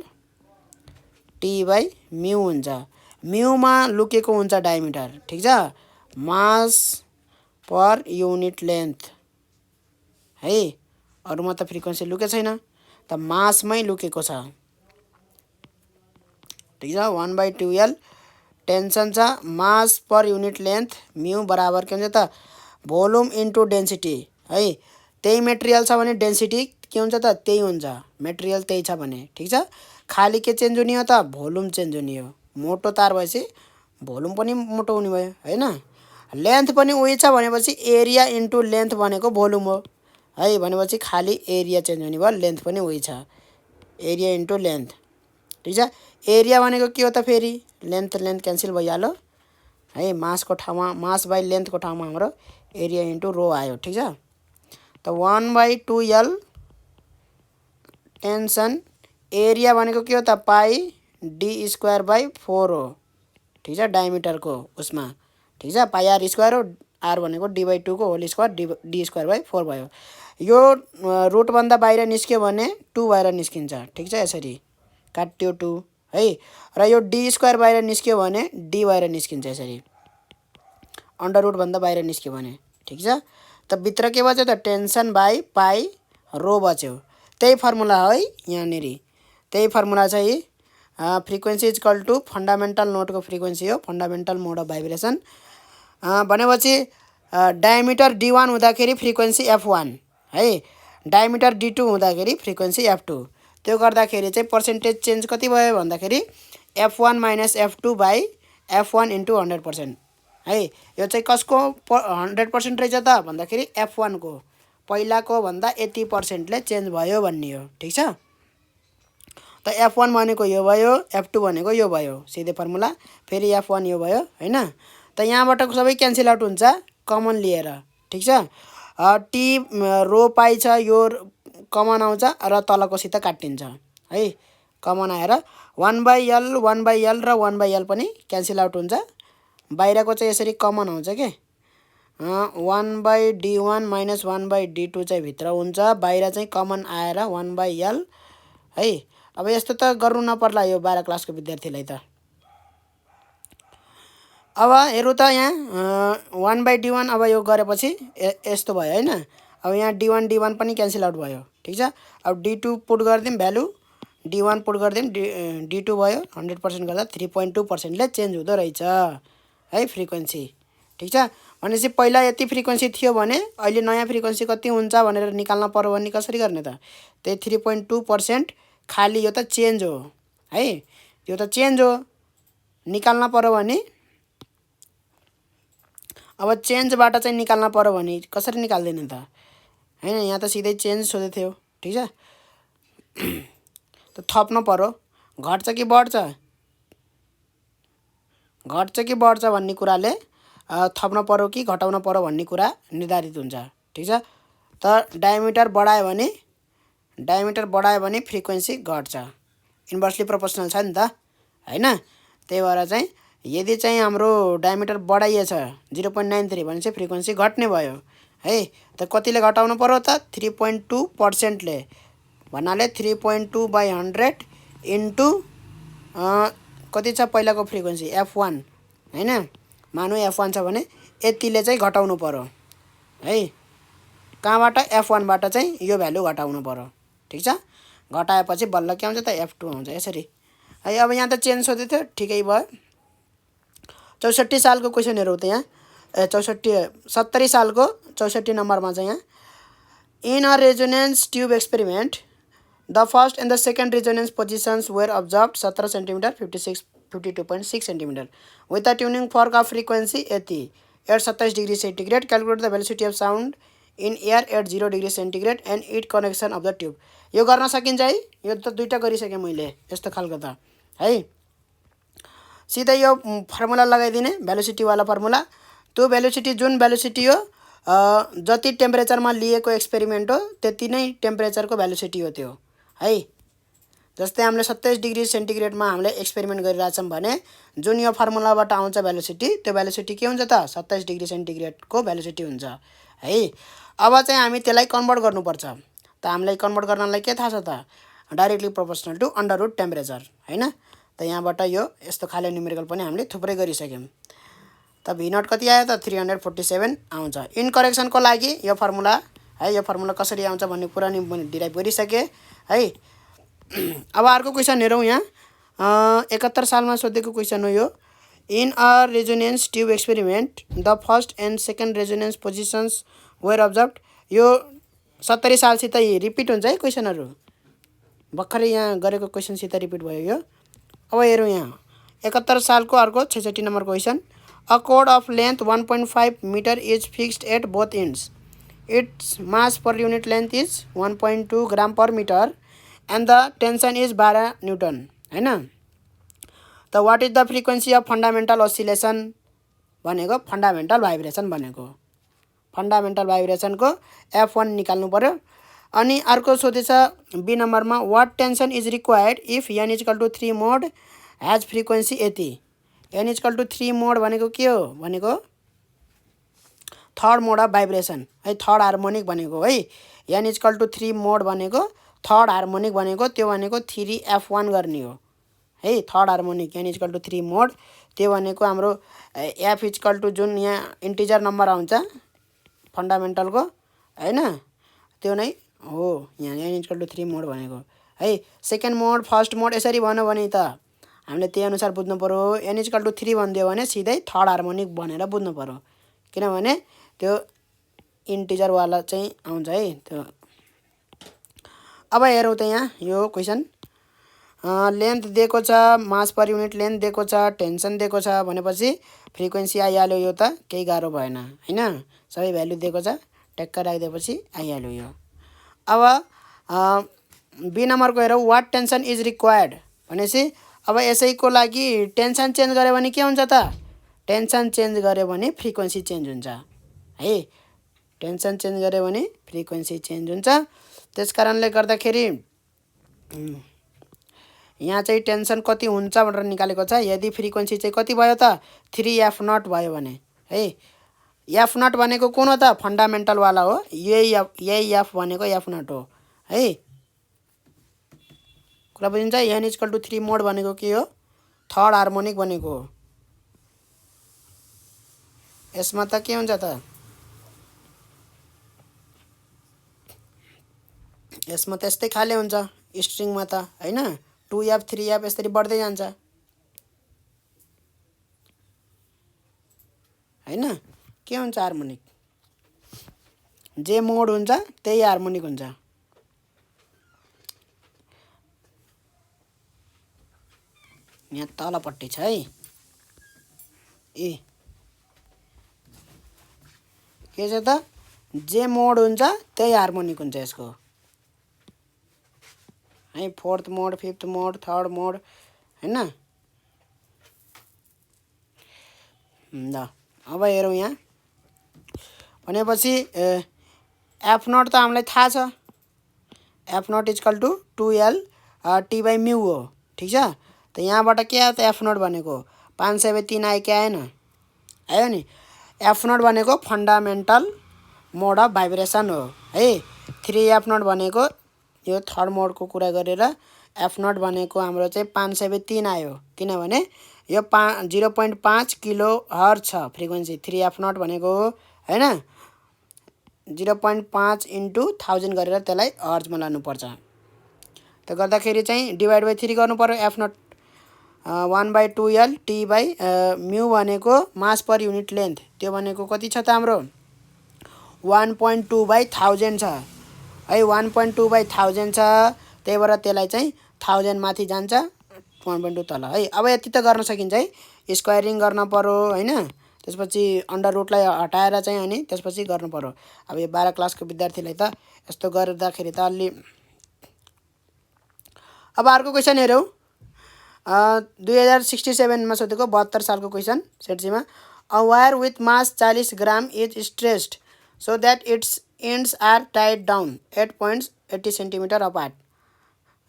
T बाइ म्यु हुन्छ म्यु मा लुकेको हुन्छ डायमिटर ठीक छ मास पर युनिट लेन्थ है अरुमा त फ्रिक्वेन्सी लुके छैन त मास मै लुकेको छ ठीक छ 1/2L टेन्सन छ, मास पर युनिट लेन्थ म्यू बराबर के हुन्छ त भोल्युम इन्टु डेन्सिटी है। त्यही मेटेरियल छ भने डेन्सिटी के हुन्छ त त्यही हुन्छ, मेटेरियल त्यही छ भने ठीक छ। खाली के चेन्ज हुने हो त भोल्युम चेन्ज हुने हो। मोटो तार भएपछि भोल्युम पनि मोटो हुने भयो हैन। लेन्थ पनि उही छ भनेपछि एरिया इन्टु लेन्थ भनेको भोल्युम हो है। भनेपछि खाली एरिया चेन्ज हुने भयो, लेन्थ पनि उही छ, एरिया इन्टु लेन्थ ठीक छ। एरिया भनेको के हो त फेरि लेन्थ लेन्थ क्यान्सल भइहाल्यो है। मासको ठाउँमा मास बाई लेन्थको ठाउँमा हाम्रो एरिया इन्टु रो आयो ठीक छ। त 1/2L टेन्सन, एरिया भनेको के हो त पाई d²/4 हो ठीक छ, डायमिटरको उसमा ठीक छ। पाई r² हो, r भनेको d/2 को होल स्क्वायर d²/4 भयो। यो रुटभन्दा बाहिर निस्क्यो भने 2 भएर निस्किन्छ ठीक छ, यसरी काट्यो 2 है। र यो d² बाहिर निस्क्यो भने d भएर निस्किन्छ यसरी, अन्डर रुटभन्दा बाहिर निस्क्यो भने ठीक छ। त भित्र के बच्यो त टेन्सन बाई पाई रो बच्यो। त्यही फर्मुला है यहाँनिर, त्यही फर्मुला चाहिँ फ्रिक्वेन्सी इक्वल टु फन्डामेन्टल नोटको फ्रिक्वेन्सी हो, फन्डामेन्टल मोड अफ भाइब्रेसन भनेपछि डायमिटर d1 हुँदाखेरि फ्रिक्वेन्सी f1 है, डायमिटर d2 हुँदाखेरि फ्रिक्वेन्सी f2। त्यो गर्दाखेरि चाहिँ पर्सेन्टेज चेन्ज कति भयो भन्दाखेरि f1 minus f2 by f1 into 100% है। यो चाहिँ कसको 100% रहेछ त भन्दाखेरि f1 को, पहिलाको भन्दा यति पर्सेन्टले चेन्ज भयो भन्ने हो ठीक छ। त f1 भनेको यो भयो, f2 भनेको यो भयो, सिधै फर्मुला फेरि f1 यो भयो हैन। त यहाँबाट सबै क्यान्सल आउट हुन्छ कमन लिएर ठीक छ। टी रो पाई छ, यो कमन आउँछ र तलकोसित काटिन्छ है, कमन आएर 1/L 1/L र 1/L पनि क्यान्सल आउट हुन्छ। बाहिरको चाहिँ यसरी कमन आउँछ के 1/d1 माइनस 1/d2 चाहिँ भित्र हुन्छ, बाहिर चाहिँ कमन आएर 1/L है। अब यस्तो त गर्नु नपर्ला यो 12 क्लासको विद्यार्थीलाई त। अब हेरौँ त यहाँ 1/d1 अब यो गरेपछि यस्तो भयो हैन। अब यहाँ d1 पनि क्यान्सल आउट भयो ठीक छ। अब d2 पुट गरिदिउँ भ्यालु, d1 पुट गरिदिउँ d2 भयो, 100% गर्दा 3.2%ले चेन्ज हुँदो रहेछ है फ्रिक्वेन्सी ठीक छ। भनेपछि पहिला यति फ्रिक्वेन्सी थियो भने अहिले नयाँ फ्रिक्वेन्सी कति हुन्छ भनेर निकाल्न पर्यो भने कसरी गर्ने त, त्यही 3.2% खाली यो त चेन्ज हो है, यो त चेन्ज हो, निकाल्न पर्यो भने अब चेन्जबाट चाहिँ निकाल्न पर्यो भने कसरी निकाल्दैन त हैन। यहाँ त सिधै चेन्ज सोधे थियो ठीक छ। त थप्न पर्यो, घट्छ कि बढ्छ, घट्छ कि बढ्छ भन्ने कुराले थप्न पर्यो कि घटाउन पर्यो भन्ने कुरा निर्धारित हुन्छ ठीक छ। त डायमिटर बढायो भने फ्रिक्वेन्सी घट्छ, इन्भर्सली प्रोपोर्सनल छ नि त हैन। त्यही भएर चाहिँ यदि चाहिँ हाम्रो डायमिटर बढाइएछ 0.93 भने चाहिँ फ्रिक्वेन्सी घट्ने भयो है। त कतिले घटाउनु पर्यो त 3.2%ले, भन्नाले 3.2/100 इन्टु कति छ पहिलाको फ्रिक्वेन्सी f1 हैन। मानु f1 छ भने यतिले चाहिँ घटाउनु पर्यो है। कहाँबाट f1बाट चाहिँ यो भ्यालु घटाउनु पर्यो ठीक छ। घटाएपछि बल्ल के आउँछ त f2 आउँछ यसरी है। अब यहाँ त चेन्ज सोधे थियो ठिकै भयो। 64 सालको क्वेसन हेरौँ त यहाँ 70 सालको 64 नम्बरमा चाहिँ यहाँ in a resonance tube experiment the first and the second resonance positions were observe 17 centimetre 52.6 centimetre with the tuning fork of frequency यति at 27 degree centigrade, calculate the velocity of sound in air at 0 degree centigrade and it connection of the tube. यो गर्न सकिन्छ है, यो त दुईटा गरिसकेँ मैले यस्तो खालको त है। सिधै यो फर्मुला लगाइदिने भेलोसिटीवाला फर्मुला, त्यो भेलोसिटी जुन भेलोसिटी हो जति टेम्परेचरमा लिएको एक्सपेरिमेन्ट हो त्यति नै टेम्परेचरको भेलोसिटी हो त्यो है। जस्तै हामीले 27 डिग्री सेन्टिग्रेडमा हामीले एक्सपेरिमेन्ट गरिरहेछौँ भने जुन यो फर्मुलाबाट आउँछ भेलोसिटी, त्यो भेलोसिटी के हुन्छ त 27 डिग्री सेन्टिग्रेडको भेलोसिटी हुन्छ है। अब चाहिँ हामी त्यसलाई कन्भर्ट गर्नुपर्छ। त हामीलाई कन्भर्ट गर्नलाई के थाहा छ त, directly proportional to under root temperature हैन। त यहाँबाट यो यस्तो खाले न्युमेरिकल पनि हामीले थुप्रै गरिसक्यौँ। त v0 कति आयो त 347 आउँछ। इन करेक्सनको लागि यो फर्मुला है, यो फर्मुला कसरी आउँछ भन्ने कुरा नि मैले डिराइभ गरिसकेँ है। अब अर्को क्वेसन हेरौँ यहाँ 71 सालमा सोधेको क्वेसन हो यो। In a resonance tube experiment, the first and second resonance positions were observed. यो 70 सालसित रिपिट हुन्छ है क्वेसनहरू भर्खरै यहाँ गरेको क्वेसनसित रिपिट भयो यो। अब हेरौँ यहाँ 71 सालको अर्को 66 नम्बरको question. A cord of length 1.5 metre is fixed at both ends. Its mass per unit length is 1.2 gram per metre and the tension is 12 newton हैन। त what is the frequency of fundamental oscillation भनेको fundamental vibration भनेको। फन्डामेन्टल भाइब्रेसनको F1 निकाल्नु पर्यो। अनि अर्को सोधेछ बी नम्बरमा what tension is required if n equal to 3 mode has frequency यति। n इक्वल टु 3 मोड भनेको के हो भनेको थर्ड मोड अफ भाइब्रेसन है, थर्ड हार्मोनिक भनेको है। n इक्वल टु 3 मोड भनेको थर्ड हार्मोनिक भनेको त्यो भनेको 3F1 गर्ने हो है। Third harmonic n equal to 3 mode त्यो भनेको हाम्रो f इक्वल टु जुन यहाँ इन्टिजर नम्बर आउँछ फन्डामेन्टलको हैन त्यो नै हो यहाँ n इक्वल टु 3 मोड भनेको है। सेकेन्ड मोड फर्स्ट मोड यसरी भन्यो भने त हामीले त्यही अनुसार बुझ्नु पर्यो। n इक्वल टु 3 भनिदियो भने सिधै थर्ड हार्मोनिक भनेर बुझ्नु पर्यो, किनभने त्यो इन्टिजरवाला चाहिँ आउँछ है त्यो। अब हेरौँ त यहाँ यो क्वेसन लेन्थ दिएको छ, मास पर युनिट लेन्थ दिएको छ, टेन्सन दिएको छ भनेपछि फ्रिक्वेन्सी आइहाल्यो। यो त केही गाह्रो भएन हैन, सबै भ्यालु दिएको छ ट्याक्क राखिदिएपछि आइहाल्यो यो। अब बी नम्बरको हेरौँ वाट टेन्सन इज रिक्वायर्ड भनेपछि अब यसैको लागि टेन्सन चेन्ज गर्यो भने के हुन्छ त, टेन्सन चेन्ज गर्यो भने फ्रिक्वेन्सी चेन्ज हुन्छ है। टेन्सन चेन्ज गर्यो भने फ्रिक्वेन्सी चेन्ज हुन्छ। त्यस कारणले गर्दाखेरि यहाँ चाहिँ टेन्सन कति हुन्छ भनेर निकालेको छ। यदि फ्रिक्वेन्सी चाहिँ कति भयो त 3F0 भयो भने है। F0 भनेको कुन हो त फन्डामेन्टल वाला हो, यही F भनेको F0 हो है। कुरा बुझिन्छ। n इक्वल टु 3 मोड भनेको के हो थर्ड हार्मोनिक भनेको हो। यसमा त के हुन्छ त यसमा त यस्तै खाले हुन्छ स्ट्रिङमा त हैन 2F 3F यसरी बढ्दै जान्छ हैन। के हुन्छ हार्मोनिक जे मोड हुन्छ त्यही हार्मोनिक हुन्छ। यहाँ तलपट्टि छ है ए के छ त जे मोड हुन्छ त्यही हार्मोनिक हुन्छ यसको है। फोर्थ मोड, फिफ्थ मोड, थर्ड मोड हैन। ल अब हेरौँ यहाँ भनेपछि F0 त हामीलाई थाहा छ F0 equal to 2L T/μ हो, ठिक छ। त यहाँबाट के आयो त F0 भनेको 5/3 आयो कि आएन, आयो नि। F0 भनेको फन्डामेन्टल मोड अफ भाइब्रेसन हो है। 3F0 भनेको यो थर्ड मोडको कुरा गरेर F0 भनेको हाम्रो चाहिँ 5/3 आयो, किनभने यो 0.5 किलो हर्ज छ फ्रिक्वेन्सी 3F0 भनेको हैन। 0.5 इन्टु 1000 गरेर त्यसलाई हर्जमा लानुपर्छ। त गर्दाखेरि चाहिँ डिभाइड बाई 3 गर्नु पर्यो। F0 1/2L T/μ भनेको मास पर युनिट लेन्थ त्यो भनेको कति छ त हाम्रो 1.2/1000 छ है। 1.2/1000 छ, त्यही भएर त्यसलाई चाहिँ 1000 माथि जान्छ 1.2 तल है। अब यति त गर्न सकिन्छ है, स्क्वायरिङ गर्न पर्यो हैन। त्यसपछि अन्डर रुटलाई हटाएर चाहिँ अनि त्यसपछि गर्नु पर्यो। अब यो 12 क्लासको विद्यार्थीलाई त यस्तो गर्दाखेरि त अलि। अब अर्को क्वेसन हेरौँ 2067 मा सोधेको 72 सालको क्वेसन सेटजीमा। A wire with mass 40 gram is stretched so that its ends are tied down at points 80 centimetre apart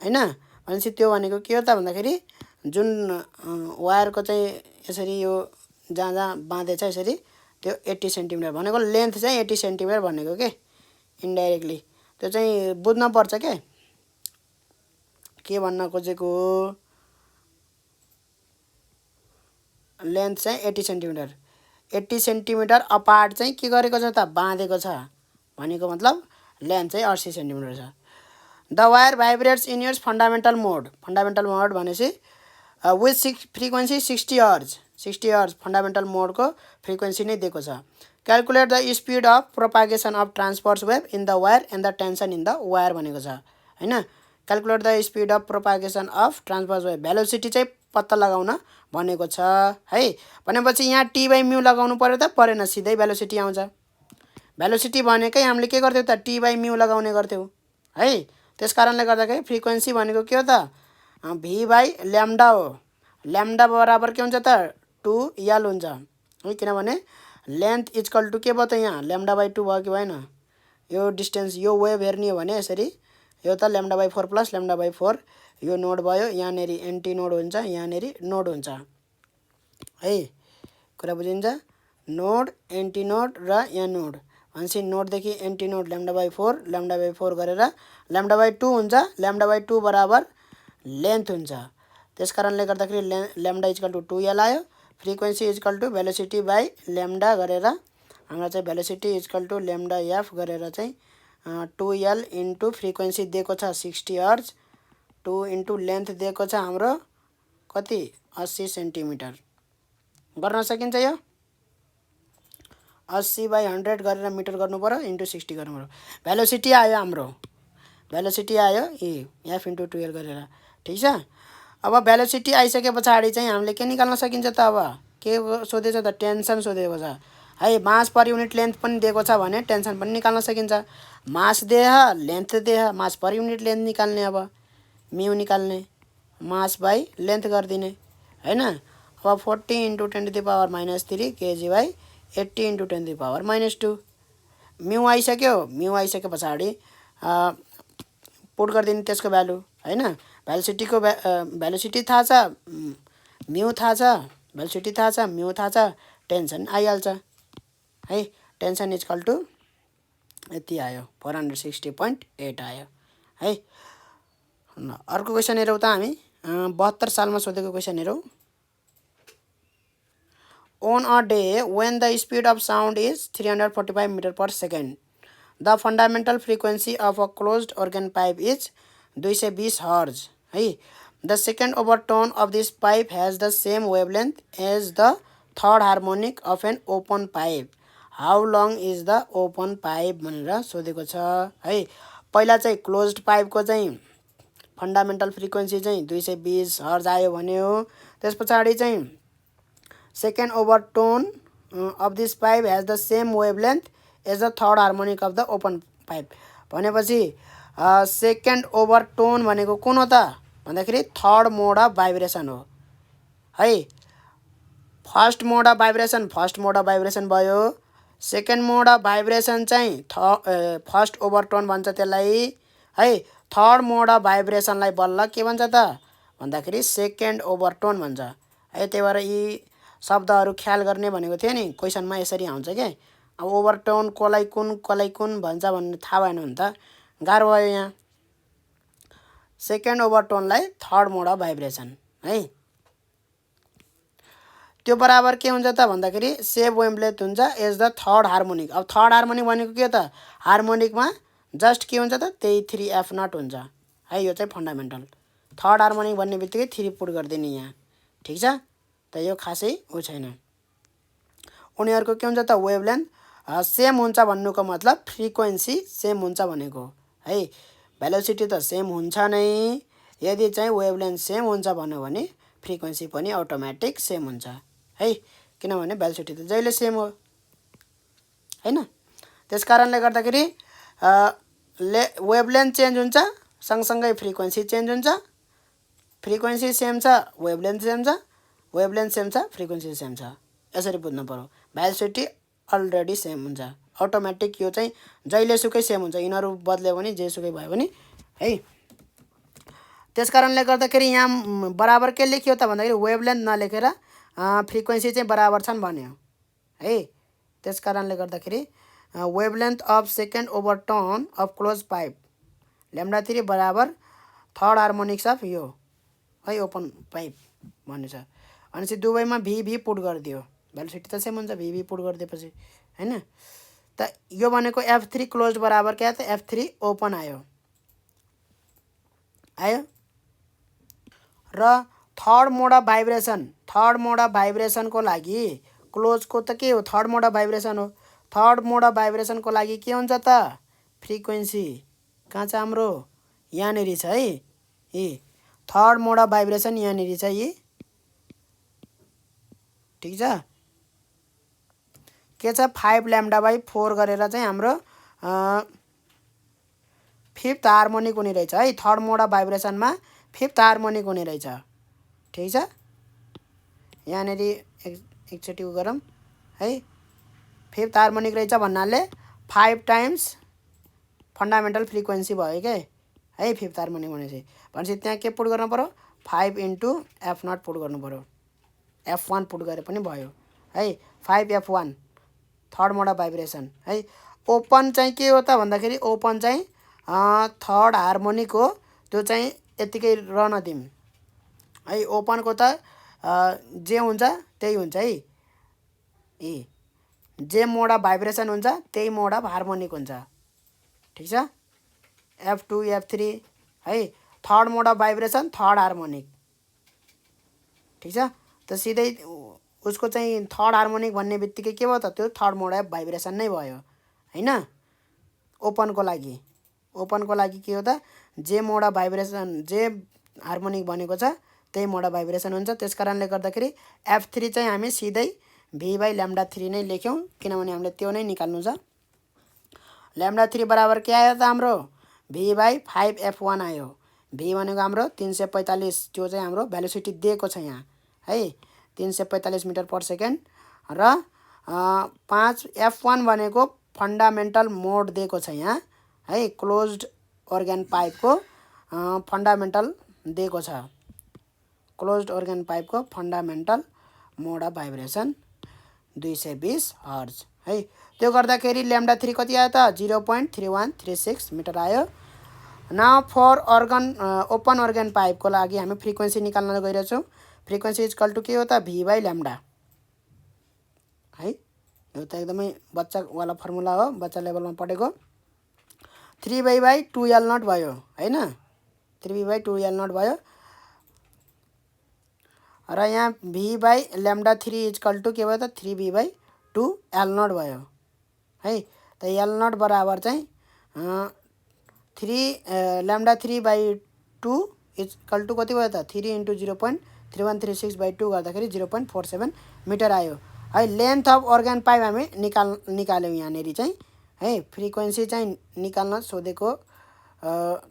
हैन। भनेपछि त्यो भनेको के हो त भन्दाखेरि जुन वायरको चाहिँ यसरी यो जहाँ जहाँ बाँधेछ यसरी त्यो 80 सेन्टिमिटर भनेको लेन्थ चाहिँ 80 सेन्टिमिटर भनेको के इन्डाइरेक्टली त्यो चाहिँ बुझ्न पर्छ के भन्न खोजेको। लेन्थ चाहिँ 80 सेन्टिमिटर 80 सेन्टिमिटर अपार्ट चाहिँ के गरेको छ त बाँधेको छ भनेको मतलब लेन्थ चाहिँ 80 सेन्टिमिटर छ। The wire vibrates in its fundamental mode भनेपछि with frequency 60 hertz 60 hertz fundamental मोडको फ्रिक्वेन्सी नै दिएको छ। Calculate the speed of propagation of transverse wave in the wire and the tension in the wire भनेको छ हैन। Calculate the speed of propagation of transverse wave velocity चाहिँ पत्ता लगाउन भनेको छ है। भनेपछि यहाँ टी बाई म्यू लगाउनु पर्यो त परेन, सिधै भेलोसिटी आउँछ। भेलोसिटी भनेकै हामीले के गर्थ्यौँ त टी बाई म्यू लगाउने गर्थ्यौँ है। त्यस कारणले गर्दाखेरि फ्रिक्वेन्सी भनेको के हो त भी बाई ल्याम्डा हो। ल्याम्डा बराबर के हुन्छ त 2L हुन्छ है, किनभने लेन्थ इक्वल टु के भयो त यहाँ ल्याम्डा बाई 2 भयो कि भएन। यो डिस्टेन्स यो वेभ हेर्ने हो भने यसरी यो त lambda by 4 plus lambda by 4 यो नोड भयो, यहाँनेरि एन्टी नोड हुन्छ, यहाँनेरि नोड हुन्छ है। कुरा बुझिन्छ? नोड एन्टी नोड र यहाँ नोड भनेपछि नोडदेखि एन्टी नोड ल्याम्डा बाई 4 गरेर ल्याम्डा बाई 2 हुन्छ। ल्याम्डा बाई 2 बराबर लेन्थ हुन्छ। त्यस कारणले गर्दाखेरि ल्याम्डा इक्वल टु 2L आयो। Frequency equal to velocity by lambda गरेर हाम्रो चाहिँ velocity equal to lambda F गरेर चाहिँ 2L इन्टु फ्रिक्वेन्सी दिएको छ 60 हर्ज, 2 इन्टु लेन्थ दिएको छ हाम्रो कति 80 सेन्टिमिटर। गर्न सकिन्छ यो 80 बाई 100 गरेर मिटर गर्नु पर्यो इन्टु 60 गर्नु पर्यो। भेलोसिटी आयो हाम्रो, भेलोसिटी आयो एफ इन्टु 2L गरेर। ठिक छ। अब भेलोसिटी आइसके पछाडि चाहिँ हामीले के निकाल्न सकिन्छ त अब के सोधेछ त टेन्सन सोधेको छ है। मास पर युनिट लेन्थ पनि दिएको छ भने टेन्सन पनि निकाल्न सकिन्छ। मास देह लेन्थ देह, मास पर युनिट लेन्थ निकाल्ने, अब म्यू निकाल्ने, मास बाई लेन्थ गरिदिने हैन। अब 40 into 10⁻³ KG by 80 into 10⁻²। Mu आइसक्यो। म्यू आइसके पछाडि पुट गरिदिने त्यसको भ्यालु हैन। भेलोसिटीको भेलोसिटी थाहा छ, म्यू थाहा छ, भेलोसिटी थाहा छ, म्यू थाहा छ, टेन्सन आइहाल्छ है। टेन्सन इक्वल टु यति आयो 460.8 आयो है। अर्को क्वेसन हेरौँ त हामी 72 सालमा सोधेको क्वेसन हेरौँ। On a day when the speed of sound is 345 meter per second, the fundamental frequency of a closed organ pipe is 220 hertz है। The second overtone of this pipe has the same wavelength as the third harmonic of an open pipe. How long is the open pipe भनेर सोधेको छ है। पहिला चाहिँ closed पाइपको चाहिँ fundamental frequency चाहिँ 220 हर्ज आयो भने हो। त्यस पछाडि चाहिँ second overtone of this pipe has the same wavelength as the third harmonic of the open pipe भनेपछि सेकेन्ड ओभरटोन भनेको कुन हो त भन्दाखेरि थर्ड मोड अफ भाइब्रेसन हो है। फर्स्ट मोड अफ भाइब्रेसन भयो। सेकेन्ड मोड अफ भाइब्रेसन चाहिँ फर्स्ट ओभरटोन भन्छ त्यसलाई है। थर्ड मोड अफ भाइब्रेसनलाई बल्ल के भन्छ त भन्दाखेरि सेकेन्ड ओभरटोन भन्छ है। त्यही भएर यी शब्दहरू ख्याल गर्ने भनेको थियो नि, क्वेसनमा यसरी आउँछ के। अब ओभरटोन कसलाई कुन भन्छ भन्ने थाहा भएन भने त गाह्रो भयो। यहाँ सेकेन्ड ओभरटोनलाई थर्ड मोड अफ भाइब्रेसन है। त्यो बराबर के हुन्छ त भन्दाखेरि सेम वेभलेन्थ हुन्छ एज द थर्ड हार्मोनिक। अब थर्ड हार्मोनिक भनेको के हो त हार्मोनिकमा जस्ट के हुन्छ त त्यही 3F0 हुन्छ है। यो चाहिँ फन्डामेन्टल। थर्ड हार्मोनिक भन्ने बित्तिकै 3 पुट गरिदिने यहाँ। ठिक छ। त यो खासै उ छैन। उनीहरूको के हुन्छ त वेभलेन्थ सेम हुन्छ भन्नुको मतलब फ्रिक्वेन्सी सेम हुन्छ भनेको है। भेलोसिटी त सेम हुन्छ नै। यदि चाहिँ वेभलेन्थ सेम हुन्छ भन्यो भने फ्रिक्वेन्सी पनि अटोमेटिक सेम हुन्छ है, किनभने भेलोसिटी त जहिले सेम हो हैन। त्यस कारणले गर्दाखेरि वेभलेन्थ चेन्ज हुन्छ सँगसँगै फ्रिक्वेन्सी चेन्ज हुन्छ। फ्रिक्वेन्सी सेम छ, वेभलेन्थ सेम छ, वेभलेन्थ सेम छ, फ्रिक्वेन्सी सेम छ। यसरी बुझ्नु पर्यो। भेलोसिटी अलरेडी सेम हुन्छ अटोमेटिक। यो चाहिँ जहिलेसुकै सेम हुन्छ, यिनीहरू बदल्यो भने जेसुकै भयो भने है। त्यस कारणले गर्दाखेरि यहाँ बराबर के लेखियो त भन्दाखेरि वेभलेन्थ नलेखेर फ्रिक्वेन्सी चाहिँ बराबर छन् भन्यो है। त्यस कारणले गर्दाखेरि wavelength of second overtone of close pipe λ3 बराबर थर्ड हार्मोनिक्स अफ यो है ओपन पाइप भन्ने छ। भनेपछि दुवैमा भी पुट गरिदियो। भेलोसिटी त सेम हुन्छ, भी पुट गरिदिएपछि हैन। त यो भनेको F3 क्लोज बराबर क्या त F3 ओपन आयो र third mode of vibration third mode of भाइब्रेसनको लागि क्लोजको त के हो थर्ड मोड अफ भाइब्रेसन हो थर्ड मोड अफ भाइब्रेसनको लागि के हुन्छ त फ्रिक्वेन्सी कहाँ छ हाम्रो यहाँनेरि छ है यी थर्ड मोड अफ भाइब्रेसन यहाँनेरि छ यी ठीक छ के छ 5 λ/4 गरेर चाहिँ हाम्रो फिफ्थ हार्मोनिक हुने रहेछ है थर्ड मोड अफ भाइब्रेसनमा फिफ्थ हार्मोनिक हुने रहेछ ठीक छ यहाँनेरि एकचोटि उ गरौँ है फिफ्थ हार्मोनिक रहेछ भन्नाले 5 टाइम्स फन्डामेन्टल फ्रिक्वेन्सी भयो के है फिफ्थ हार्मोनिक भनेपछि त्यहाँ के पुट गर्नु पर्यो 5 इन्टु F0 पुट गर्नु पर्यो F1 पुट गरे पनि भयो है 5F1 third mode of vibration है ओपन चाहिँ के हो त भन्दाखेरि ओपन चाहिँ थर्ड हार्मोनिक हो त्यो चाहिँ यतिकै रहन दिउँ है ओपनको त जे हुन्छ त्यही हुन्छ है ए जे मोड अफ भाइब्रेसन हुन्छ त्यही मोड अफ हार्मोनिक हुन्छ ठीक छ F2 F3 है third mode of vibration third harmonic ठीक छ त सिधै उसको चाहिँ थर्ड हार्मोनिक भन्ने बित्तिकै के भयो त त्यो थर्ड मोड अफ भाइब्रेसन नै भयो हैन ओपनको लागि के हो त जे मोड अफ भाइब्रेसन जे हार्मोनिक भनेको छ त्यही मोड अफ भाइब्रेसन हुन्छ त्यसकारणले गर्दाखेरि F3 चाहिँ हामी सिधै V/λ3 नै लेख्यौं किनभने हामीले त्यो नै निकाल्नु छ λ3 बराबर के आयो त हाम्रो V/5F1 आयो V भनेको हाम्रो 345 त्यो चाहिँ हाम्रो भेलोसिटी दिएको छ यहाँ है 345 मिटर पर सेकेन्ड र 5 F1 भनेको फन्डामेन्टल मोड दिएको छ यहाँ है क्लोज्ड अर्गन पाइपको फन्डामेन्टल दिएको छ क्लोज्ड अर्गन पाइपको fundamental mode of vibration 220 hertz है त्यो गर्दाखेरि λ3 कति आयो त 0.3136 मिटर आयो now for organ open organ पाइपको लागि हामी फ्रिक्वेन्सी निकाल्न गइरहेछौँ फ्रिक्वेन्सी इक्वल टु के हो त V/λ है यो त एकदमै बच्चावाला फर्मुला हो बच्चा लेभलमा पढेको 3V/2L0 भयो हैन 3V/2L0 भयो र यहाँ V/λ3 इक्वल टु के भयो त 3V/2L0 भयो है त L0 बराबर चाहिँ 3λ3/2 इक्वल टु कति भयो त 3 इन्टु 0.3136/2 गर्दाखेरि 0.47 मिटर आयो है लेन्थ अफ अर्गन पाइप हामी निकाल्यौँ यहाँनेरि चाहिँ है फ्रिक्वेन्सी चाहिँ निकाल्न सोधेको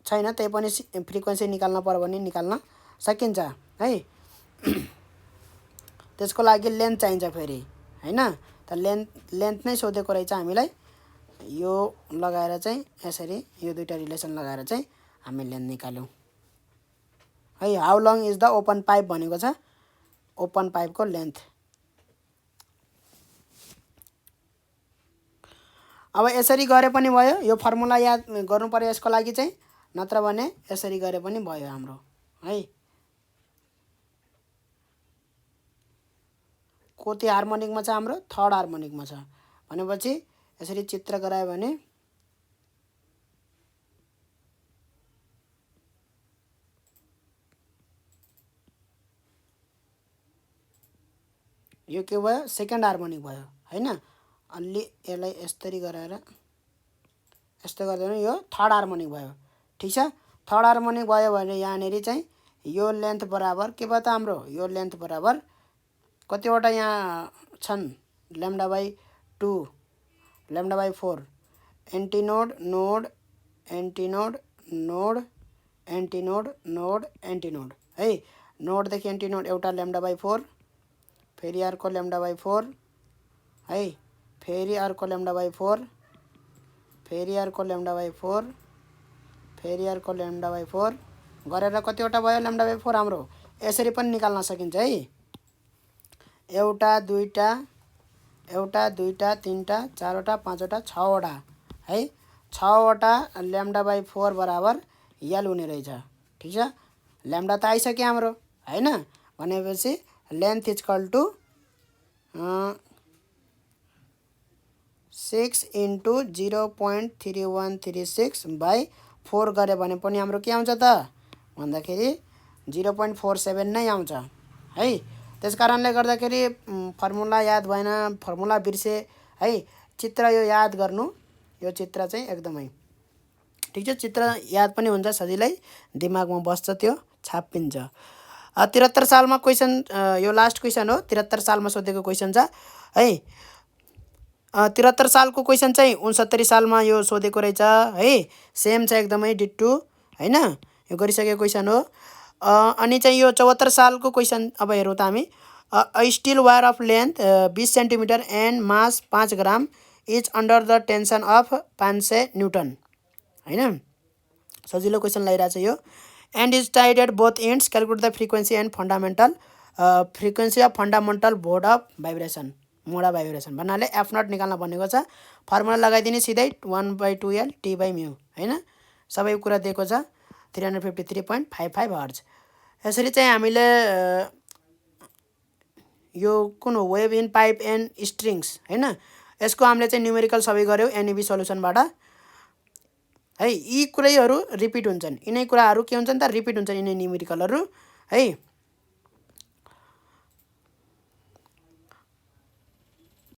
छैन त्यही पनि फ्रिक्वेन्सी निकाल्न पर्यो भने निकाल्न सकिन्छ है त्यसको लागि लेन्थ चाहिन्छ फेरि हैन त लेन्थ नै सोधेको रहेछ हामीलाई यो लगाएर चाहिँ यसरी यो दुईटा रिलेसन लगाएर चाहिँ हामी लेन्थ निकाल्यौँ है how long is the open pipe भनेको छ ओपन पाइपको लेन्थ अब यसरी गरे पनि भयो यो फर्मुला याद गर्नु पर्यो यसको लागि चाहिँ नत्र भने यसरी गरे पनि भयो हाम्रो है कति हार्मोनिकमा छ हाम्रो थर्ड हार्मोनिकमा छ भनेपछि यसरी चित्र गरायो भने यो के भयो सेकेन्ड हार्मोनिक भयो हैन अलि यसलाई यसरी गराएर यस्तो गर्दा यो थर्ड हार्मोनिक भयो ठीक छ थर्ड हार्मोनिक भयो भने यहाँनेरि चाहिँ यो लेन्थ बराबर के भयो त हाम्रो यो लेन्थ बराबर कतिवटा यहाँ छन् λ/2 λ/4 एन्टिनोड नोड एन्टिनोड नोड एन्टिनोड नोड एन्टिनोड है नोडदेखि एन्टिनोड एउटा λ/4 फेरि अर्को λ/4 है फेरि अर्को λ/4 फेरि अर्को λ/4 फेरि अर्को λ/4 गरेर कतिवटा भयो λ/4 हाम्रो यसरी पनि निकाल्न सकिन्छ है एउटा दुईटा तीनटा चारवटा पाँचवटा छवटा है छवटा λ/4 बराबर L हुने रहेछ ठीक छ लैम्डा त आइसक्यो हाम्रो हैन भनेपछि लेन्थ इक्वल टु 6 इन्टु 0.3136/4 गरे भने पनि हाम्रो के आउँछ त भन्दाखेरि 0.47 नै आउँछ है त्यस कारणले गर्दाखेरि फर्मुला याद भएन, फर्मुला बिर्से है, चित्र यो याद गर्नु, यो चित्र चाहिँ एकदमै ठिक छ। चित्र याद पनि हुन्छ, सजिलै दिमागमा बस्छ, त्यो छापिन्छ। 73 सालमा क्वेसन, यो लास्ट क्वेसन हो, 73 सालमा सोधेको क्वेसन छ है। 73 सालको क्वेसन चाहिँ 69 सालमा यो सोधेको रहेछ है, सेम छ एकदमै डिट्टु हैन, यो गरिसकेको क्वेसन हो। अनि चाहिँ यो 74 सालको क्वेसन अब हेरौँ त हामी। A steel wire of length 20 centimetre and mass 5 gram is under the tension of 500 newton हैन, सजिलो क्वेसन लगाइरहेछ यो। And is tied at both ends, calculate the frequency and fundamental frequency of fundamental mode of vibration, भन्नाले F naught निकाल्न भनेको छ। Formula लगाइदिने सिधै 1/2L T/μ हैन, सबै कुरा दिएको छ। 353.55 हर्ज। यसरी चाहिँ हामीले यो कुन हो, wave in pipe and strings हैन, यसको हामीले चाहिँ न्युमेरिकल सबै गऱ्यौँ एनइबी सल्युसनबाट है। यी कुराहरू रिपिट हुन्छन्, यिनै कुराहरू के हुन्छन् त, रिपिट हुन्छन् यिनै न्युमेरिकलहरू है।